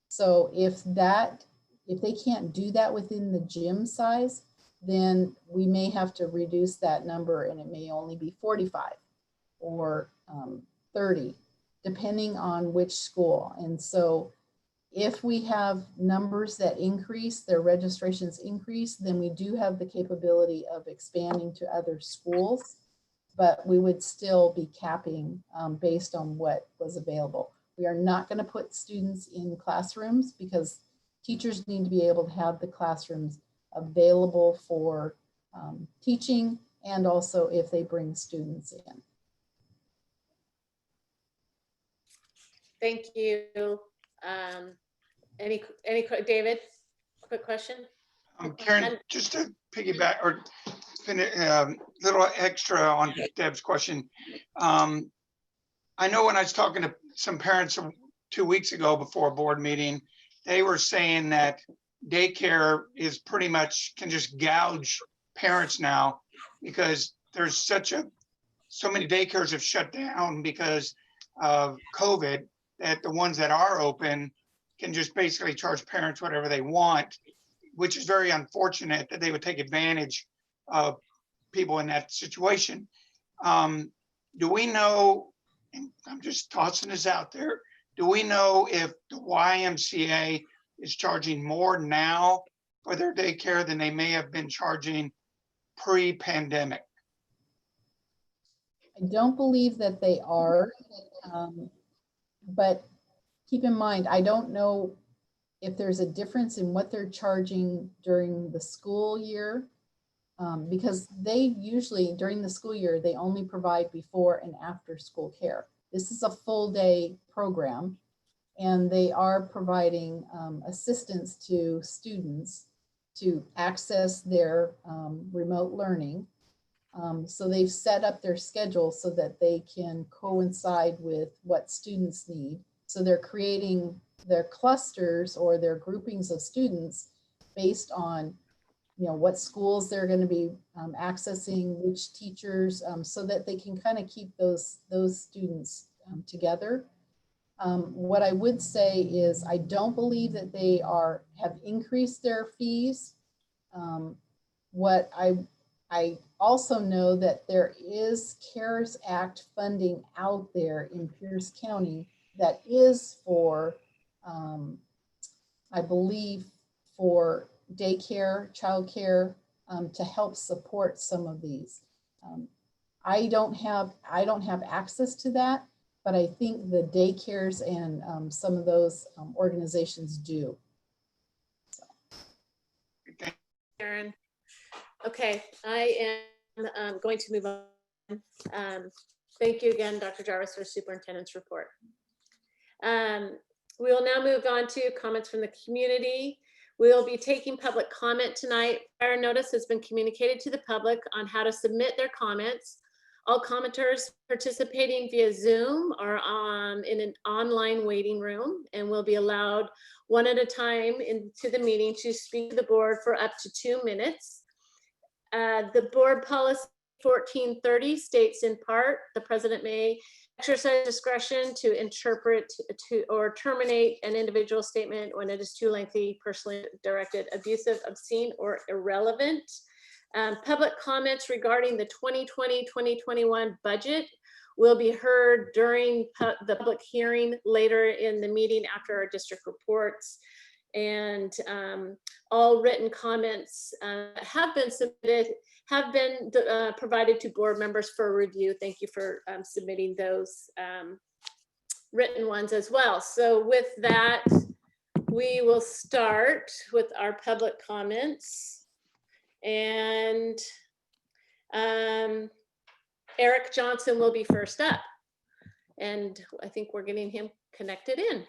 So if they can't do that within the gym size, then we may have to reduce that number, and it may only be 45 or 30, depending on which school. And so if we have numbers that increase, their registrations increase, then we do have the capability of expanding to other schools, but we would still be capping based on what was available. We are not going to put students in classrooms because teachers need to be able to have the classrooms available for teaching, and also if they bring students in. Thank you. David, quick question? Karen, just to piggyback or little extra on Deb's question. I know when I was talking to some parents 2 weeks ago before a board meeting, they were saying that daycare is pretty much can just gouge parents now because there's so many daycares have shut down because of COVID, that the ones that are open can just basically charge parents whatever they want, which is very unfortunate that they would take advantage of people in that situation. Do we know, and I'm just tossing this out there, do we know if the YMCA is charging more now for their daycare than they may have been charging pre-pandemic? I don't believe that they are, but keep in mind, I don't know if there's a difference in what they're charging during the school year because they usually during the school year, they only provide before and after school care. This is a full day program, and they are providing assistance to students to access their remote learning. So they've set up their schedule so that they can coincide with what students need. So they're creating their clusters or their groupings of students based on, you know, what schools they're going to be accessing, which teachers, so that they can kind of keep those students together. What I would say is I don't believe that they have increased their fees. What I also know that there is CARES Act funding out there in Pierce County that is for, I believe, for daycare, childcare, to help support some of these. I don't have access to that, but I think the daycares and some of those organizations do. Karen. Okay, I am going to move on. Thank you again, Dr. Jarvis, for superintendent's report. We will now move on to comments from the community. We will be taking public comment tonight. Prior notice has been communicated to the public on how to submit their comments. All commenters participating via Zoom are in an online waiting room and will be allowed one at a time into the meeting to speak to the board for up to 2 minutes. The board policy 1430 states in part, the president may exercise discretion to interpret or terminate an individual statement when it is too lengthy, personally directed, abusive, obscene, or irrelevant. Public comments regarding the 2020-2021 budget will be heard during the public hearing later in the meeting after our district reports. And all written comments have been submitted, have been provided to board members for review. Thank you for submitting those written ones as well. So with that, we will start with our public comments. And Eric Johnson will be first up. And I think we're getting him connected in.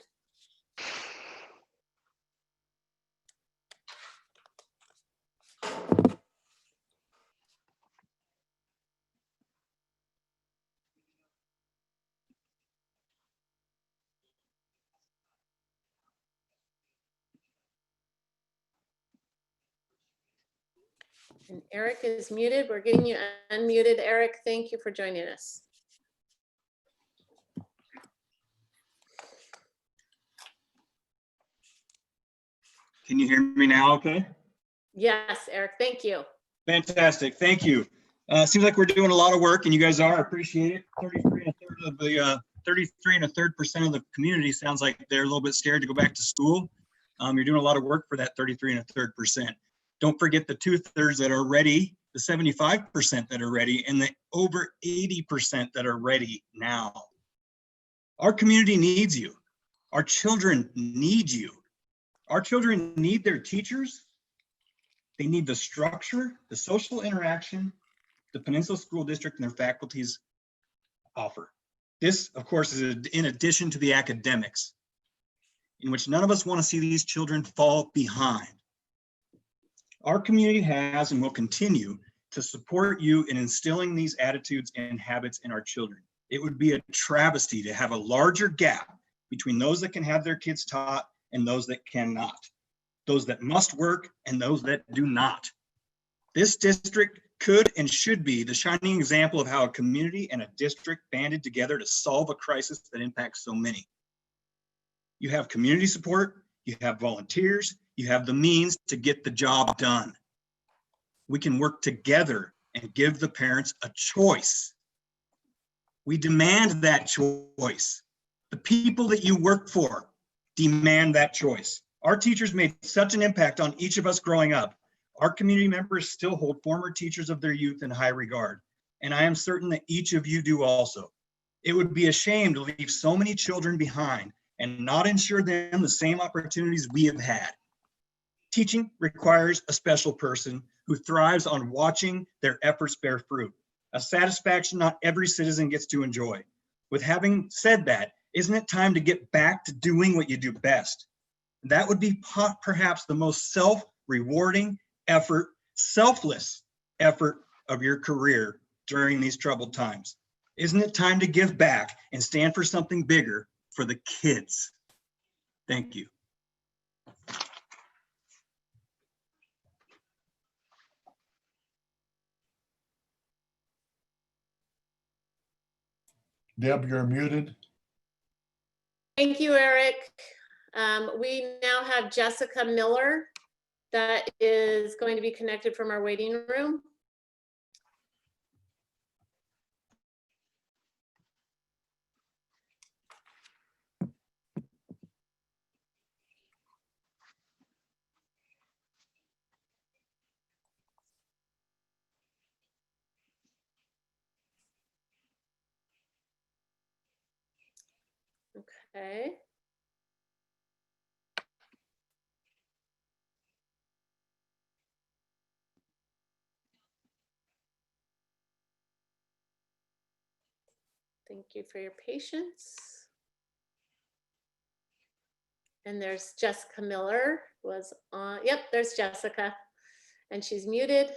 And Eric is muted. We're getting you unmuted. Eric, thank you for joining us. Can you hear me now okay? Yes, Eric, thank you. Fantastic, thank you. Seems like we're doing a lot of work and you guys are, I appreciate it. 33 1/3% of the community sounds like they're a little bit scared to go back to school. You're doing a lot of work for that 33 1/3%. Don't forget the 2/3 that are ready, the 75% that are ready, and the over 80% that are ready now. Our community needs you. Our children need you. Our children need their teachers. They need the structure, the social interaction, the Peninsula School District and their faculties offer. This, of course, is in addition to the academics, in which none of us want to see these children fall behind. Our community has and will continue to support you in instilling these attitudes and habits in our children. It would be a travesty to have a larger gap between those that can have their kids taught and those that cannot, those that must work and those that do not. This district could and should be the shining example of how a community and a district banded together to solve a crisis that impacts so many. You have community support, you have volunteers, you have the means to get the job done. We can work together and give the parents a choice. We demand that choice. The people that you work for demand that choice. Our teachers made such an impact on each of us growing up. Our community members still hold former teachers of their youth in high regard, and I am certain that each of you do also. It would be a shame to leave so many children behind and not ensure them the same opportunities we have had. Teaching requires a special person who thrives on watching their efforts bear fruit, a satisfaction not every citizen gets to enjoy. With having said that, isn't it time to get back to doing what you do best? That would be perhaps the most self-rewarding effort, selfless effort of your career during these troubled times. Isn't it time to give back and stand for something bigger for the kids? Thank you. Deb, you're muted. Thank you, Eric. We now have Jessica Miller that is going to be connected from our waiting room. Okay. Thank you for your patience. And there's Jessica Miller was on. Yep, there's Jessica. And she's muted.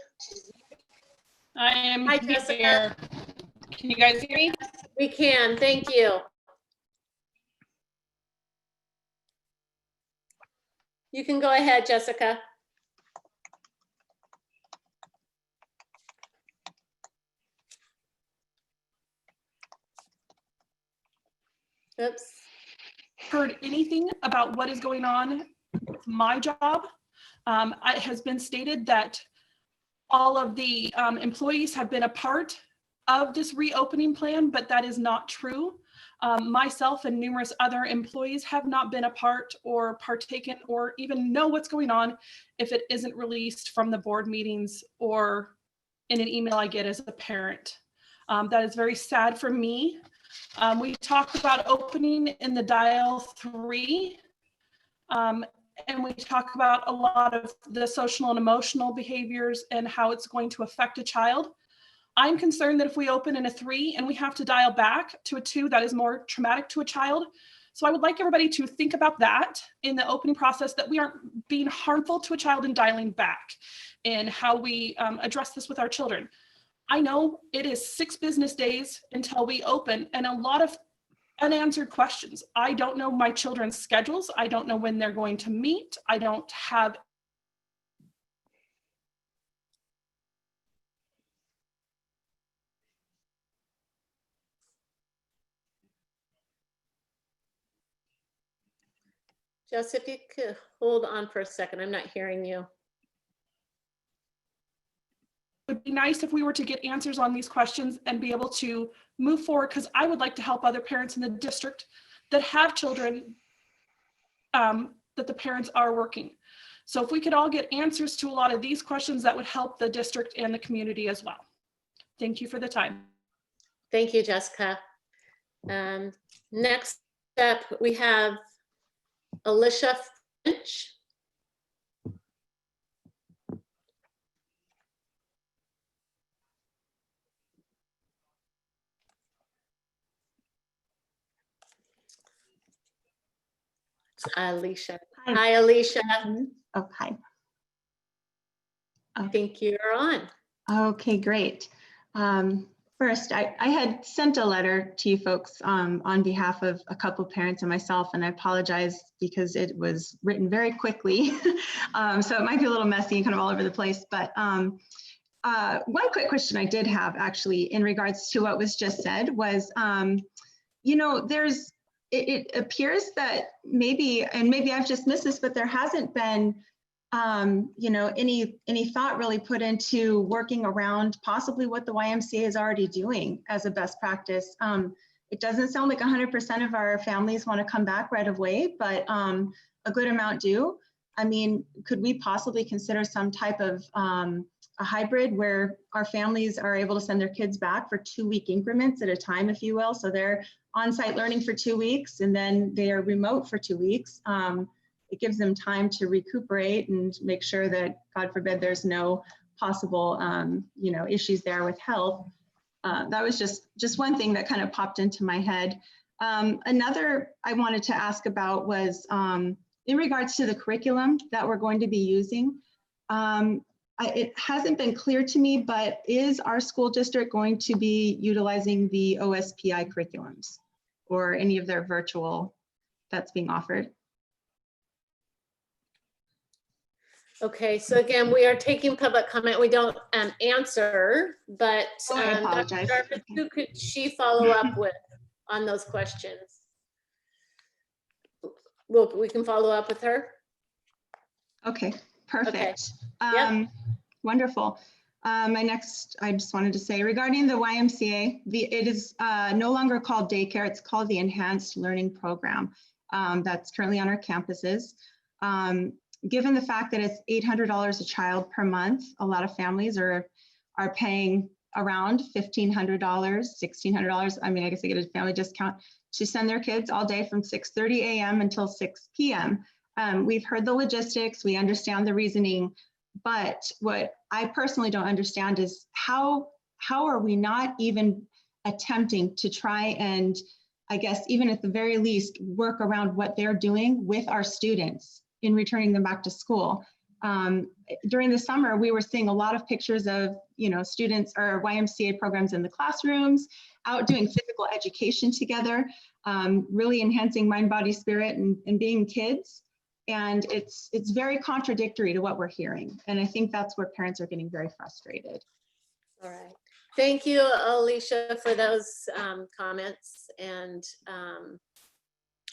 I am Hi, here. Jessica. Can you guys hear me? We can, thank you. You can go ahead, Jessica. Oops. Heard anything about what is going on with my job. It has been stated that all of the employees have been a part of this reopening plan, but that is not true. Myself and numerous other employees have not been a part or partaken or even know what's going on if it isn't released from the board meetings or in an email I get as a parent. That is very sad for me. We talked about opening in the dial 3, and we talk about a lot of the social and emotional behaviors and how it's going to affect a child. I'm concerned that if we open in a 3 and we have to dial back to a 2, that is more traumatic to a child. So I would like everybody to think about that in the opening process, that we aren't being harmful to a child in dialing back, and how we address this with our children. I know it is 6 business days until we open, and a lot of unanswered questions. I don't know my children's schedules. I don't know when they're going to meet. I don't have Jess, if you could hold on for a second, I'm not hearing you. It would be nice if we were to get answers on these questions and be able to move forward, because I would like to help other parents in the district that have children that the parents are working. So if we could all get answers to a lot of these questions, that would help the district and the community as well. Thank you for the time. Thank you, Jessica. Next up, we have Alicia Finch. Alicia. Hi, Alicia. Oh, hi. I think you're on. Okay, great. First, I had sent a letter to you folks on behalf of a couple of parents and myself, and I apologize because it was written very quickly. So it might be a little messy and kind of all over the place, but one quick question I did have actually in regards to what was just said was, you know, it appears that maybe, and maybe I've just missed this, but there hasn't been, you know, any thought really put into working around possibly what the YMCA is already doing as a best practice. It doesn't sound like 100% of our families want to come back right away, but a good amount do. I mean, could we possibly consider some type of a hybrid where our families are able to send their kids back for 2-week increments at a time, if you will? So they're on-site learning for 2 weeks and then they are remote for 2 weeks. It gives them time to recuperate and make sure that, God forbid, there's no possible, issues there with health. That was just one thing that kind of popped into my head. Another I wanted to ask about was in regards to the curriculum that we're going to be using. It hasn't been clear to me, but is our school district going to be utilizing the OSPI curriculums or any of their virtual that's being offered? Okay, so again, we are taking public comment. We don't answer, but I Dr. apologize. Jarvis, who could she follow up with on those questions? We can follow up with her. Okay, perfect. Okay. Yep. Wonderful. I just wanted to say regarding the YMCA, it is no longer called daycare, it's called the Enhanced Learning Program that's currently on our campuses. Given the fact that it's $800 a child per month, a lot of families are paying around $1,500, $1,600. I mean, I guess they get a family discount to send their kids all day from 6:30 a.m. until 6 p.m. We've heard the logistics, we understand the reasoning, but what I personally don't understand is how are we not even attempting to try and, I guess, even at the very least, work around what they're doing with our students in returning them back to school. During the summer, we were seeing a lot of pictures of, students or YMCA programs in the classrooms, out doing physical education together, really enhancing mind, body, spirit, and being kids. And it's very contradictory to what we're hearing. And I think that's where parents are getting very frustrated. All right. Thank you, Alicia, for those comments. And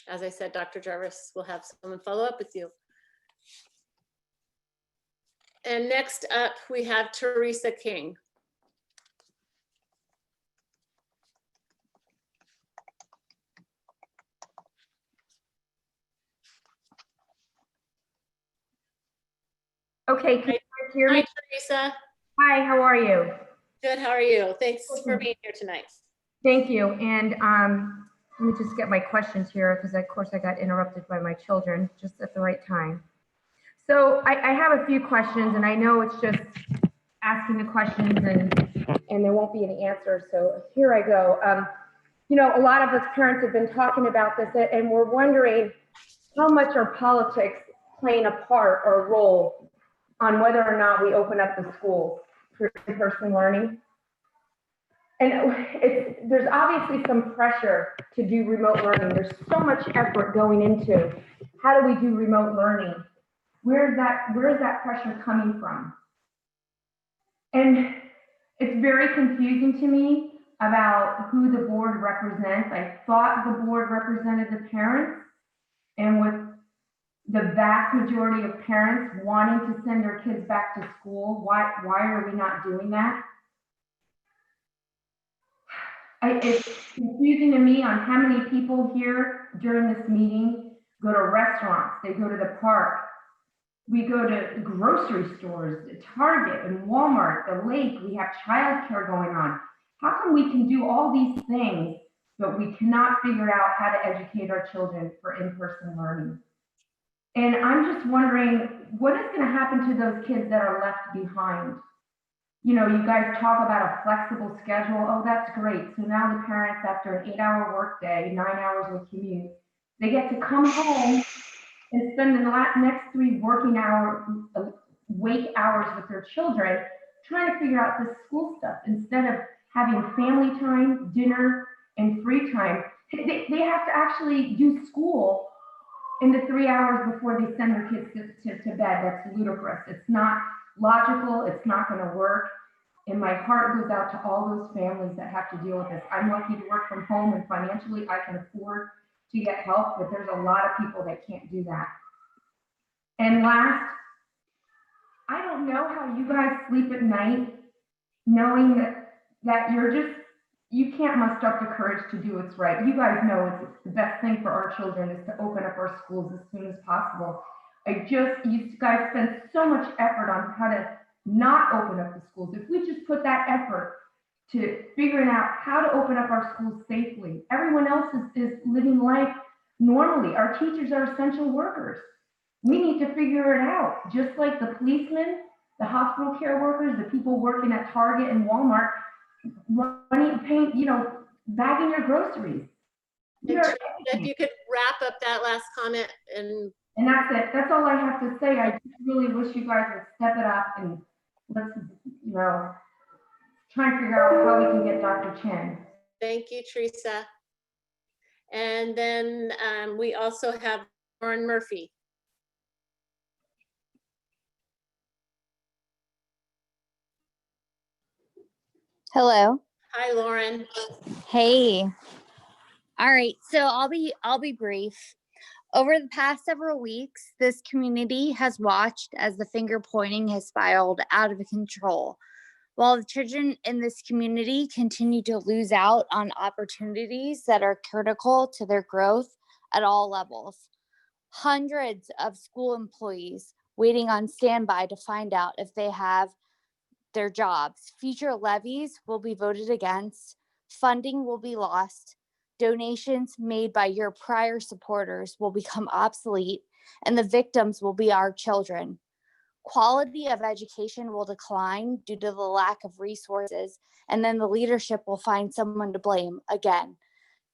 as I said, Dr. Jarvis will have someone follow up with you. And next up, we have Teresa King. Okay, can you hear me? Hi, Teresa. Hi, how are you? Good, how are you? Thanks for being here tonight. Thank you. And let me just get my questions here because of course I got interrupted by my children just at the right time. So I have a few questions and I know it's just asking the questions and there won't be any answers. So here I go. A lot of us parents have been talking about this and we're wondering how much are politics playing a part or a role on whether or not we open up the school for in-person learning. And there's obviously some pressure to do remote learning. There's so much effort going into how do we do remote learning? Where is that pressure coming from? And it's very confusing to me about who the board represents. I thought the board represented the parents, and with the vast majority of parents wanting to send their kids back to school, why are we not doing that? It's confusing to me on how many people here during this meeting go to restaurants, they go to the park, we go to grocery stores, Target and Walmart, the lake, we have childcare going on. How come we can do all these things, but we cannot figure out how to educate our children for in-person learning? And I'm just wondering, what is going to happen to those kids that are left behind? You guys talk about a flexible schedule. Oh, that's great. So now the parents, after an 8-hour workday, 9 hours with commute, they get to come home and spend the next 3 working hours, wake hours with their children, trying to figure out this school stuff instead of having family time, dinner, and free time. They have to actually do school in the 3 hours before they send their kids to bed. That's ludicrous. It's not logical. It's not going to work. And my heart goes out to all those families that have to deal with this. I'm lucky to work from home and financially I can afford to get help, but there's a lot of people that can't do that. And last, I don't know how you guys sleep at night knowing that you can't muster up the courage to do what's right. You guys know it's the best thing for our children is to open up our schools as soon as possible. You guys spend so much effort on how to not open up the schools. If we just put that effort to figuring out how to open up our schools safely, everyone else is living life normally. Our teachers are essential workers. We need to figure it out. Just like the policemen the hospital care workers, the people working at Target and Walmart, running, paying, bagging your groceries. And Teresa, if you could wrap up that last comment and that's it. That's all I have to say. I just really wish you guys would step it up and let's, try and figure out how we can get Dr. Chen. thank you, Teresa. And then we also have Lauren Murphy. Hello. Hi, Lauren. Hey. All right, so I'll be brief. Over the past several weeks, this community has watched as the finger pointing has spiraled out of control, while the children in this community continue to lose out on opportunities that are critical to their growth at all levels. Hundreds of school employees waiting on standby to find out if they have their jobs. Future levies will be voted against, funding will be lost, donations made by your prior supporters will become obsolete, and the victims will be our children. Quality of education will decline due to the lack of resources, and then the leadership will find someone to blame again.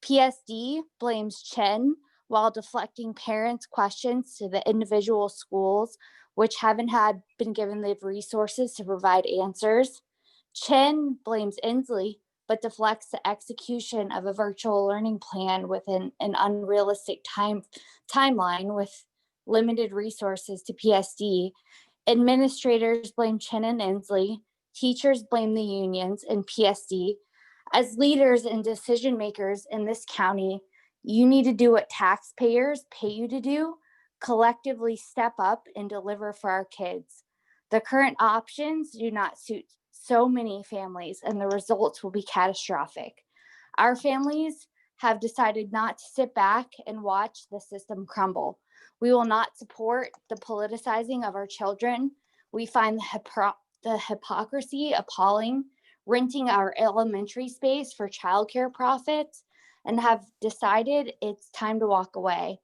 PSD blames Chen while deflecting parents' questions to the individual schools, which haven't been given the resources to provide answers. Chen blames Inslee, but deflects the execution of a virtual learning plan within an unrealistic timeline with limited resources to PSD. Administrators blame Chen and Inslee. Teachers blame the unions and PSD. As leaders and decision makers in this county, you need to do what taxpayers pay you to do, collectively step up and deliver for our kids. The current options do not suit so many families, and the results will be catastrophic. Our families have decided not to sit back and watch the system crumble. We will not support the politicizing of our children. We find the hypocrisy appalling, renting our elementary space for childcare profits, and have decided it's time to walk away.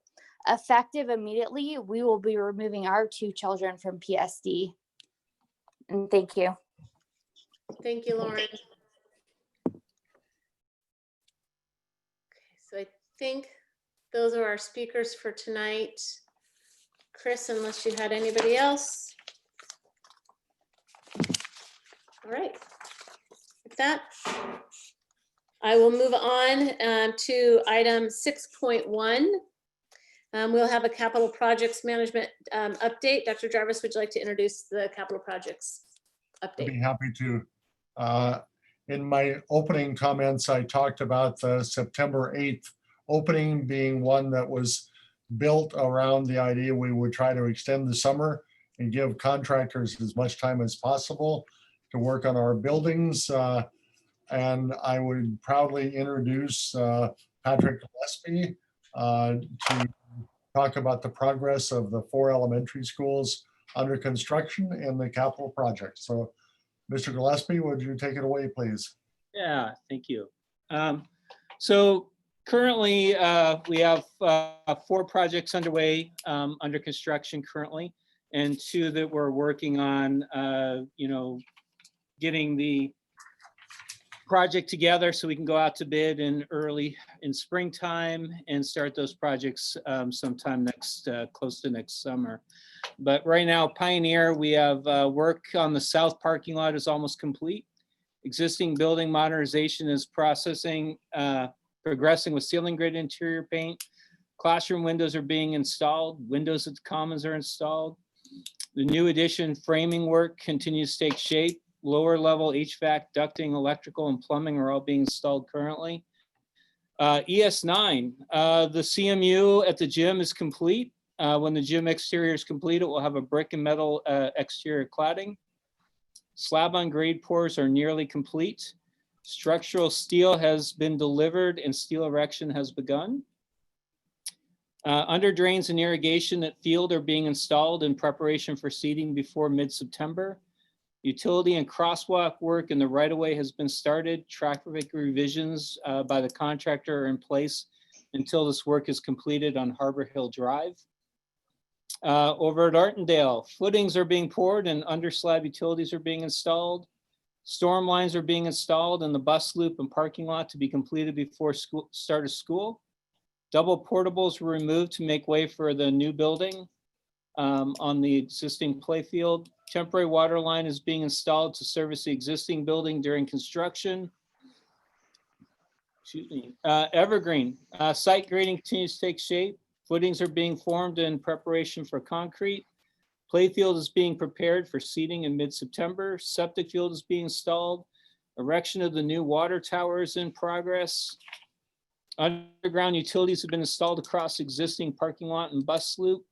Effective immediately, we will be removing our 2 children from PSD. And thank you. Thank you, Lauren. Okay, so I think those are our speakers for tonight. Chris, unless you had anybody else. All right. With that, I will move on to item 6.1. We'll have a capital projects management update. Dr. Jarvis, would you like to introduce the capital projects I'd be update? happy to. In my opening comments, I talked about the September 8th opening being one that was built around the idea we would try to extend the summer and give contractors as much time as possible to work on our buildings. And I would proudly introduce Patrick Gillespie to talk about the progress of the 4 elementary schools under construction and the capital project. So, Mr. Gillespie, would you take it away, please? Yeah, thank you. So currently, we have 4 projects underway, under construction currently, and 2 that we're working on, getting the project together so we can go out to bid in springtime and start those projects sometime close to next summer. But right now, Pioneer, we have work on the south parking lot is almost complete. Existing building modernization is progressing with ceiling grid interior paint. Classroom windows are being installed. Windows at the commons are installed. The new addition framing work continues to take shape. Lower level HVAC, ducting, electrical, and plumbing are all being installed currently. ES9, the CMU at the gym is complete. When the gym exterior is complete, it will have a brick and metal exterior cladding. Slab on grade pours are nearly complete. Structural steel has been delivered and steel erection has begun. Under drains and irrigation at field are being installed in preparation for seeding before mid-September. Utility and crosswalk work in the right-of-way has been started. Traffic revisions by the contractor are in place until this work is completed on Harbor Hill Drive. Over at Artendale, footings are being poured and under slab utilities are being installed. Storm lines are being installed in the bus loop and parking lot to be completed before start of school. Double portables were removed to make way for the new building on the existing playfield. Temporary water line is being installed to service the existing building during construction. Excuse me. Evergreen, site grading continues to take shape. Footings are being formed in preparation for concrete. Playfield is being prepared for seating in mid-September. Septic field is being installed. Erection of the new water tower is in progress. Underground utilities have been installed across existing parking lot and bus loop.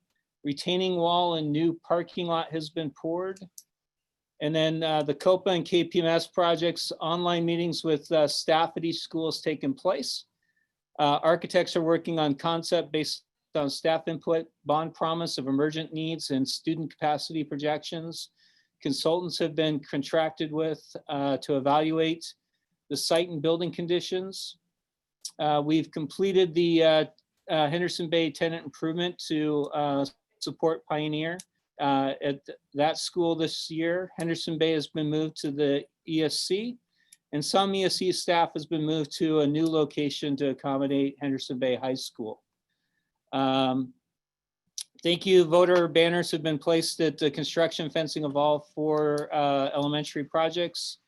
Retaining wall and new parking lot has been poured. And then the COPA and KPMS projects, online meetings with staff at each school has taken place. Architects are working on concept based on staff input, bond promise of emergent needs and student capacity projections. Consultants have been contracted with to evaluate the site and building conditions. We've completed the Henderson Bay tenant improvement to support Pioneer at that school this year. Henderson Bay has been moved to the ESC, and some ESC staff has been moved to a new location to accommodate Henderson Bay High School. Thank you. Voter banners have been placed at the construction fencing of all 4 elementary projects.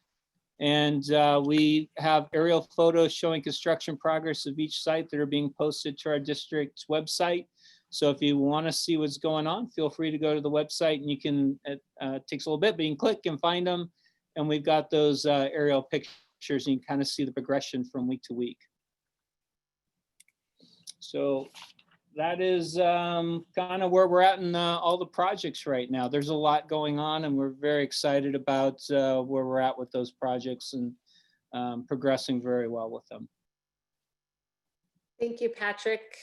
And we have aerial photos showing construction progress of each site that are being posted to our district's website. So if you want to see what's going on, feel free to go to the website and you can, it takes a little bit, but you can click and find them. And we've got those aerial pictures and you can kind of see the progression from week to week. So that is kind of where we're at in all the projects right now. There's a lot going on and we're very excited about where we're at with those projects and progressing very well with them. Thank you, Patrick.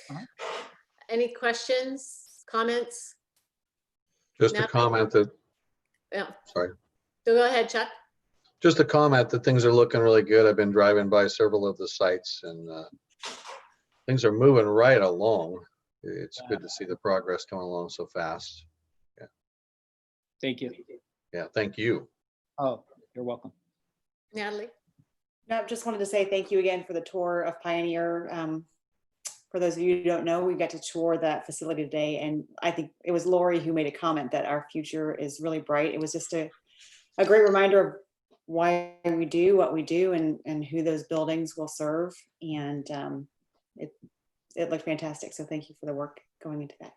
Any questions, comments? Just a comment that, Yeah. sorry. So go ahead, Chuck. Just a comment that things are looking really good. I've been driving by several of the sites and things are moving right along. It's good to see the progress coming along so fast. Yeah. Thank you. Yeah, thank you. Oh, you're welcome. Natalie? No, just wanted to say thank you again for the tour of Pioneer. For those of you who don't know, we got to tour that facility today, and I think it was Lori who made a comment that our future is really bright. It was just a great reminder of why we do what we do and who those buildings will serve. And it looked fantastic. So thank you for the work going into that.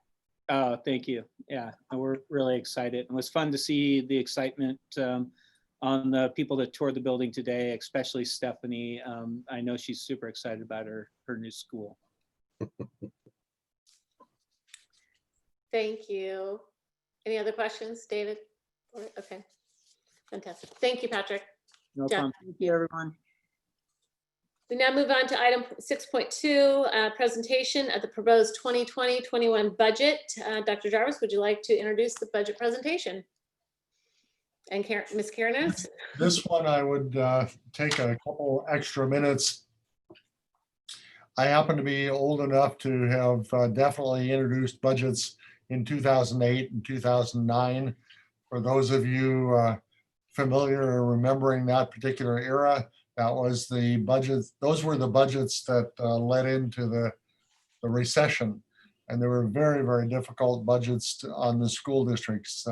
Oh, thank you. Yeah, and we're really excited. It was fun to see the excitement on the people that toured the building today, especially Stephanie. I know she's super excited about her new school. Thank you. Any other questions, David? Okay, fantastic. Thank you, Patrick. No Jeff. problem. Thank you, everyone. We now move on to item 6.2, presentation of the proposed 2020-21 budget. Dr. Jarvis, would you like to introduce the budget presentation? And Ms. Karanis? This one I would take a couple extra minutes. I happen to be old enough to have definitely introduced budgets in 2008 and 2009. For those of you familiar or remembering that particular era, that was the budget. Those were the budgets that led into the recession. And they were very, very difficult budgets on the school districts.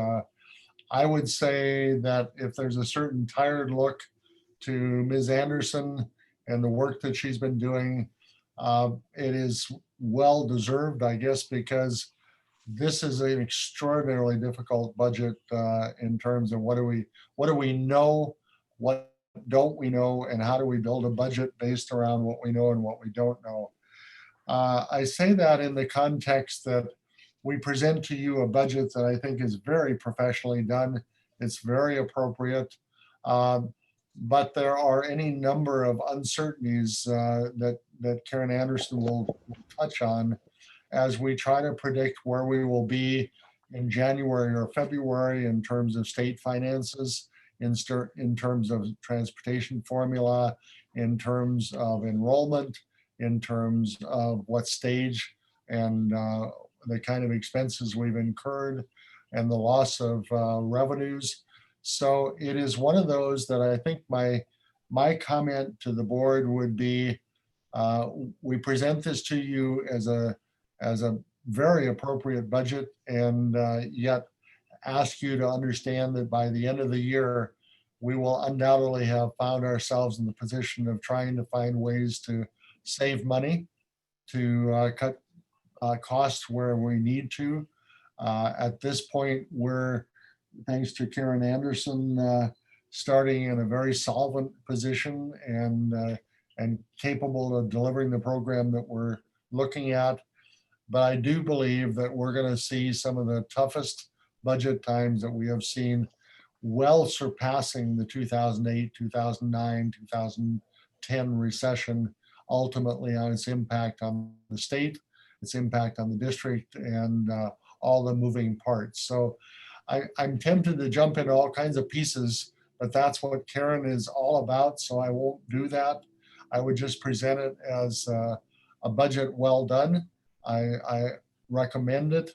I would say that if there's a certain tired look to Ms. Anderson and the work that she's been doing, it is well deserved, I guess, because this is an extraordinarily difficult budget in terms of what do we know, what don't we know, and how do we build a budget based around what we know and what we don't know. I say that in the context that we present to you a budget that I think is very professionally done. It's very appropriate. But there are any number of uncertainties that Karen Anderson will touch on as we try to predict where we will be in January or February in terms of state finances, in terms of transportation formula, in terms of enrollment, in terms of what stage and the kind of expenses we've incurred and the loss of revenues. So it is one of those that I think my comment to the board would be, we present this to you as a very appropriate budget, and yet ask you to understand that by the end of the year, we will undoubtedly have found ourselves in the position of trying to find ways to save money, to cut costs where we need to. At this point, we're, thanks to Karen Anderson, starting in a very solvent position and capable of delivering the program that we're looking at. But I do believe that we're going to see some of the toughest budget times that we have seen, well surpassing the 2008, 2009, 2010 recession, ultimately on its impact on the state, its impact on the district, and all the moving parts. So I'm tempted to jump into all kinds of pieces, but that's what Karen is all about, so I won't do that. I would just present it as a budget well done. I recommend it,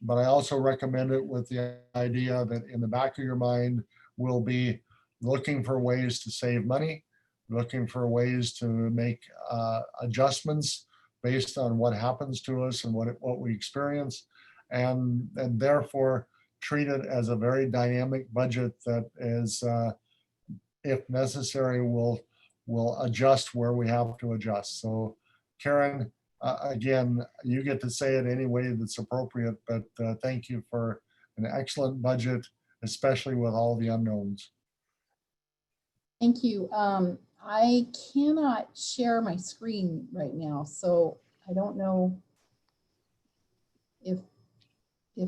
but I also recommend it with the idea that in the back of your mind, we'll be looking for ways to save money, looking for ways to make adjustments based on what happens to us and what we experience, and therefore treat it as a very dynamic budget that is, if necessary, will adjust where we have to adjust. So Karen, again, you get to say it any way that's appropriate, but thank you for an excellent budget, especially with all the unknowns. Thank you. I cannot share my screen right now, so I don't know if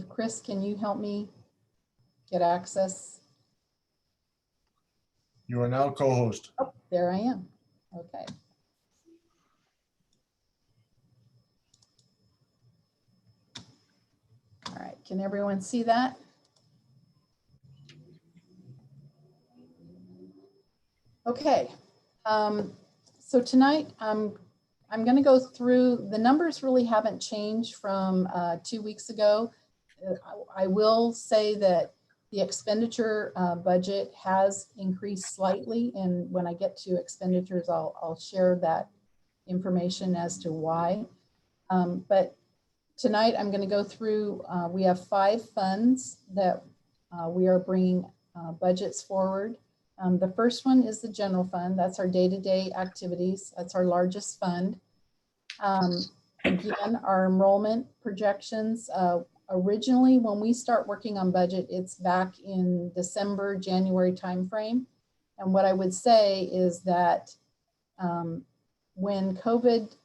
Chris, can you help me get access? You are now co-host. Oh, there I am. Okay. All right, can everyone see that? Okay, so tonight I'm going to go through, the numbers really haven't changed from 2 weeks ago. I will say that the expenditure budget has increased slightly, and when I get to expenditures, I'll share that information as to why. But tonight I'm going to go through, we have 5 funds that we are bringing budgets forward. The first one is the general fund. That's our day-to-day activities. That's our largest fund. Again, our enrollment projections. Originally, when we start working on budget, it's back in December, January timeframe. And what I would say is that when COVID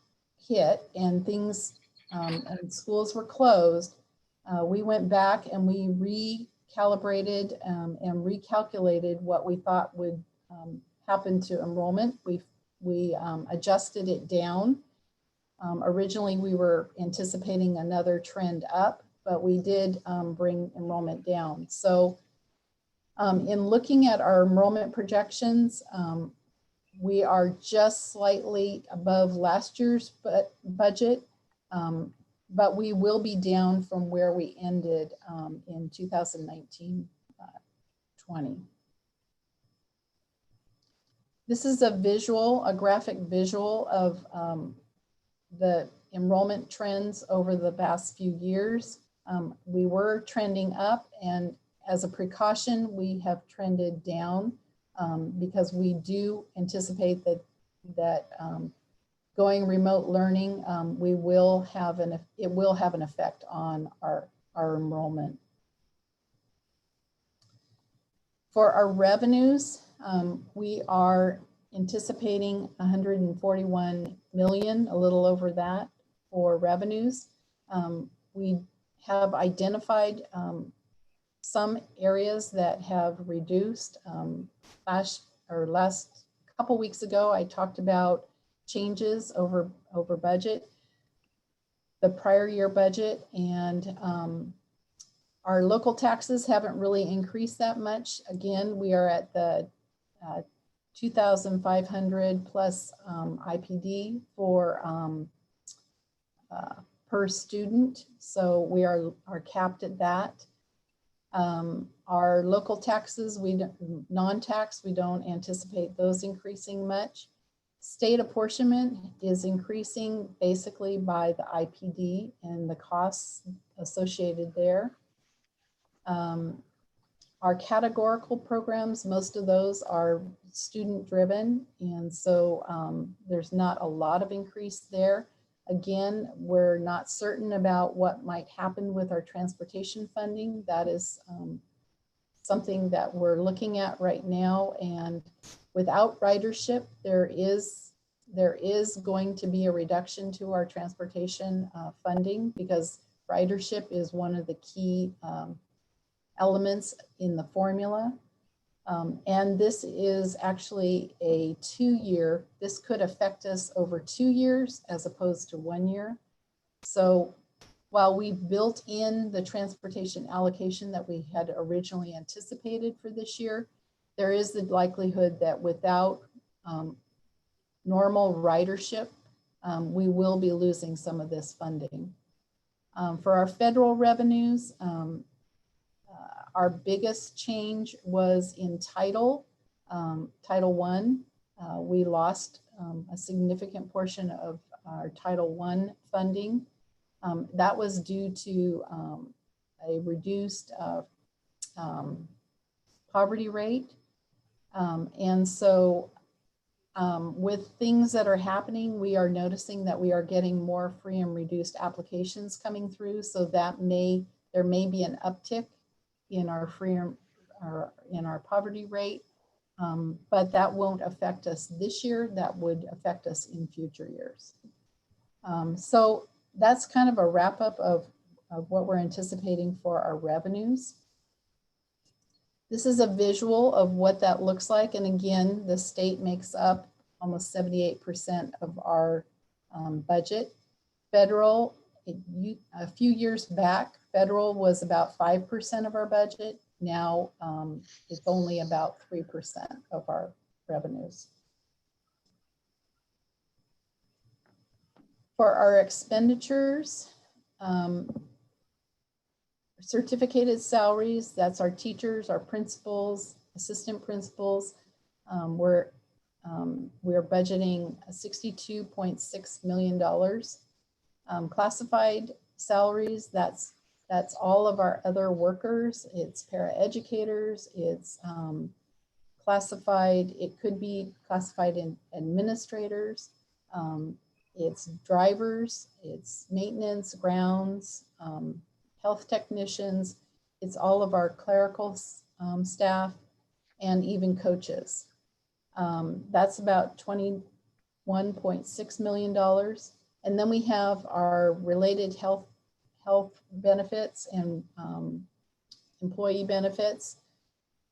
hit and things and schools were closed, we went back and we recalibrated and recalculated what we thought would happen to enrollment. We adjusted it down. Originally, we were anticipating another trend up, but we did bring enrollment down. So in looking at our enrollment projections, we are just slightly above last year's budget, but we will be down from where we ended in 2019-20. This is a graphic visual of the enrollment trends over the past few years. We were trending up, and as a precaution, we have trended down because we do anticipate that going remote learning, it will have an effect on our enrollment. For our revenues, we are anticipating 141 million, a little over that for revenues. We have identified some areas that have reduced. Last couple weeks ago, I talked about changes over budget, the prior year budget, and our local taxes haven't really increased that much. Again, we are at the 2,500 plus IPD for per student. So we are capped at that. Our local taxes, non-tax, we don't anticipate those increasing much. State apportionment is increasing basically by the IPD and the costs associated there. Our categorical programs, most of those are student driven. And so there's not a lot of increase there. Again, we're not certain about what might happen with our transportation funding. That is something that we're looking at right now. And without ridership, there is going to be a reduction to our transportation funding, because ridership is one of the key elements in the formula. And this is actually a 2-year, this could affect us over 2 years as opposed to 1 year. So while we built in the transportation allocation that we had originally anticipated for this year, there is the likelihood that without normal ridership, we will be losing some of this funding. For our federal revenues, our biggest change was in Title I. We lost a significant portion of our Title I funding. That was due to a reduced poverty rate. And so with things that are happening, we are noticing that we are getting more free and reduced applications coming through. So that there may be an uptick in our in our poverty rate, but that won't affect us this year. That would affect us in future years. So that's kind of a wrap up of what we're anticipating for our revenues. This is a visual of what that looks like. And again, the state makes up almost 78% of our budget. Federal, a few years back, federal was about 5% of our budget. Now it's only about 3% of our revenues. For our expenditures, certificated salaries, that's our teachers, our principals, assistant principals. We're budgeting $62.6 million. Classified salaries, that's all of our other workers. It's paraeducators, it's classified, it could be classified in administrators, it's drivers, it's maintenance, grounds, health technicians, it's all of our clerical staff, and even coaches. That's about $21.6 million. And then we have our related health benefits and employee benefits,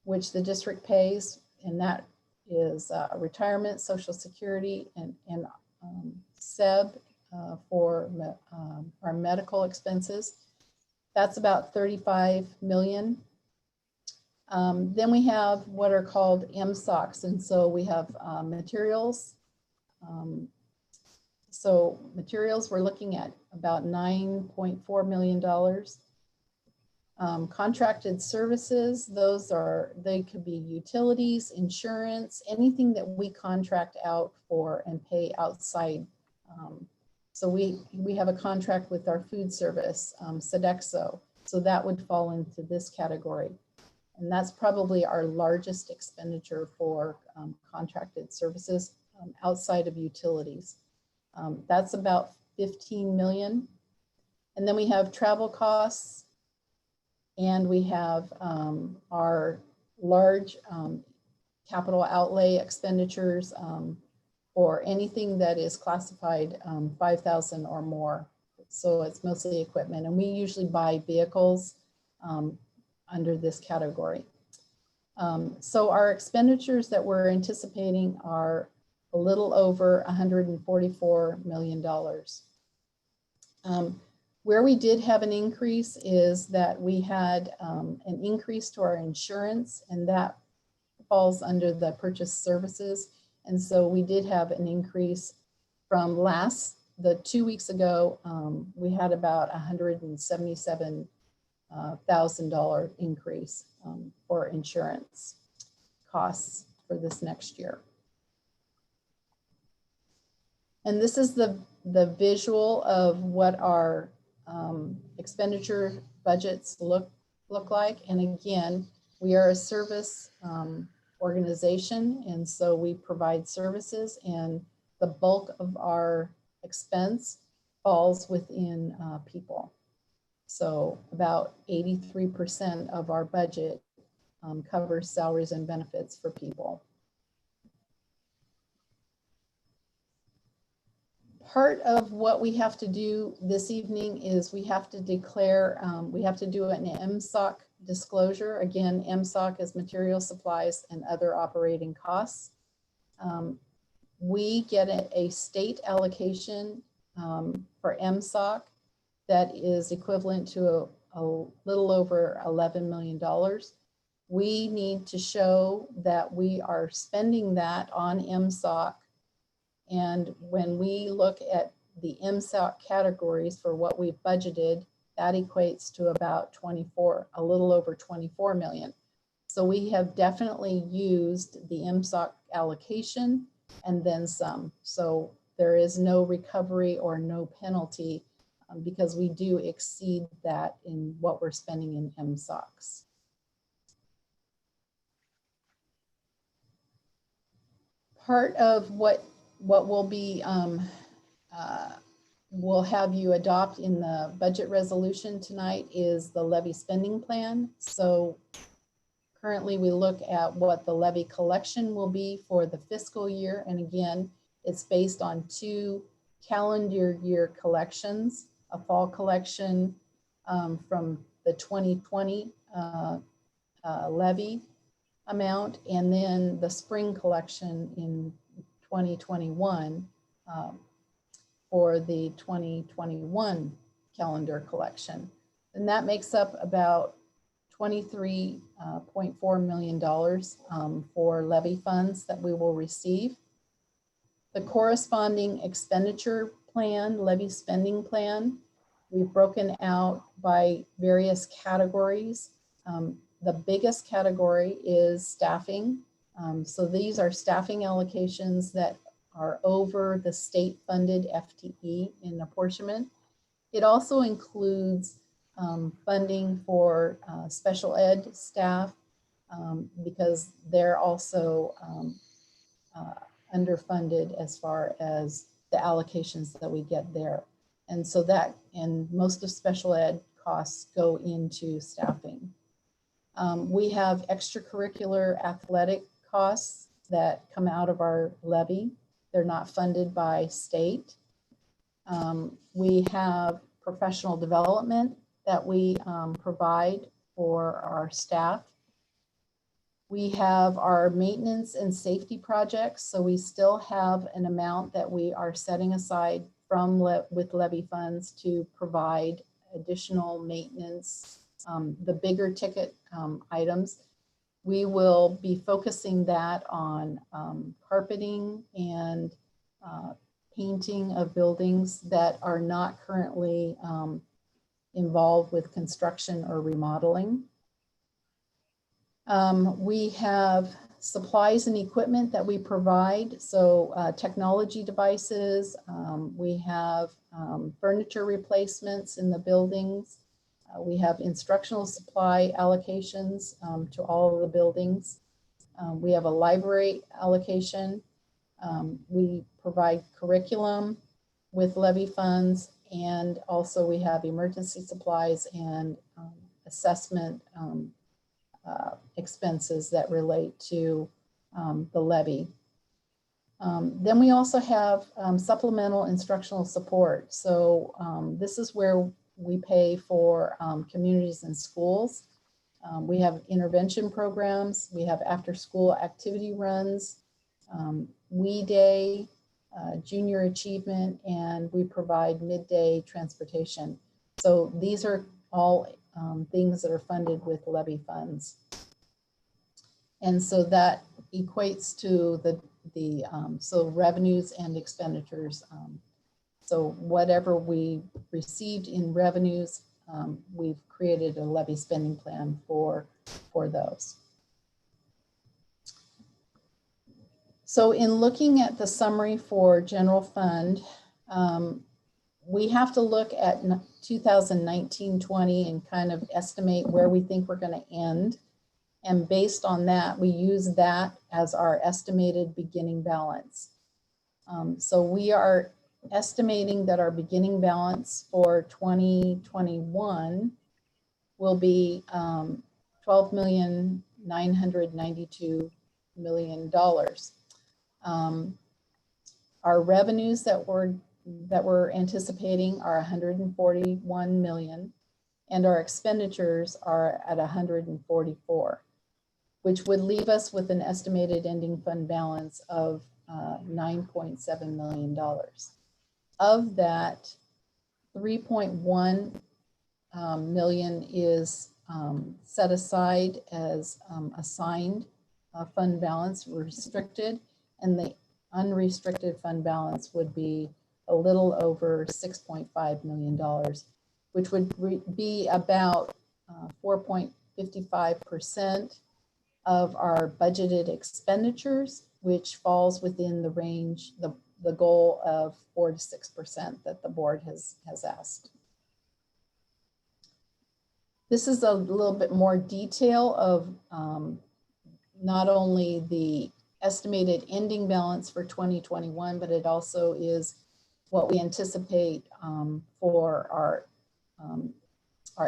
which the district pays, and that is retirement, Social Security, and SEB for our medical expenses. That's about $35 million. Then we have what are called MSOCs, and so we have materials. So materials, we're looking at about $9.4 million. Contracted services, they could be utilities, insurance, anything that we contract out for and pay outside. So we have a contract with our food service, Sodexo, so that would fall into this category. And that's probably our largest expenditure for contracted services outside of utilities. That's about 15 million. And then we have travel costs, and we have our large capital outlay expenditures or anything that is classified 5,000 or more. So it's mostly equipment, and we usually buy vehicles under this category. So our expenditures that we're anticipating are a little over $144 million. Where we did have an increase is that we had an increase to our insurance, and that falls under the purchase services. And so we did have an increase from last the 2 weeks ago, we had about $177,000 increase for insurance costs for this next year. And this is the visual of what our expenditure budgets look like. And again, we are a service organization, and so we provide services, and the bulk of our expense falls within people. So about 83% of our budget covers salaries and benefits for people. Part of what we have to do this evening is we have to declare, we have to do an MSOC disclosure. Again, MSOC is material, supplies, and other operating costs. We get a state allocation for MSOC that is equivalent to a little over $11 million. We need to show that we are spending that on MSOC. And when we look at the MSOC categories for what we've budgeted, that equates to about a little over 24 million. So we have definitely used the MSOC allocation and then some. So there is no recovery or no penalty because we do exceed that in what we're spending in MSOCs. Part of what will be, we'll have you adopt in the budget resolution tonight is the levy spending plan. So currently we look at what the levy collection will be for the fiscal year. And again, it's based on 2 calendar year collections, a fall collection from the 2020 levy amount, and then the spring collection in 2021 for the 2021 calendar collection. And that makes up about $23.4 million for levy funds that we will receive. The corresponding expenditure plan, levy spending plan, we've broken out by various categories. The biggest category is staffing. So these are staffing allocations that are over the state funded FTE in apportionment. It also includes funding for special ed staff because they're also underfunded as far as the allocations that we get there. And so that, and most of special ed costs go into staffing. We have extracurricular athletic costs that come out of our levy. They're not funded by state. We have professional development that we provide for our staff. We have our maintenance and safety projects. So we still have an amount that we are setting aside from with levy funds to provide additional maintenance, the bigger ticket items. We will be focusing that on carpeting and painting of buildings that are not currently involved with construction or remodeling. We have supplies and equipment that we provide. So technology devices, we have furniture replacements in the buildings. We have instructional supply allocations to all of the buildings. We have a library allocation. We provide curriculum with levy funds, and also we have emergency supplies and assessment expenses that relate to the levy. Then we also have supplemental instructional support. So this is where we pay for communities and schools. We have intervention programs. We have after-school activity runs, WE Day, junior achievement, and we provide midday transportation. So these are all things that are funded with levy funds. And so that equates to so revenues and expenditures So whatever we received in revenues, we've created a levy spending plan for those. So in looking at the summary for general fund, we have to look at 2019-20 and kind of estimate where we think we're going to end. And based on that, we use that as our estimated beginning balance. So we are estimating that our beginning balance for 2021 will be $12,992,000,000. Our revenues that we're anticipating are 141 million, and our expenditures are at 144, which would leave us with an estimated ending fund balance of $9.7 million. Of that, 3.1 million is set aside as assigned fund balance, restricted, and the unrestricted fund balance would be a little over $6.5 million, which would be about 4.55% of our budgeted expenditures, which falls within the range, the goal of 4 to 6% that the board has asked. This is a little bit more detail of not only the estimated ending balance for 2021, but it also is what we anticipate for our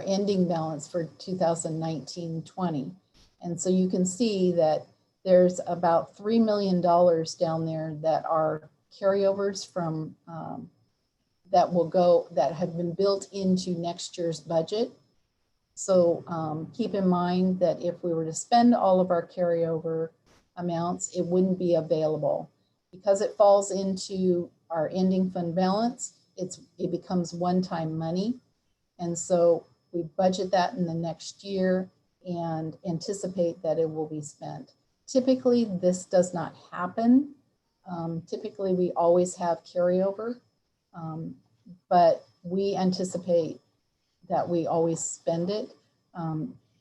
ending balance for 2019-20. And so you can see that there's about $3 million down there that are carryovers from that have been built into next year's budget. So keep in mind that if we were to spend all of our carryover amounts, it wouldn't be available. Because it falls into our ending fund balance, it becomes one-time money. And so we budget that in the next year and anticipate that it will be spent. Typically, this does not happen. Typically, we always have carryover, but we anticipate that we always spend it.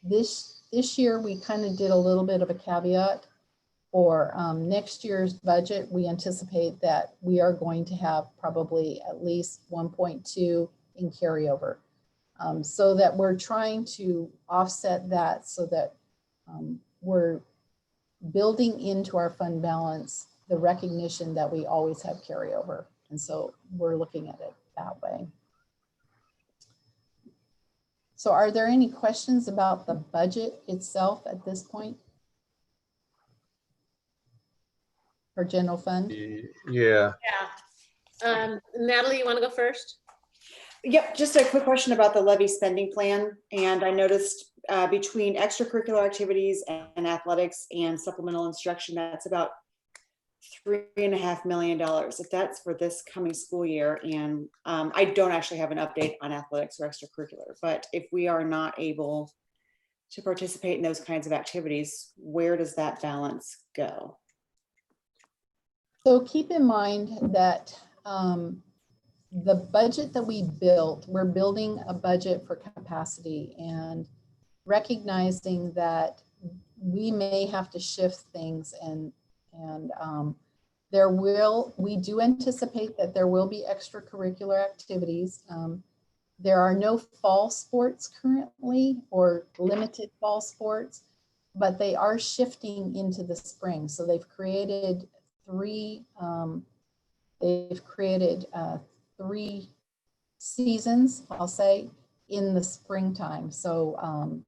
This year, we kind of did a little bit of a caveat. For next year's budget, we anticipate that we are going to have probably at least 1.2 in carryover. So that we're trying to offset that so that we're building into our fund balance the recognition that we always have carryover. And so we're looking at it that way. So are there any questions about the budget itself at this point? For general fund? Yeah. Natalie, you want to go first? Yep, just a quick question about the levy spending plan. And I noticed between extracurricular activities and athletics and supplemental instruction, that's about $3.5 million. If that's for this coming school year, and I don't actually have an update on athletics or extracurricular, but if we are not able to participate in those kinds of activities, where does that balance go? So keep in mind that the budget that we built, we're building a budget for capacity and recognizing that we may have to shift things and we do anticipate that there will be extracurricular activities. There are no fall sports currently or limited fall sports, but they are shifting into the spring. So they've created three seasons, I'll say, in the springtime. So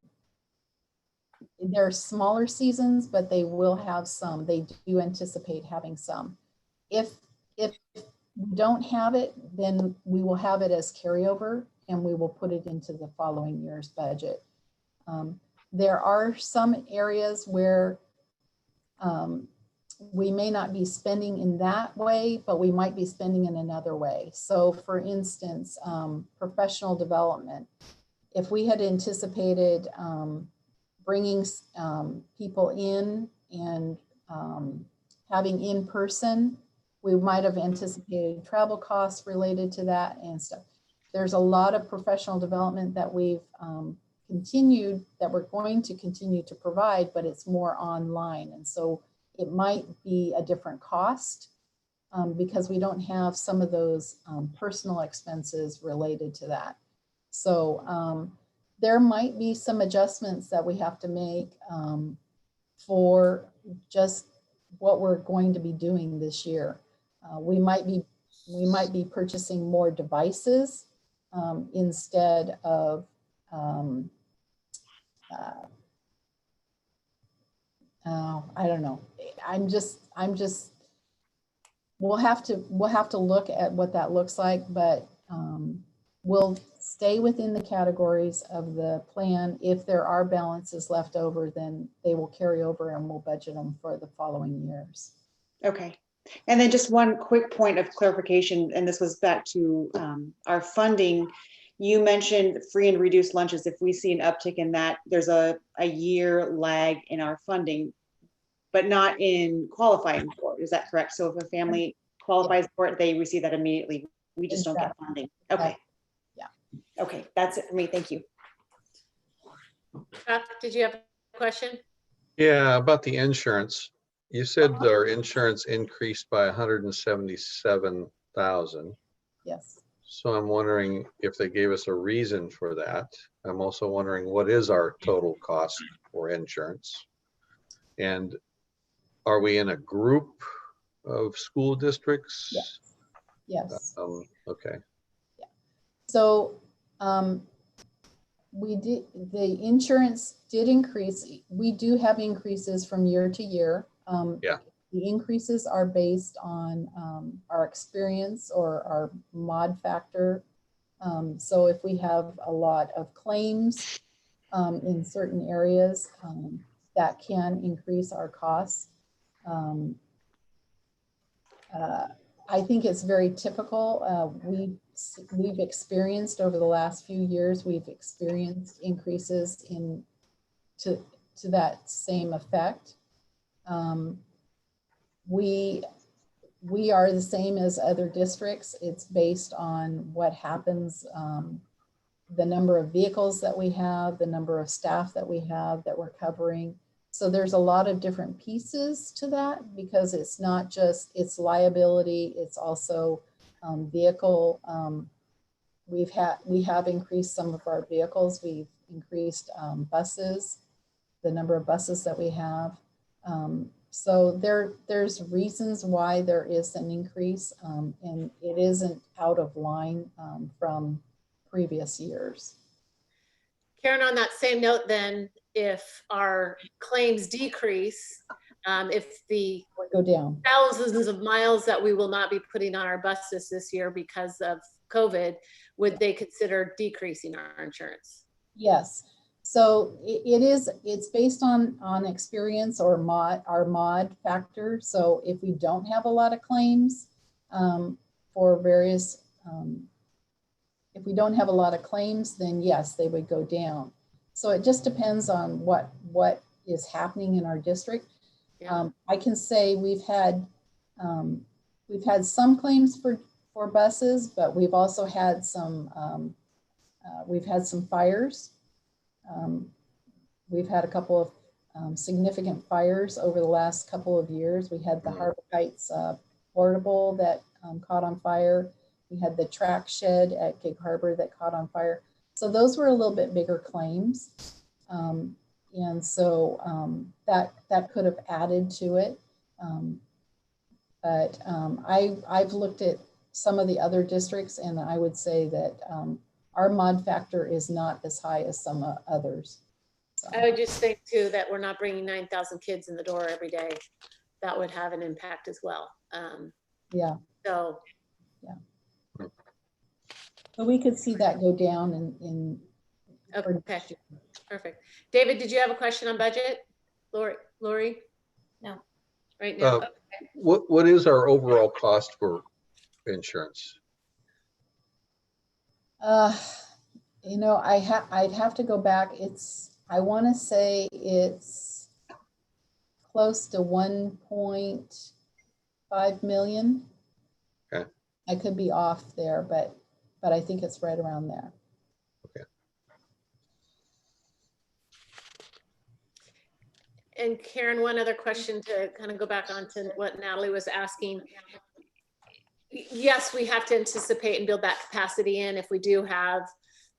they're smaller seasons, but they will have some. They do anticipate having some. If we don't have it, then we will have it as carryover and we will put it into the following year's budget. There are some areas where we may not be spending in that way, but we might be spending in another way. So for instance, professional development. If we had anticipated bringing people in and having in-person We might have anticipated travel costs related to that and stuff. There's a lot of professional development that we've continued, that we're going to continue to provide, but it's more online. And so it might be a different cost because we don't have some of those personal expenses related to that. So there might be some adjustments that we have to make for just what we're going to be doing this year. We might be purchasing more devices instead of I don't know. We'll have to look at what that looks like, but we'll stay within the categories of the plan. If there are balances left over, then they will carry over and we'll budget them for the following years. Okay. And then just one quick point of clarification, and this was back to our funding. You mentioned free and reduced lunches. If we see an uptick in that, there's a year lag in our funding, but not in qualifying for it. Is that correct? So if a family qualifies for it, they receive that immediately. We just don't get funding. Okay. Yeah. Okay, that's it for me. Thank you. Beth, did you have a question? Yeah, about the insurance. You said our insurance increased by 177,000. Yes. So I'm wondering if they gave us a reason for that. I'm also wondering what is our total cost for insurance? And are we in a group of school districts? Yes. Yes. Okay. Yeah. So the insurance did increase. We do have increases from year to year. Yeah. The increases are based on our experience or our mod factor. So if we have a lot of claims in certain areas, that can increase our costs. I think it's very typical. We've experienced over the last few years, we've experienced increases to that same effect. We are the same as other districts. It's based on what happens, the number of vehicles that we have, the number of staff that we have that we're covering. So there's a lot of different pieces to that because it's not just, it's liability, it's also vehicle. We have increased some of our vehicles. We've increased buses, the number of buses that we have. So there's reasons why there is an increase and it isn't out of line from previous years. Karen, on that same note then, if our claims decrease, if the go down thousands of miles that we will not be putting on our buses this year because of COVID, would they consider decreasing our insurance? Yes. So it's based on experience or our mod factor. So if we don't have a lot of claims for various, if we don't have a lot of claims, then yes, they would go down. So it just depends on what is happening in our district. Yeah. I can say we've had some claims for buses, but we've also had some fires. We've had a couple of significant fires over the last couple of years. We had the Harbor Heights portable that caught on fire. We had the track shed at Gig Harbor that caught on fire. So those were a little bit bigger claims. And so that could have added to it. But I've looked at some of the other districts and I would say that our mod factor is not as high as some others. So. I would just think too that we're not bringing 9,000 kids in the door every day. That would have an impact as well. Yeah. So. Yeah. So we could see that go down in okay. Perfect. David, did you have a question on budget? Lori? No. Right now. Okay. What is our overall cost for insurance? You know, I'd have to go back. I want to say it's close to 1.2 5 million. Okay. I could be off there, but I think it's right around there. And Karen, one other question to kind of go back on to what Natalie was asking. Yes, we have to anticipate and build that capacity in if we do have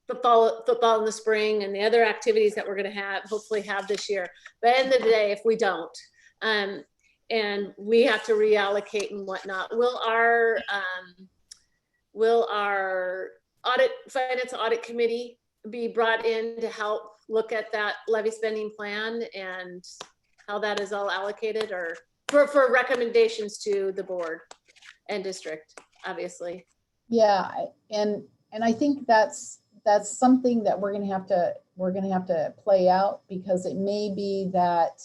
football in the spring and the other activities that we're going to hopefully have this year. But at the end of the day, if we don't, and we have to reallocate and whatnot, will our finance audit committee be brought in to help look at that levy spending plan and how that is all allocated, or for recommendations to the board and district, obviously? Yeah, and I think that's something that we're gonna have to play out, because it may be that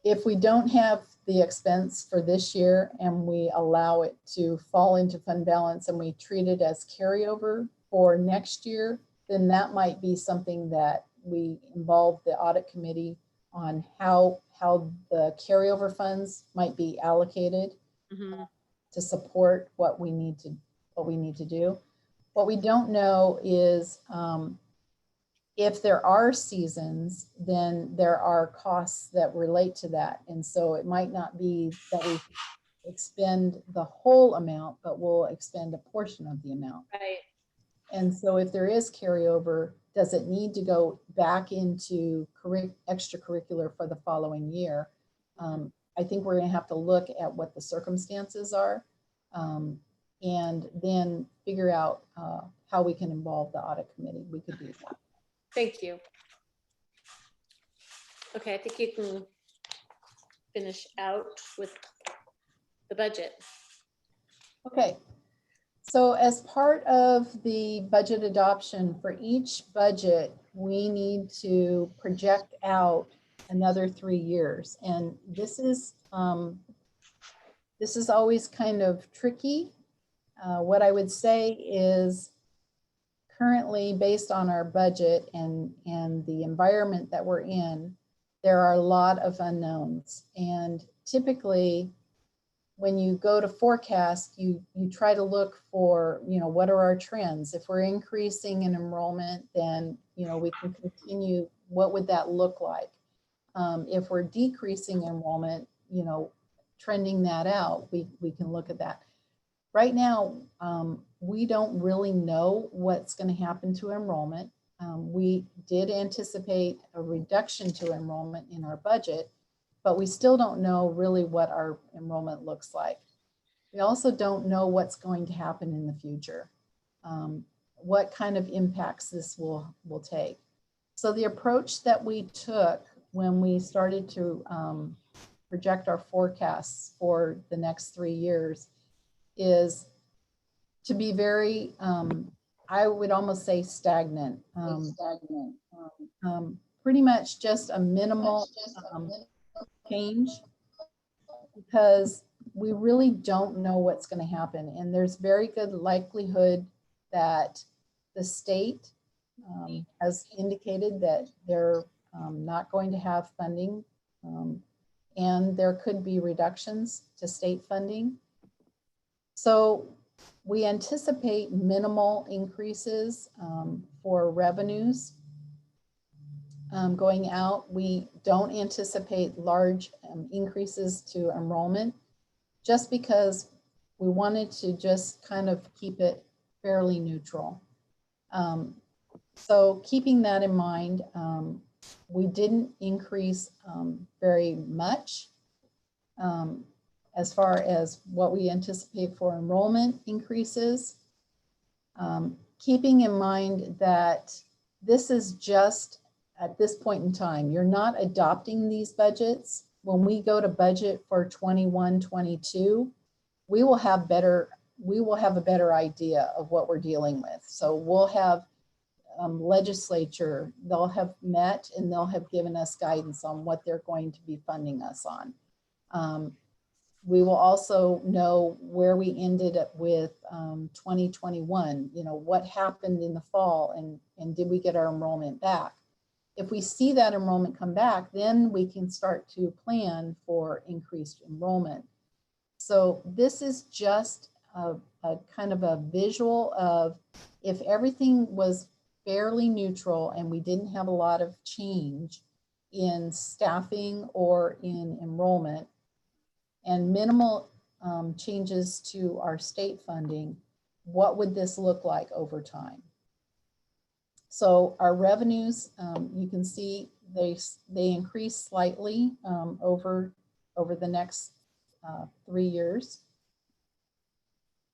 if we don't have the expense for this year and we allow it to fall into fund balance and we treat it as carryover for next year, then that might be something that we involve the audit committee on how the carryover funds might be allocated to support what we need to do. What we don't know is if there are seasons, then there are costs that relate to that. And so it might not be that we expend the whole amount, but we'll expend a portion of the amount. Right. And so if there is carryover, does it need to go back into extracurricular for the following year? I think we're going to have to look at what the circumstances are, and then figure out how we can involve the audit committee. We could do that. Thank you. Okay, I think you can finish out with the budget. Okay. So as part of the budget adoption, for each budget, we need to project out another 3 years. And this is always kind of tricky. What I would say is, currently, based on our budget and the environment that we're in, there are a lot of unknowns. And typically, when you go to forecast, you try to look for, what are our trends? If we're increasing in enrollment, then, we can continue. What would that look like? If we're decreasing enrollment, trending that out, we can look at that. Right now, we don't really know what's going to happen to enrollment. We did anticipate a reduction to enrollment in our budget, but we still don't know really what our enrollment looks like. We also don't know what's going to happen in the future, what kind of impacts this will take. So the approach that we took when we started to project our forecasts for the next 3 years is to be very, I would almost say stagnant. Pretty much just a minimal change, because we really don't know what's going to happen. And there's very good likelihood that the state has indicated that they're not going to have funding, and there could be reductions to state funding. So we anticipate minimal increases for revenues going out. We don't anticipate large increases to enrollment, just because we wanted to just kind of keep it fairly neutral. So keeping that in mind, we didn't increase very much as far as what we anticipate for enrollment increases. Keeping in mind that this is just at this point in time, you're not adopting these budgets. When we go to budget for 21-22, we will have a better idea of what we're dealing with. So we'll have legislature, they'll have met and they'll have given us guidance on what they're going to be funding us on. We will also know where we ended up with 2021, what happened in the fall, and did we get our enrollment back? If we see that enrollment come back, then we can start to plan for increased enrollment. So this is just a kind of a visual of if everything was fairly neutral and we didn't have a lot of change in staffing or in enrollment and minimal changes to our state funding, what would this look like over time? So our revenues, you can see they increase slightly over the next 3 years.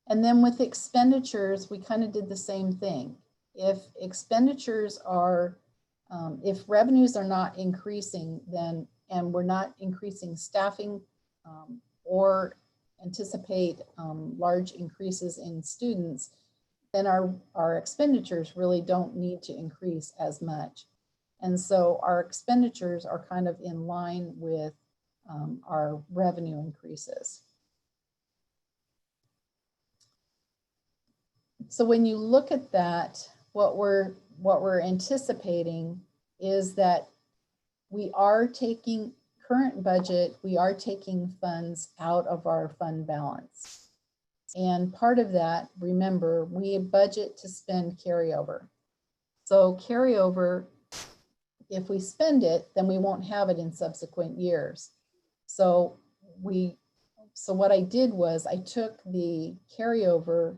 And then with expenditures, we kind of did the same thing. If expenditures are, if revenues are not increasing, then, and we're not increasing staffing or anticipate large increases in students, then our expenditures really don't need to increase as much. And so our expenditures are kind of in line with our revenue increases. So when you look at that, what we're anticipating is that we are taking current budget, we are taking funds out of our fund balance. And part of that, remember, we budget to spend carryover. So carryover, if we spend it, then we won't have it in subsequent years. So what I did was I took the carryover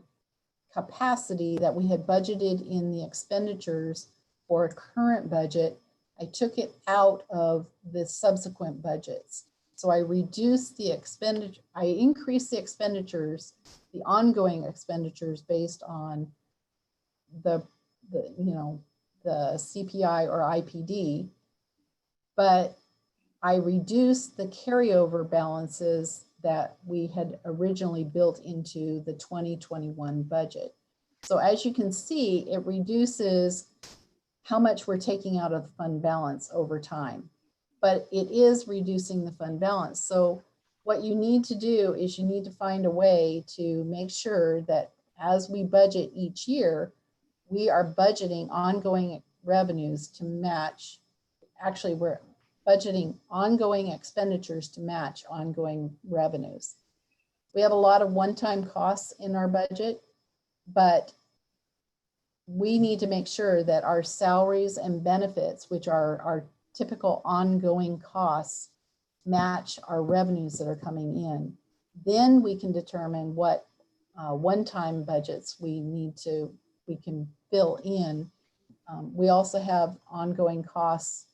capacity that we had budgeted in the expenditures for a current budget, I took it out of the subsequent budgets. So I reduced the expenditure, I increased the expenditures, the ongoing expenditures based on the CPI or IPD, but I reduced the carryover balances that we had originally built into the 2021 budget. So as you can see, it reduces how much we're taking out of the fund balance over time, but it is reducing the fund balance. So what you need to do is you need to find a way to make sure that as we budget each year, we are budgeting ongoing revenues to match, actually we're budgeting ongoing expenditures to match ongoing revenues. We have a lot of one-time costs in our budget, but we need to make sure that our salaries and benefits, which are our typical ongoing costs, match our revenues that are coming in. Then we can determine what one-time budgets we can fill in. We also have ongoing costs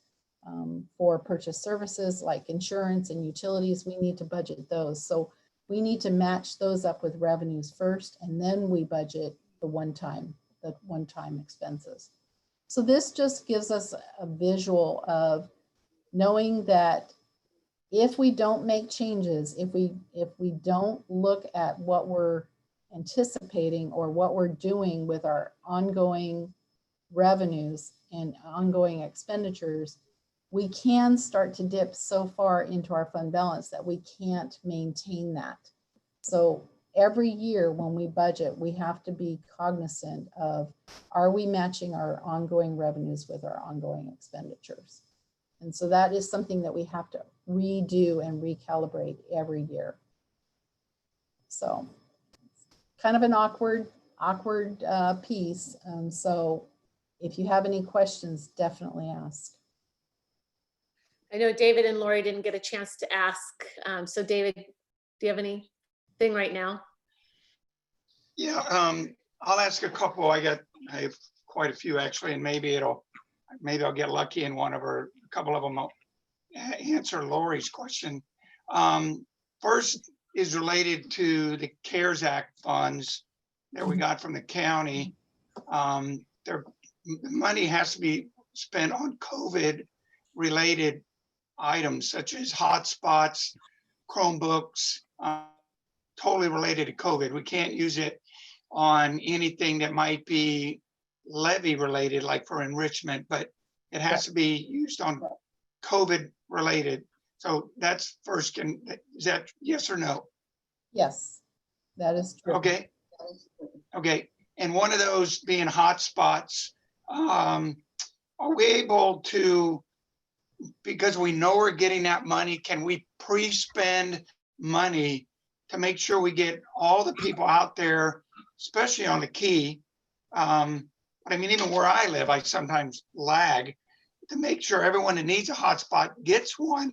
for purchase services like insurance and utilities. We need to budget those. So we need to match those up with revenues first, and then we budget the one-time expenses. So this just gives us a visual of knowing that if we don't make changes, if we don't look at what we're anticipating or what we're doing with our ongoing revenues and ongoing expenditures, we can start to dip so far into our fund balance that we can't maintain that. So every year when we budget, we have to be cognizant of, are we matching our ongoing revenues with our ongoing expenditures? And so that is something that we have to redo and recalibrate every year. So kind of an awkward piece. So if you have any questions, definitely ask. I know David and Lori didn't get a chance to ask. So David, do you have anything right now? Yeah, I'll ask a couple. I have quite a few actually, and maybe I'll get lucky in one of her, a couple of them will answer Lori's question. First is related to the CARES Act funds that we got from the county. The money has to be spent on COVID related items such as hotspots, Chromebooks, totally related to COVID. We can't use it on anything that might be levy related, like for enrichment, but it has to be used on COVID related. So that's first, is that yes or no? Yes, that is true. Okay. Okay. And one of those being hotspots, are we able to, because we know we're getting that money, can we pre-spend money to make sure we get all the people out there, especially on the key. But I mean, even where I live, I sometimes lag to make sure everyone that needs a hotspot gets one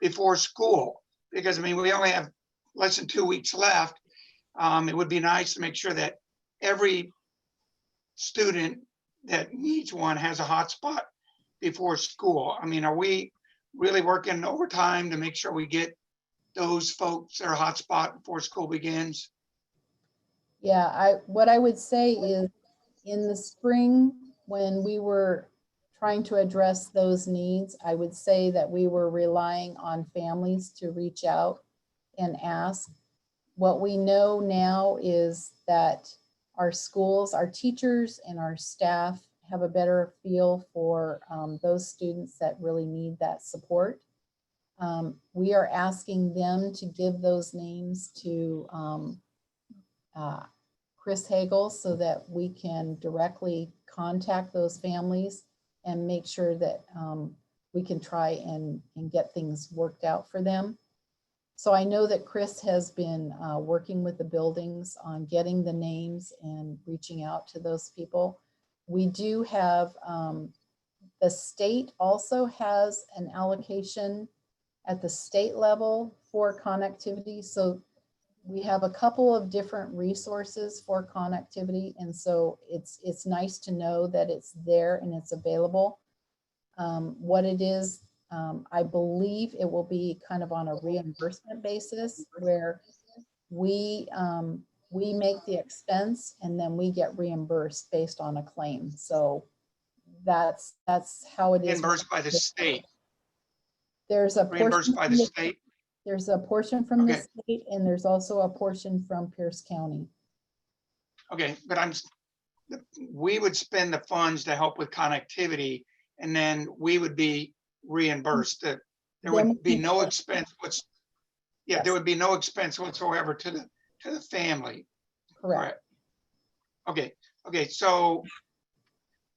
before school. Because I mean, we only have less than 2 weeks left. It would be nice to make sure that every student that needs one has a hotspot before school. I mean, are we really working overtime to make sure we get those folks their hotspot before school begins? Yeah, what I would say is in the spring, when we were trying to address those needs, I would say that we were relying on families to reach out and ask. What we know now is that our schools, our teachers and our staff have a better feel for those students that really need that support. We are asking them to give those names to Chris Hagel so that we can directly contact those families and make sure that we can try and get things worked out for them. So I know that Chris has been working with the buildings on getting the names and reaching out to those people. We do have, the state also has an allocation at the state level for connectivity. So we have a couple of different resources for connectivity. And so it's nice to know that it's there and it's available. What it is, I believe it will be kind of on a reimbursement basis where we make the expense and then we get reimbursed based on a claim. So that's how it is. Reimbursed by the state. There's a Reimbursed by the state. There's a portion from the Okay. state and there's also a portion from Pierce County. Okay, but we would spend the funds to help with connectivity and then we would be reimbursed. There would be no expense. There would be no expense whatsoever to the family. Correct. Okay. So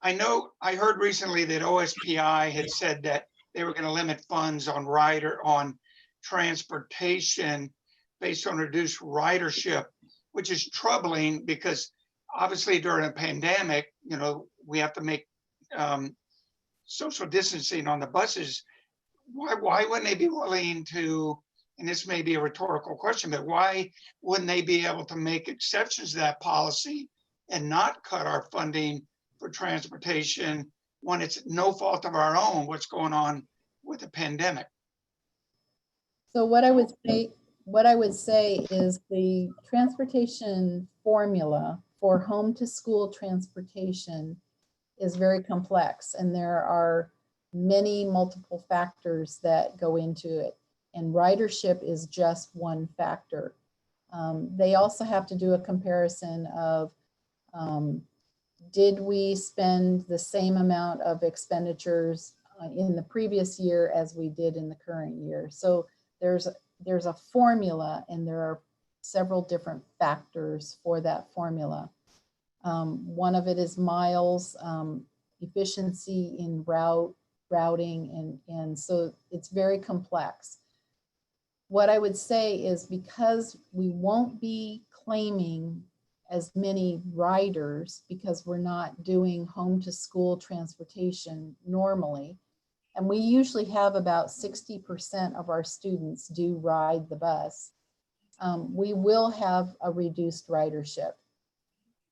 I know I heard recently that OSPI had said that they were going to limit funds on transportation based on reduced ridership, which is troubling because obviously during a pandemic, we have to make social distancing on the buses. Why wouldn't they be willing to, and this may be a rhetorical question, but why wouldn't they be able to make exceptions to that policy and not cut our funding for transportation when it's no fault of our own what's going on with the pandemic? So what I would say is the transportation formula for home to school transportation is very complex and there are many multiple factors that go into it, and ridership is just one factor. They also have to do a comparison of did we spend the same amount of expenditures in the previous year as we did in the current year. So there's a formula and there are several different factors for that formula. One of it is miles, efficiency in routing, and so it's very complex. What I would say is because we won't be claiming as many riders because we're not doing home to school transportation normally, and we usually have about 60% of our students do ride the bus, we will have a reduced ridership.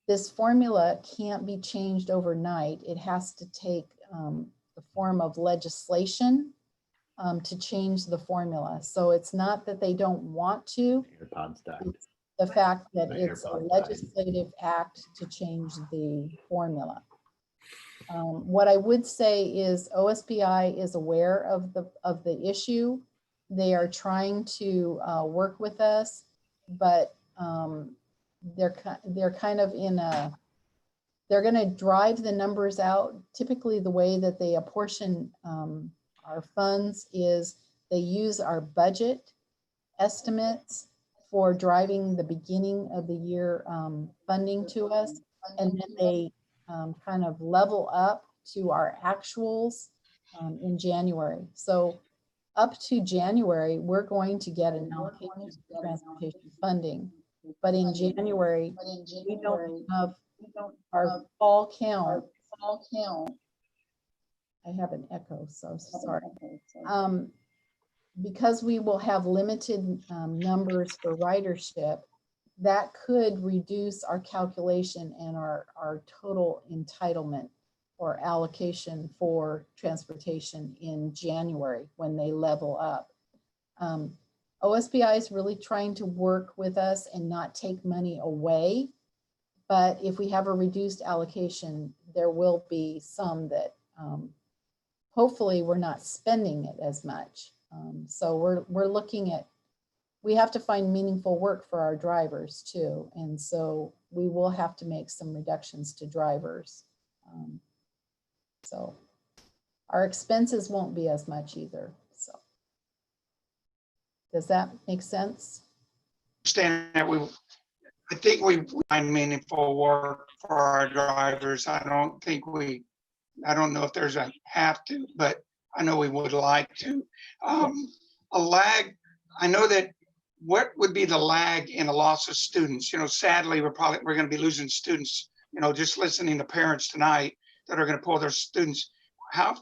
This formula can't be changed overnight. It has to take the form of legislation to change the formula. So it's not that they don't want to, it's the fact that it's a legislative act to change the formula. What I would say is OSPI is aware of the issue. They are trying to work with us, but they're kind of in a, they're going to drive the numbers out. Typically the way that they apportion our funds is they use our budget estimates for driving the beginning of the year funding to us, and then they kind of level up to our actuals in January. So up to January, we're going to get an allocation of transportation funding. But in January, we don't have our fall count. I have an echo, so sorry. Because we will have limited numbers for ridership, that could reduce our calculation and our total entitlement or allocation for transportation in January when they level up. OSBI is really trying to work with us and not take money away. But if we have a reduced allocation, there will be some that hopefully we're not spending it as much. So we're looking at, we have to find meaningful work for our drivers too. And so we will have to make some reductions to drivers. So our expenses won't be as much either. So does that make sense? Understand that I think we find meaningful work for our drivers. I don't know if there's a have to, but I know we would like to. A lag, I know that, what would be the lag in a loss of students? You know, sadly, we're going to be losing students, you know, just listening to parents tonight that are going to pull their students. How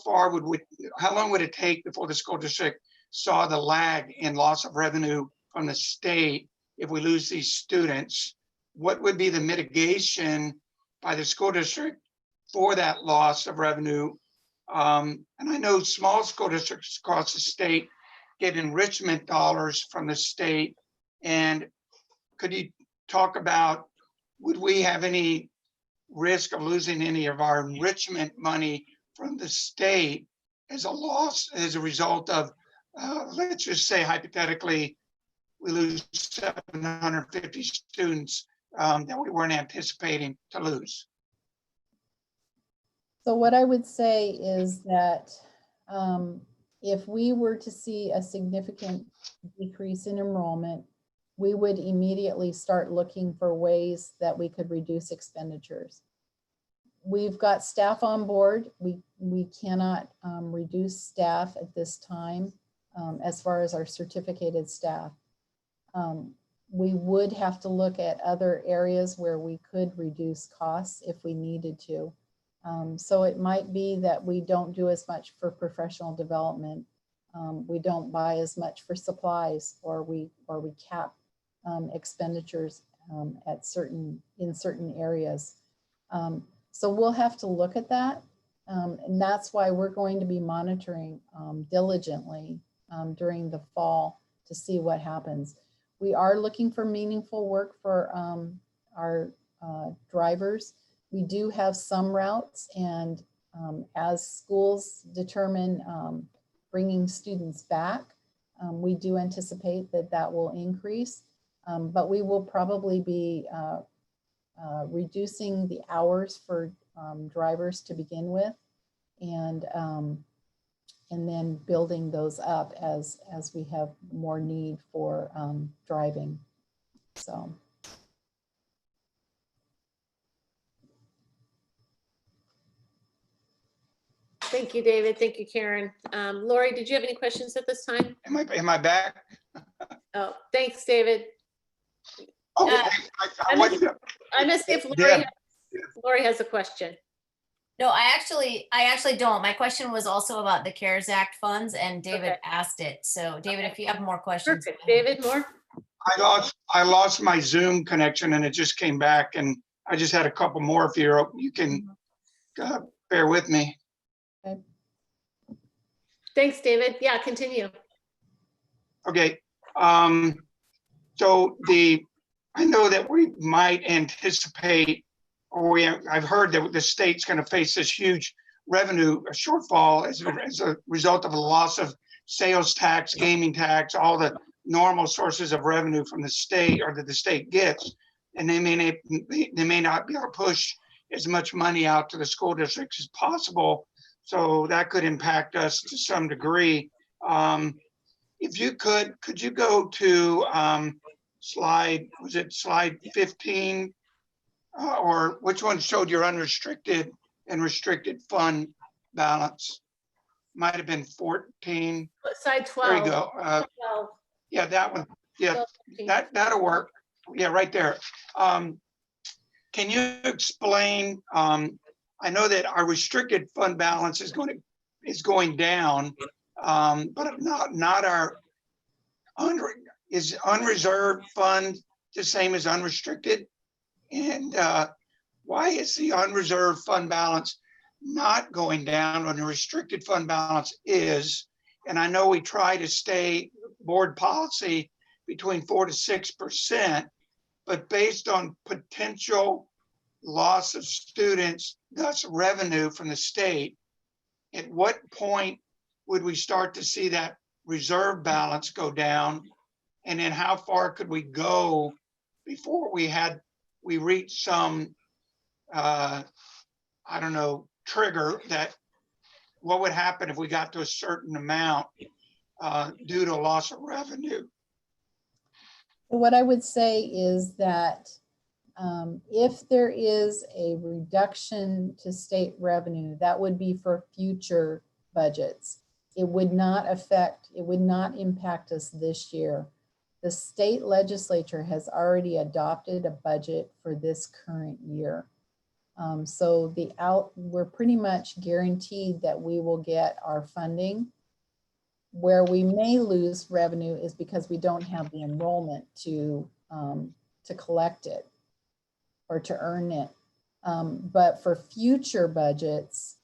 long would it take before the school district saw the lag in loss of revenue from the state if we lose these students? What would be the mitigation by the school district for that loss of revenue? And I know small school districts across the state get enrichment dollars from the state. And could you talk about, would we have any risk of losing any of our enrichment money from the state as a loss, as a result of, let's just say hypothetically, we lose 750 students that we weren't anticipating to lose? So what I would say is that if we were to see a significant decrease in enrollment, we would immediately start looking for ways that we could reduce expenditures. We've got staff on board. We cannot reduce staff at this time as far as our certificated staff. We would have to look at other areas where we could reduce costs if we needed to. So it might be that we don't do as much for professional development. We don't buy as much for supplies, or we cap expenditures in certain areas. So we'll have to look at that. And that's why we're going to be monitoring diligently during the fall to see what happens. We are looking for meaningful work for our drivers. We do have some routes, and as schools determine bringing students back, we do anticipate that that will increase, but we will probably be reducing the hours for drivers to begin with, and then building those up as we have more need for driving. So. Thank you, David. Thank you, Karen. Lori, did you have any questions at this time? Am I back? Oh, thanks, David. Oh, I'm gonna see if Lori has a question. No, I actually don't. My question was also about the CARES Act funds, and David asked it. So David, if you have more questions. Perfect. David, more? I lost my Zoom connection and it just came back, and I just had a couple more if you can bear with me. Okay. Thanks, David. Yeah, continue. Okay. So I know that we might anticipate, or I've heard that the state's going to face this huge revenue shortfall as a result of a loss of sales tax, gaming tax, all the normal sources of revenue from the state, or that the state gets, and they may not be able to push as much money out to the school districts as possible. So that could impact us to some degree. If you could you go to slide 15, or which one showed your unrestricted and restricted fund balance? might have been 14. Side There you 12. go. 12. Yeah, that one. Yeah, 12, 15. that'll work. Yeah, right there. Can you explain, I know that our restricted fund balance is going down, but not our is unreserved fund the same as unrestricted? And why is the unreserved fund balance not going down when the restricted fund balance is? And I know we try to stay board policy between 4 to 6%, but based on potential loss of students, thus revenue from the state, at what point would we start to see that reserve balance go down? And then how far could we go before we reach some, I don't know, trigger that what would happen if we got to a certain amount due to loss of revenue? What I would say is that if there is a reduction to state revenue, that would be for future budgets. It would not impact us this year. The state legislature has already adopted a budget for this current year. So we're pretty much guaranteed that we will get our funding. Where we may lose revenue is because we don't have the enrollment to collect it or to earn it. But for future budgets,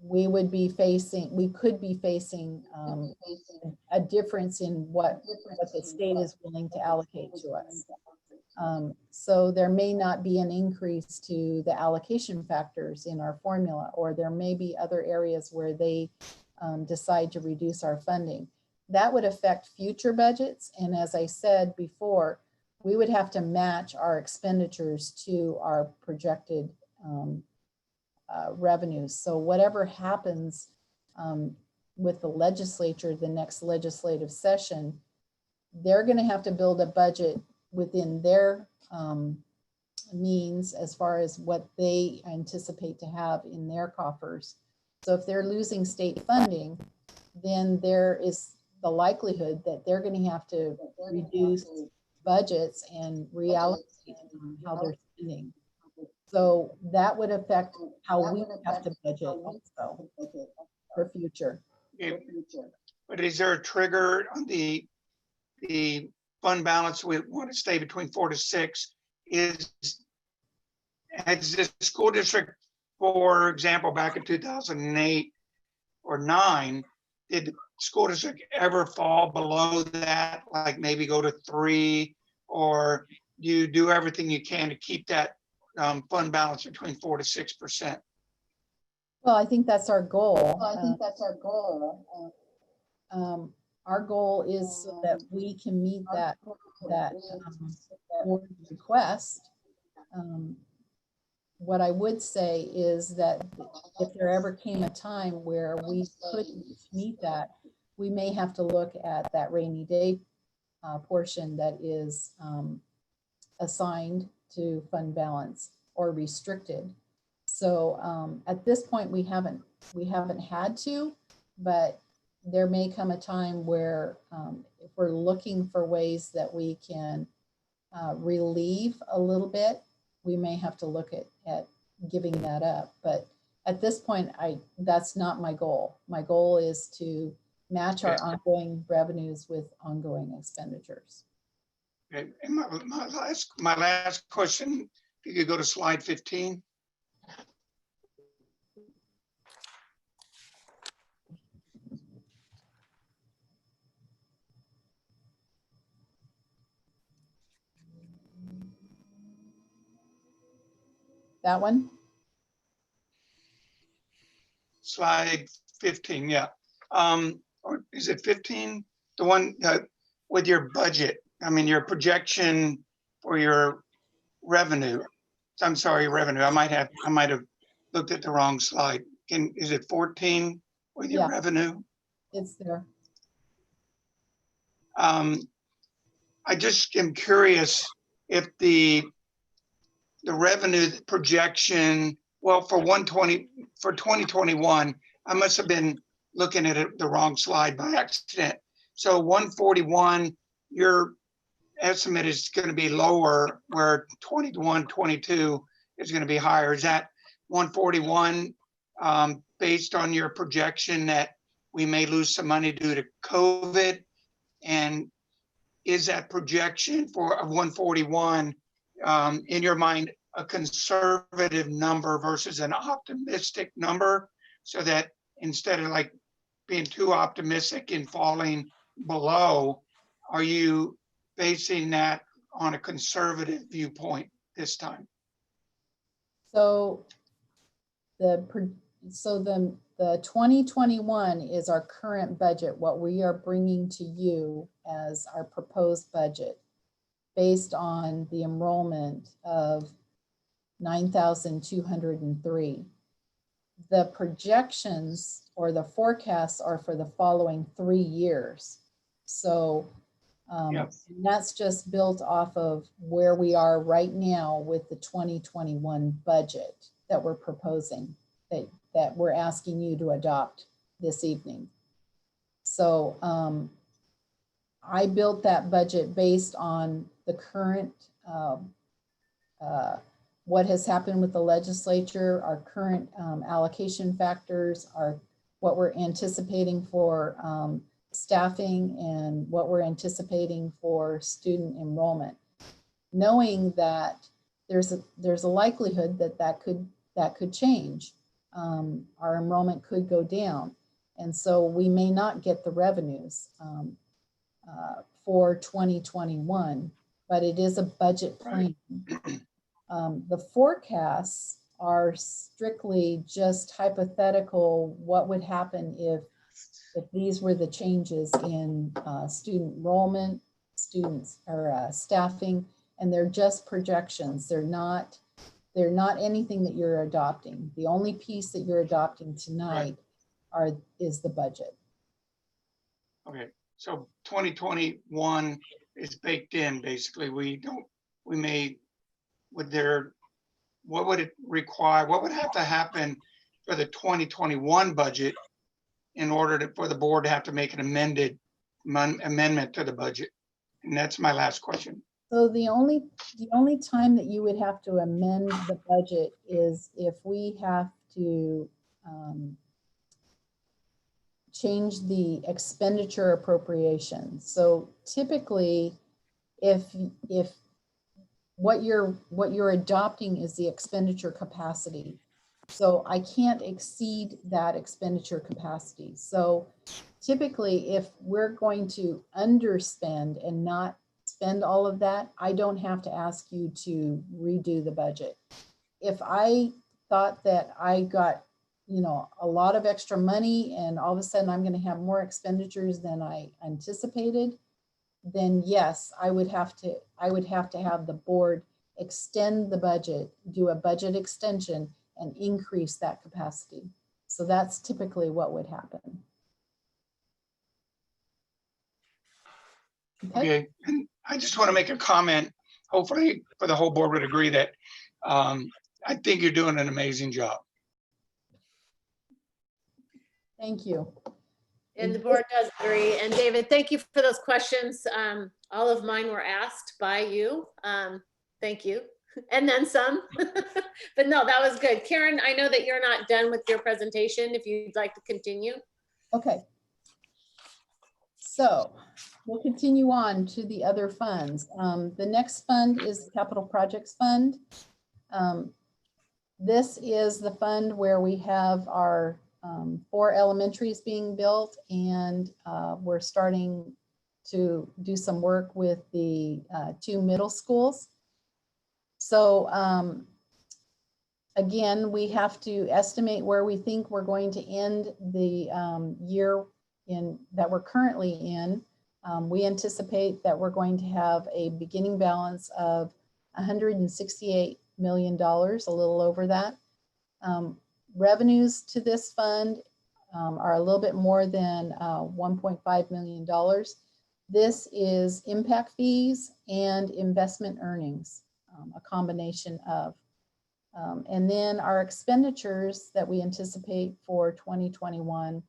we could be facing a difference in what the state is willing to allocate to us. So there may not be an increase to the allocation factors in our formula, or there may be other areas where they decide to reduce our funding. That would affect future budgets. And as I said before, we would have to match our expenditures to our projected revenues. So whatever happens with the legislature, the next legislative session, they're going to have to build a budget within their means as far as what they anticipate to have in their coffers. So if they're losing state funding, then there is the likelihood that they're going to have to reduce budgets and reallocate how they're spending. So that would affect how we have to budget also for future. But is there a trigger on the fund balance? We want to stay between 4 to 6. Has this school district, for example, back in 2008 or 9, did the school district ever fall below that, like maybe go to 3, or do you do everything you can to keep that fund balance between 4 to 6%? Well, I think that's our goal. Our goal is so that we can meet that board request. What I would say is that if there ever came a time where we couldn't meet that, we may have to look at that rainy day portion that is assigned to fund balance or restricted. So at this point, we haven't had to, but there may come a time where if we're looking for ways that we can relieve a little bit, we may have to look at giving that up. But at this point, that's not my goal. My goal is to match our ongoing revenues with ongoing expenditures. Okay. And my last question, if you could go to slide 15. That one? Slide 15, yeah. Or is it 15? The one with your budget, I mean, your projection for your revenue. I'm sorry, revenue. I might have looked at the wrong slide. Is it 14 with your revenue? It's there. I just am curious if the revenue projection, well, for 2021, I must have been looking at it, the wrong slide by accident. So 141, your estimate is going to be lower, where 21, 22 is going to be higher. Is that 141 based on your projection that we may lose some money due to COVID? And is that projection for 141 in your mind a conservative number versus an optimistic number, so that instead of like being too optimistic and falling below, are you basing that on a conservative viewpoint this time? So the 2021 is our current budget, what we are bringing to you as our proposed budget based on the enrollment of 9,203. The projections or the forecasts are for the following 3 years. So and that's just built off of where we are right now with the 2021 budget that we're proposing, that we're asking you to adopt this evening. So I built that budget based on the current, what has happened with the legislature, our current allocation factors, what we're anticipating for staffing and what we're anticipating for student enrollment, knowing that there's a likelihood that could change. Our enrollment could go down, and so we may not get the revenues for 2021, but it is a budget plan. The forecasts are strictly just hypothetical. What would happen if these were the changes in student enrollment, students or staffing, and they're just projections. They're not anything that you're adopting. The only piece that you're adopting tonight is the budget. Okay, so 2021 is baked in, basically. What would it require? What would have to happen for the 2021 budget in order for the board to have to make an amendment to the budget? And that's my last question. So the only time that you would have to amend the budget is if we have to change the expenditure appropriation. So typically, if what you're adopting is the expenditure capacity, so I can't exceed that expenditure capacity. So typically, if we're going to underspend and not spend all of that, I don't have to ask you to redo the budget. If I thought that I got, a lot of extra money and all of a sudden I'm going to have more expenditures than I anticipated, then yes, I would have to have the board extend the budget, do a budget extension and increase that capacity. So that's typically what would happen. Okay, and I just want to make a comment. Hopefully, for the whole board would agree that I think you're doing an amazing job. Thank you. And the board does agree. And David, thank you for those questions. All of mine were asked by you. Thank you. And then some. But no, that was good. Karen, I know that you're not done with your presentation. If you'd like to continue. Okay. So we'll continue on to the other funds. The next fund is the Capital Projects Fund. This is the fund where we have our 4 elementaries being built, and we're starting to do some work with the 2 middle schools. So again, we have to estimate where we think we're going to end the year that we're currently in. We anticipate that we're going to have a beginning balance of $168 million, a little over that. Revenues to this fund are a little bit more than $1.5 million. This is impact fees and investment earnings, a combination of. And then our expenditures that we anticipate for 2021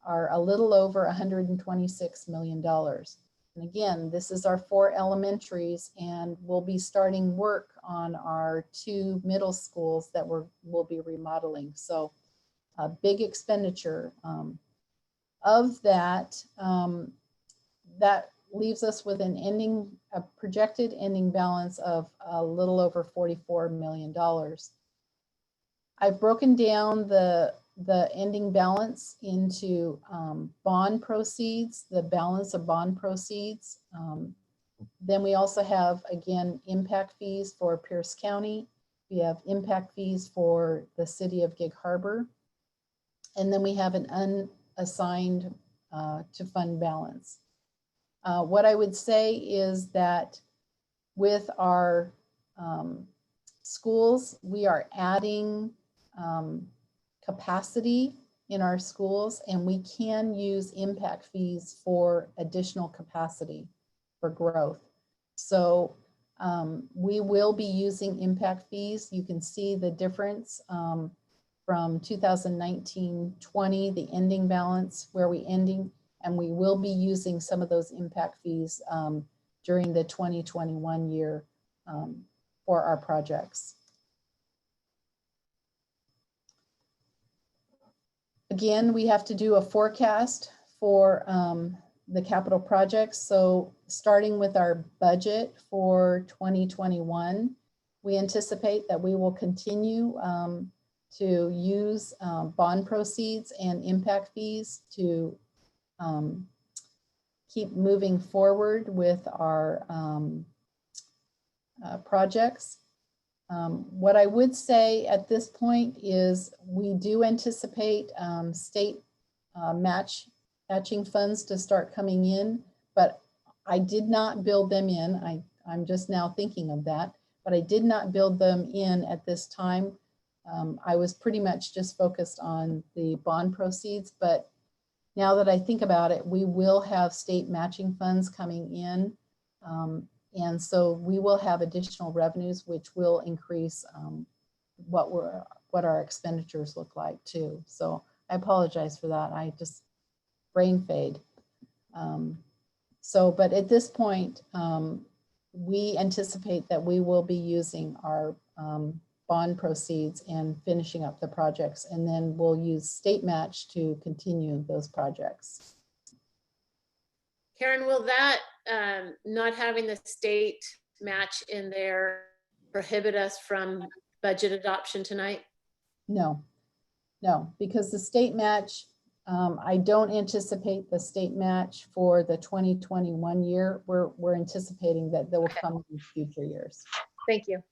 are a little over $126 million. And again, this is our 4 elementaries, and we'll be starting work on our 2 middle schools that we'll be remodeling. So a big expenditure. Of that, that leaves us with a projected ending balance of a little over $44 million. I've broken down the ending balance into bond proceeds, the balance of bond proceeds. Then we also have, again, impact fees for Pierce County. We have impact fees for the city of Gig Harbor. And then we have an unassigned to fund balance. What I would say is that with our schools, we are adding capacity in our schools, and we can use impact fees for additional capacity for growth. So we will be using impact fees. You can see the difference from 2019-20, the ending balance, where we ending, and we will be using some of those impact fees during the 2021 year for our projects. Again, we have to do a forecast for the capital projects. So starting with our budget for 2021, we anticipate that we will continue to use bond proceeds and impact fees to keep moving forward with our projects. What I would say at this point is we do anticipate state matching funds to start coming in, but I did not build them in. I'm just now thinking of that, but I did not build them in at this time. I was pretty much just focused on the bond proceeds, but now that I think about it, we will have state matching funds coming in. And so we will have additional revenues, which will increase what our expenditures look like too. So I apologize for that. I just brain fade. But at this point, we anticipate that we will be using our bond proceeds and finishing up the projects, and then we'll use state match to continue those projects. Karen, will that not having the state match in there prohibit us from budget adoption tonight? No, because the state match, I don't anticipate the state match for the 2021 year. We're anticipating that they will come in future years. Thank you.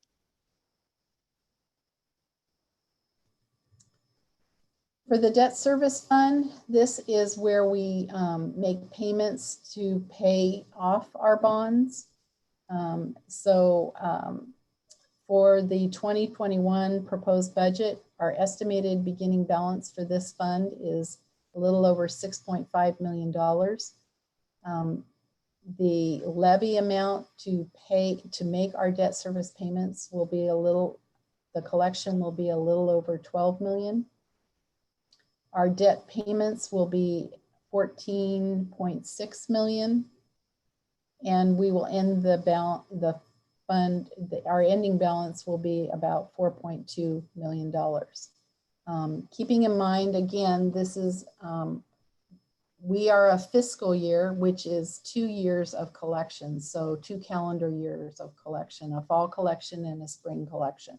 For the debt service fund, this is where we make payments to pay off our bonds. For the 2021 proposed budget, our estimated beginning balance for this fund is a little over $6.5 million. The levy amount to make our debt service payments will be the collection will be a little over 12 million. Our debt payments will be 14.6 million, and we will end our ending balance will be about $4.2 million. Keeping in mind, again, this is, we are a fiscal year, which is 2 years of collection. So 2 calendar years of collection, a fall collection and a spring collection.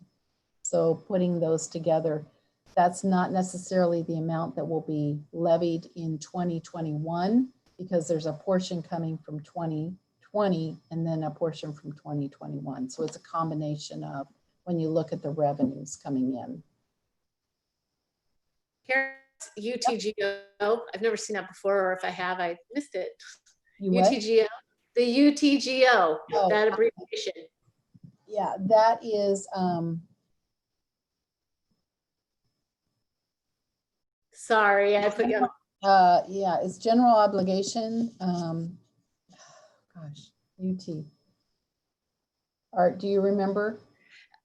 So putting those together, that's not necessarily the amount that will be levied in 2021, because there's a portion coming from 2020 and then a portion from 2021. So it's a combination of when you look at the revenues coming in. Karen's UTGO, I've never seen that before, or if I have, I missed it. UTGO, the UTGO, that abbreviation. Yeah, that is, sorry, I put you on. Yeah, it's general obligation. Gosh, UT. Art, do you remember?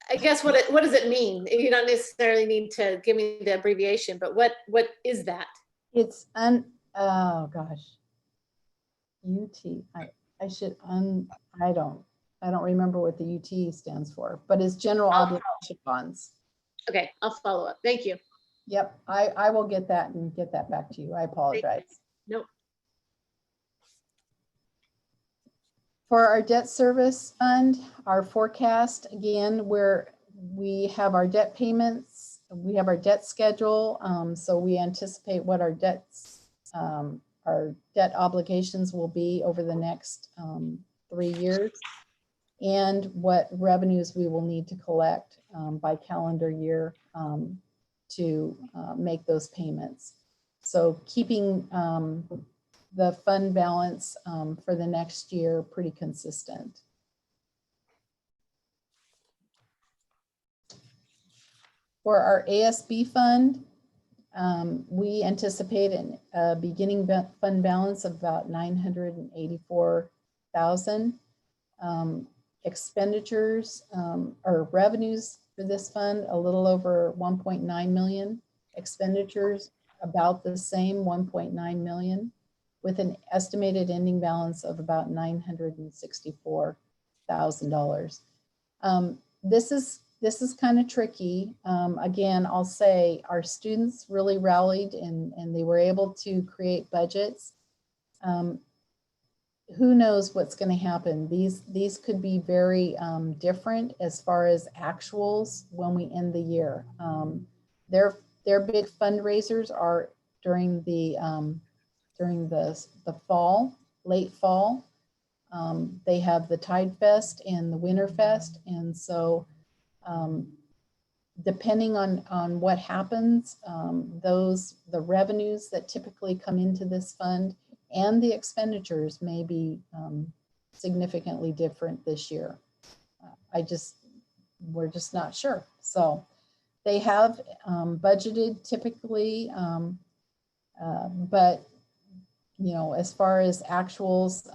I guess what does it mean? You don't necessarily need to give me the abbreviation, but what is that? It's Oh, gosh. UT, I should, I don't remember what the UT stands for, but it's general obligation bonds. Okay, I'll follow up. Thank you. Yep, I will get that and get that back to you. I apologize. Nope. For our debt service fund, our forecast, again, we have our debt payments, we have our debt schedule. So we anticipate what our debt obligations will be over the next 3 years, and what revenues we will need to collect by calendar year to make those payments. So keeping the fund balance for the next year pretty consistent. For our ASB fund, we anticipate a beginning fund balance of about 984,000. Expenditures or revenues for this fund, a little over 1.9 million. Expenditures about the same, 1.9 million, with an estimated ending balance of about $964,000. This is kind of tricky. Again, I'll say our students really rallied and they were able to create budgets. Who knows what's going to happen? These could be very different as far as actuals when we end the year. Their big fundraisers are during the fall, late fall. They have the Tide Fest and the Winter Fest, and so depending on what happens, the revenues that typically come into this fund and the expenditures may be significantly different this year. We're just not sure. So they have budgeted typically, but you know, as far as actuals,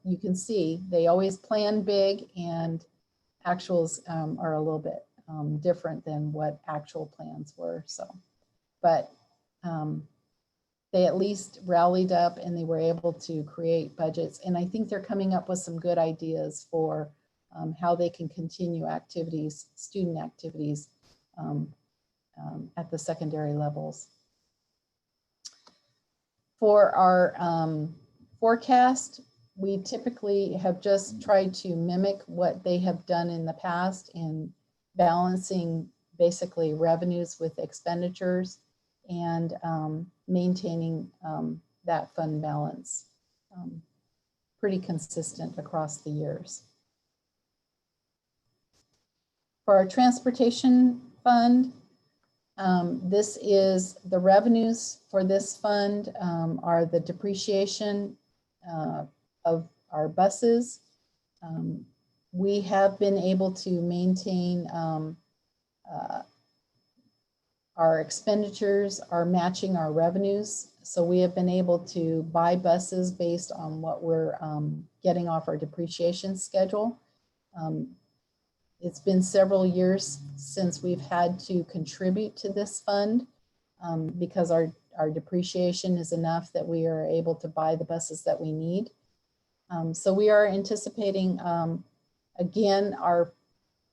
you can see they always plan big, and actuals are a little bit different than what actual plans were. So, but they at least rallied up and they were able to create budgets. And I think they're coming up with some good ideas for how they can continue activities, student activities at the secondary levels. For our forecast, we typically have just tried to mimic what they have done in the past in balancing basically revenues with expenditures and maintaining that fund balance pretty consistent across the years. For our transportation fund, this is the revenues for this fund are the depreciation of our buses. We have been able to maintain our expenditures are matching our revenues. So we have been able to buy buses based on what we're getting off our depreciation schedule. It's been several years since we've had to contribute to this fund because our depreciation is enough that we are able to buy the buses that we need. So we are anticipating, again,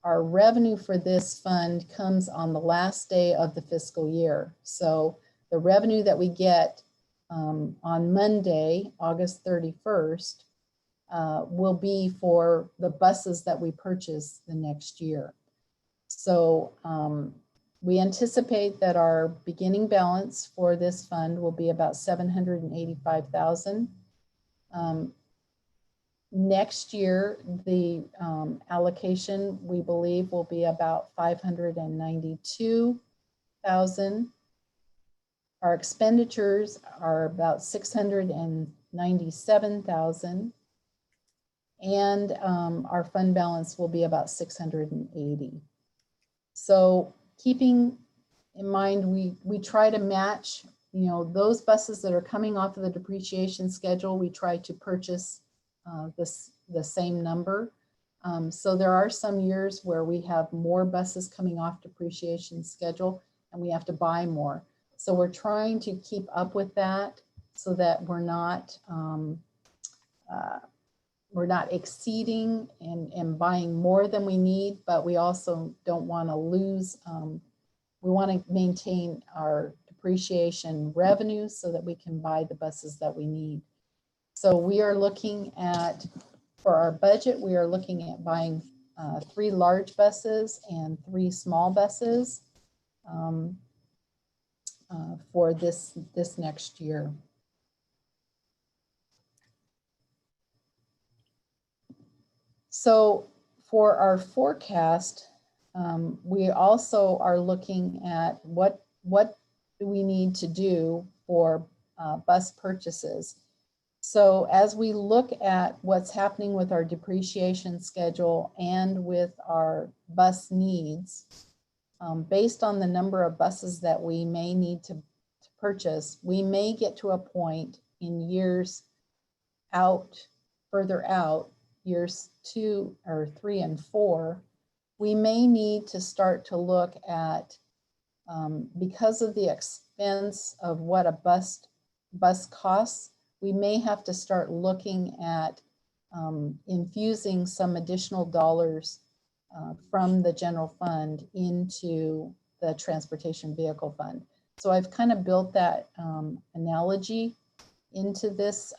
our revenue for this fund comes on the last day of the fiscal year. So the revenue that we get on Monday, August 31st, will be for the buses that we purchase the next year. So we anticipate that our beginning balance for this fund will be about $785,000. Next year, the allocation we believe will be about $592,000. Our expenditures are about $697,000. And our fund balance will be about $680,000. So keeping in mind, we try to match, you know, those buses that are coming off of the depreciation schedule, we try to purchase the same number. So there are some years where we have more buses coming off depreciation schedule and we have to buy more. So we're trying to keep up with that so that we're not exceeding and buying more than we need, but we also don't want to lose. We want to maintain our depreciation revenue so that we can buy the buses that we need. So we are looking at, for our budget, we are looking at buying 3 large buses and 3 small buses for this next year. So for our forecast, we also are looking at what do we need to do for bus purchases. So as we look at what's happening with our depreciation schedule and with our bus needs, based on the number of buses that we may need to purchase, we may get to a point in years out, further out, years 2 or 3 and 4, we may need to start to look at, because of the expense of what a bus costs, we may have to start looking at infusing some additional dollars from the general fund into the transportation vehicle fund. So I've kind of built that analogy into this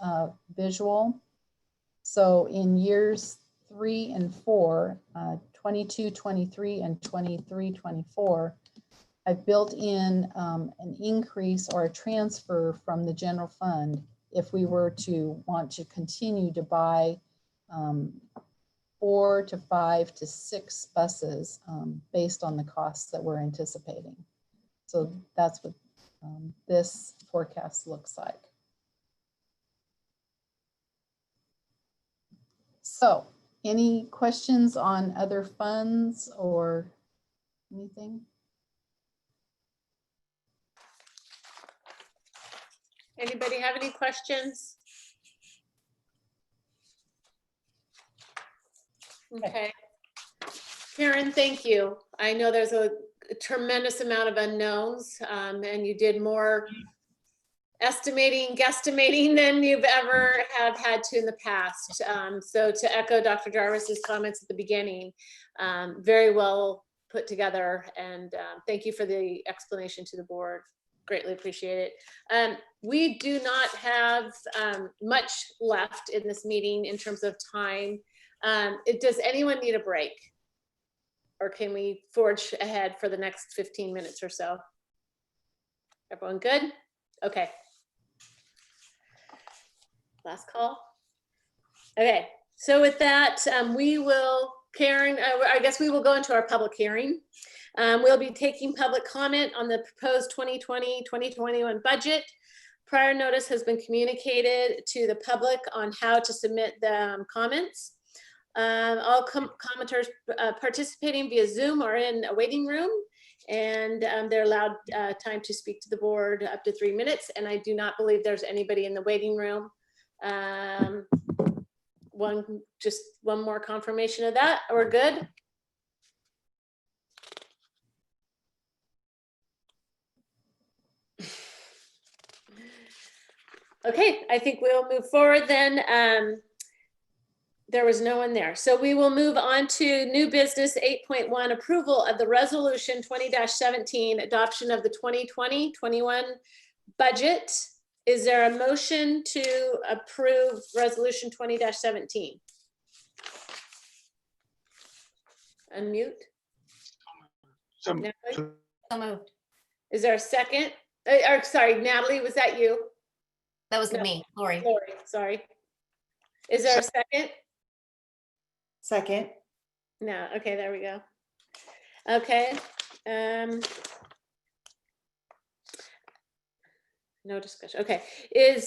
visual. So in years 3 and 4, 22, 23, and 23, 24, I've built in an increase or a transfer from the general fund if we were to want to continue to buy 4 to 5 to 6 buses based on the costs that we're anticipating. So that's what this forecast looks like. So any questions on other funds or anything? Anybody have any questions? Okay. Karen, thank you. I know there's a tremendous amount of unknowns, and you did more estimating, guesstimating than you've ever have had to in the past. So to echo Dr. Jarvis's comments at the beginning, very well put together, and thank you for the explanation to the board. Greatly appreciate it. We do not have much left in this meeting in terms of time. Does anyone need a break? Or can we forge ahead for the next 15 minutes or so? Everyone good? Okay. Last call. Okay, so with that, we will, Karen, I guess we will go into our public hearing. We'll be taking public comment on the proposed 2020-2021 budget. Prior notice has been communicated to the public on how to submit the comments. All commenters participating via Zoom are in a waiting room, and they're allowed time to speak to the board up to 3 minutes. And I do not believe there's anybody in the waiting room. Just one more confirmation of that. We're good. Okay, I think we'll move forward then. There was no one there. So we will move on to new business 8.1, approval of the resolution 20-17, adoption of the 2020-21 budget. Is there a motion to approve resolution 20-17? Unmute. So Natalie? So moved. Is there a second? Or sorry, Natalie, was that you? That was No. me, Lori. Lori, sorry. Is there a second? Second. No, okay, there we go. Okay. No discussion. Okay. It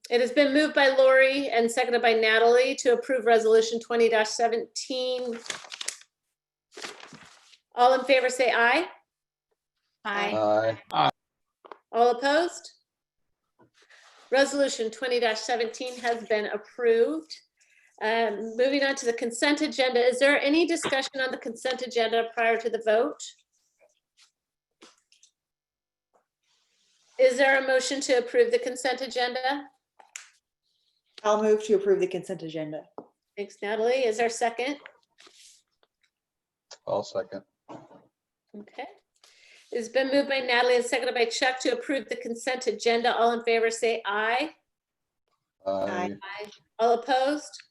has been moved by Lori and seconded by Natalie to approve resolution 20-17. All in favor say aye. Aye. Aye. All opposed? Resolution 20-17 has been approved. Moving on to the consent agenda. Is there any discussion on the consent agenda prior to the vote? Is there a motion to approve the consent agenda? I'll move to approve the consent agenda. Thanks, Natalie. Is there a second? I'll second. Okay. It's been moved by Natalie and seconded by Chuck to approve the consent agenda. All in favor, say aye. Aye. Aye. All opposed?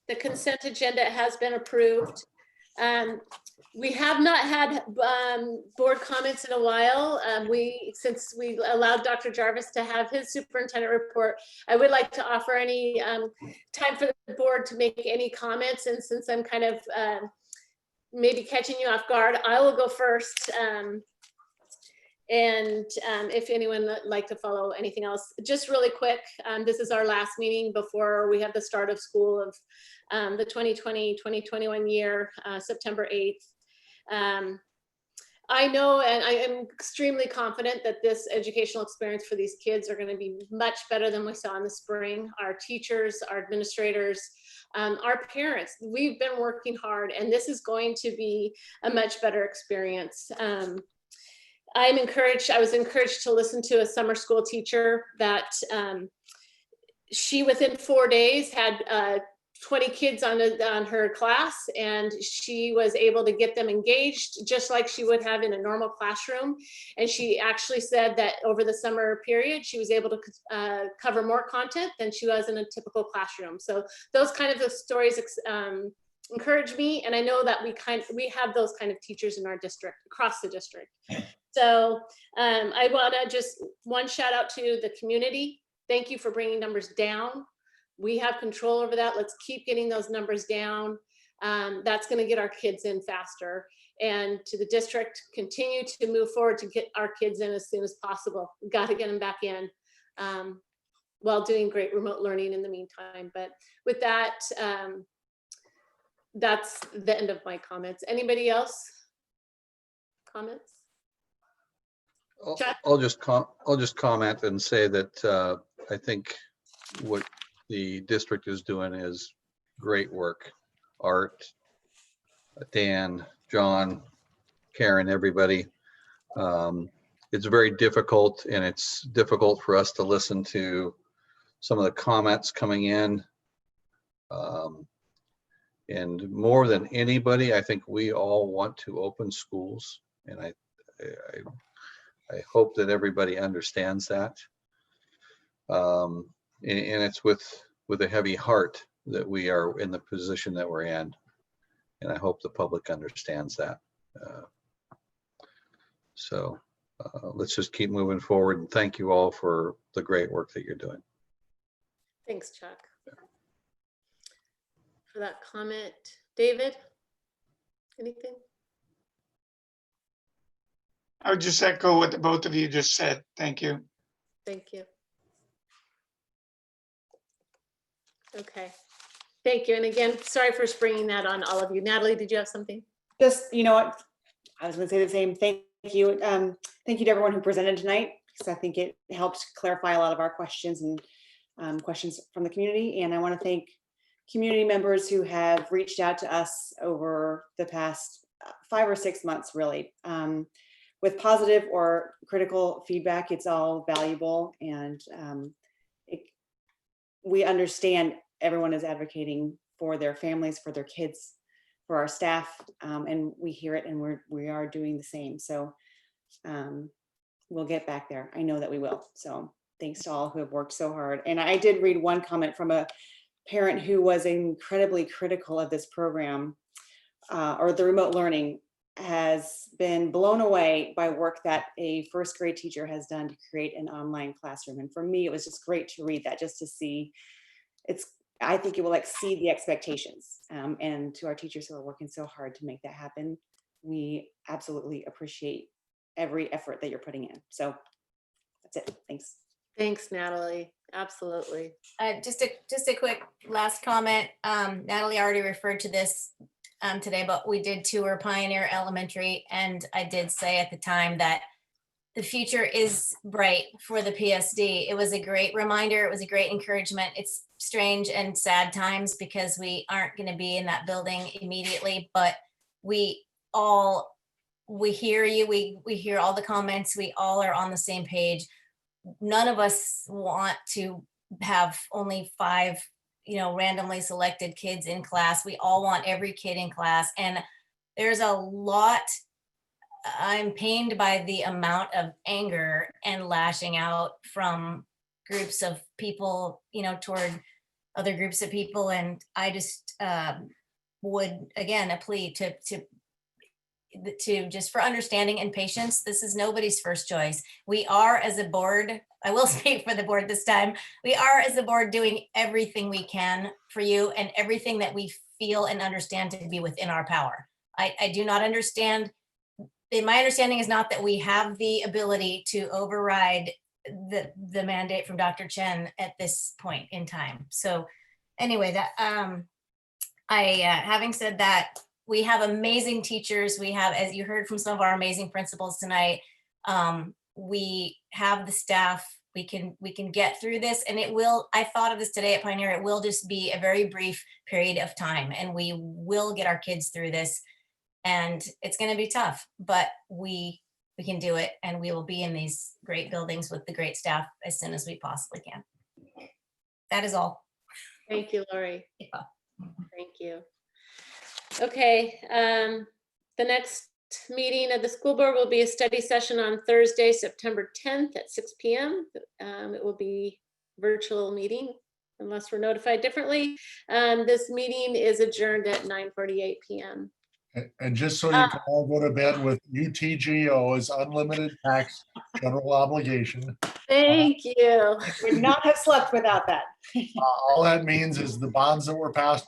The consent agenda has been approved. We have not had board comments in a while. Since we allowed Dr. Jarvis to have his superintendent report, I would like to offer any time for the board to make any comments. And since I'm kind of maybe catching you off guard, I will go first. If anyone would like to follow anything else, just really quick, this is our last meeting before we have the start of school of the 2020-2021 year, September 8th. I know, and I am extremely confident that this educational experience for these kids are going to be much better than we saw in the spring. Our teachers, our administrators, our parents, we've been working hard, and this is going to be a much better experience. I was encouraged to listen to a summer school teacher that she within 4 days had 20 kids on her class, and she was able to get them engaged just like she would have in a normal classroom. And she actually said that over the summer period, she was able to cover more content than she was in a typical classroom. So those kind of stories encourage me, and I know that we have those kind of teachers in our district, across the district. So I want to just one shout out to the community. Thank you for bringing numbers down. We have control over that. Let's keep getting those numbers down. That's going to get our kids in faster. And to the district, continue to move forward to get our kids in as soon as possible. We've got to get them back in while doing great remote learning in the meantime. But with that, that's the end of my comments. Anybody else? Comments? I'll just comment and say that I think what the district is doing is great work. Art, Dan, John, Karen, everybody. It's very difficult, and it's difficult for us to listen to some of the comments coming in. And more than anybody, I think we all want to open schools, and I hope that everybody understands that. And it's with a heavy heart that we are in the position that we're in. And I hope the public understands that. So let's just keep moving forward, and thank you all for the great work that you're doing. Thanks, Chuck, for that comment. David, anything? I would just echo what the both of you just said. Thank you. Thank you. Okay, thank you. And again, sorry for springing that on all of you. Natalie, did you have something? Just, you know what, I was going to say the same. Thank you. Thank you to everyone who presented tonight, because I think it helped clarify a lot of our questions and questions from the community. And I want to thank community members who have reached out to us over the past 5 or 6 months, really. With positive or critical feedback, it's all valuable, and we understand everyone is advocating for their families, for their kids, for our staff, and we hear it, and we are doing the same. So we'll get back there. I know that we will. So thanks to all who have worked so hard. And I did read one comment from a parent who was incredibly critical of this program, or the remote learning, has been blown away by work that a first grade teacher has done to create an online classroom. And for me, it was just great to read that, just to see I think it will exceed the expectations. And to our teachers who are working so hard to make that happen, we absolutely appreciate every effort that you're putting in. So that's it. Thanks. Thanks, Natalie. Absolutely. Just a quick last comment. Natalie already referred to this today, but we did tour Pioneer Elementary, and I did say at the time that the future is bright for the PSD. It was a great reminder. It was a great encouragement. It's strange and sad times because we aren't going to be in that building immediately, but we all we hear you, we hear all the comments, we all are on the same page. None of us want to have only 5, randomly selected kids in class. We all want every kid in class. And there's a lot, I'm pained by the amount of anger and lashing out from groups of people, toward other groups of people. And I just would, again, a plea to just for understanding and patience. This is nobody's first choice. We are, as a board, I will speak for the board this time, we are as a board doing everything we can for you and everything that we feel and understand to be within our power. I do not understand. My understanding is not that we have the ability to override the mandate from Dr. Chen at this point in time. So anyway, that having said that, we have amazing teachers. We have, as you heard from some of our amazing principals tonight, we have the staff. We can get through this, and it will, I thought of this today at Pioneer, it will just be a very brief period of time, and we will get our kids through this. And it's going to be tough, but we can do it, and we will be in these great buildings with the great staff as soon as we possibly can. That is all. Thank you, Lori. Yeah. Thank you. Okay, the next meeting of the school board will be a study session on Thursday, September 10th at 6 p.m. It will be a virtual meeting unless we're notified differently. This meeting is adjourned at 9:48 p.m. And just so you can all go to bed with UTGO as unlimited tax general obligation. Thank you. Would not have slept without that. All that means is the bonds that were passed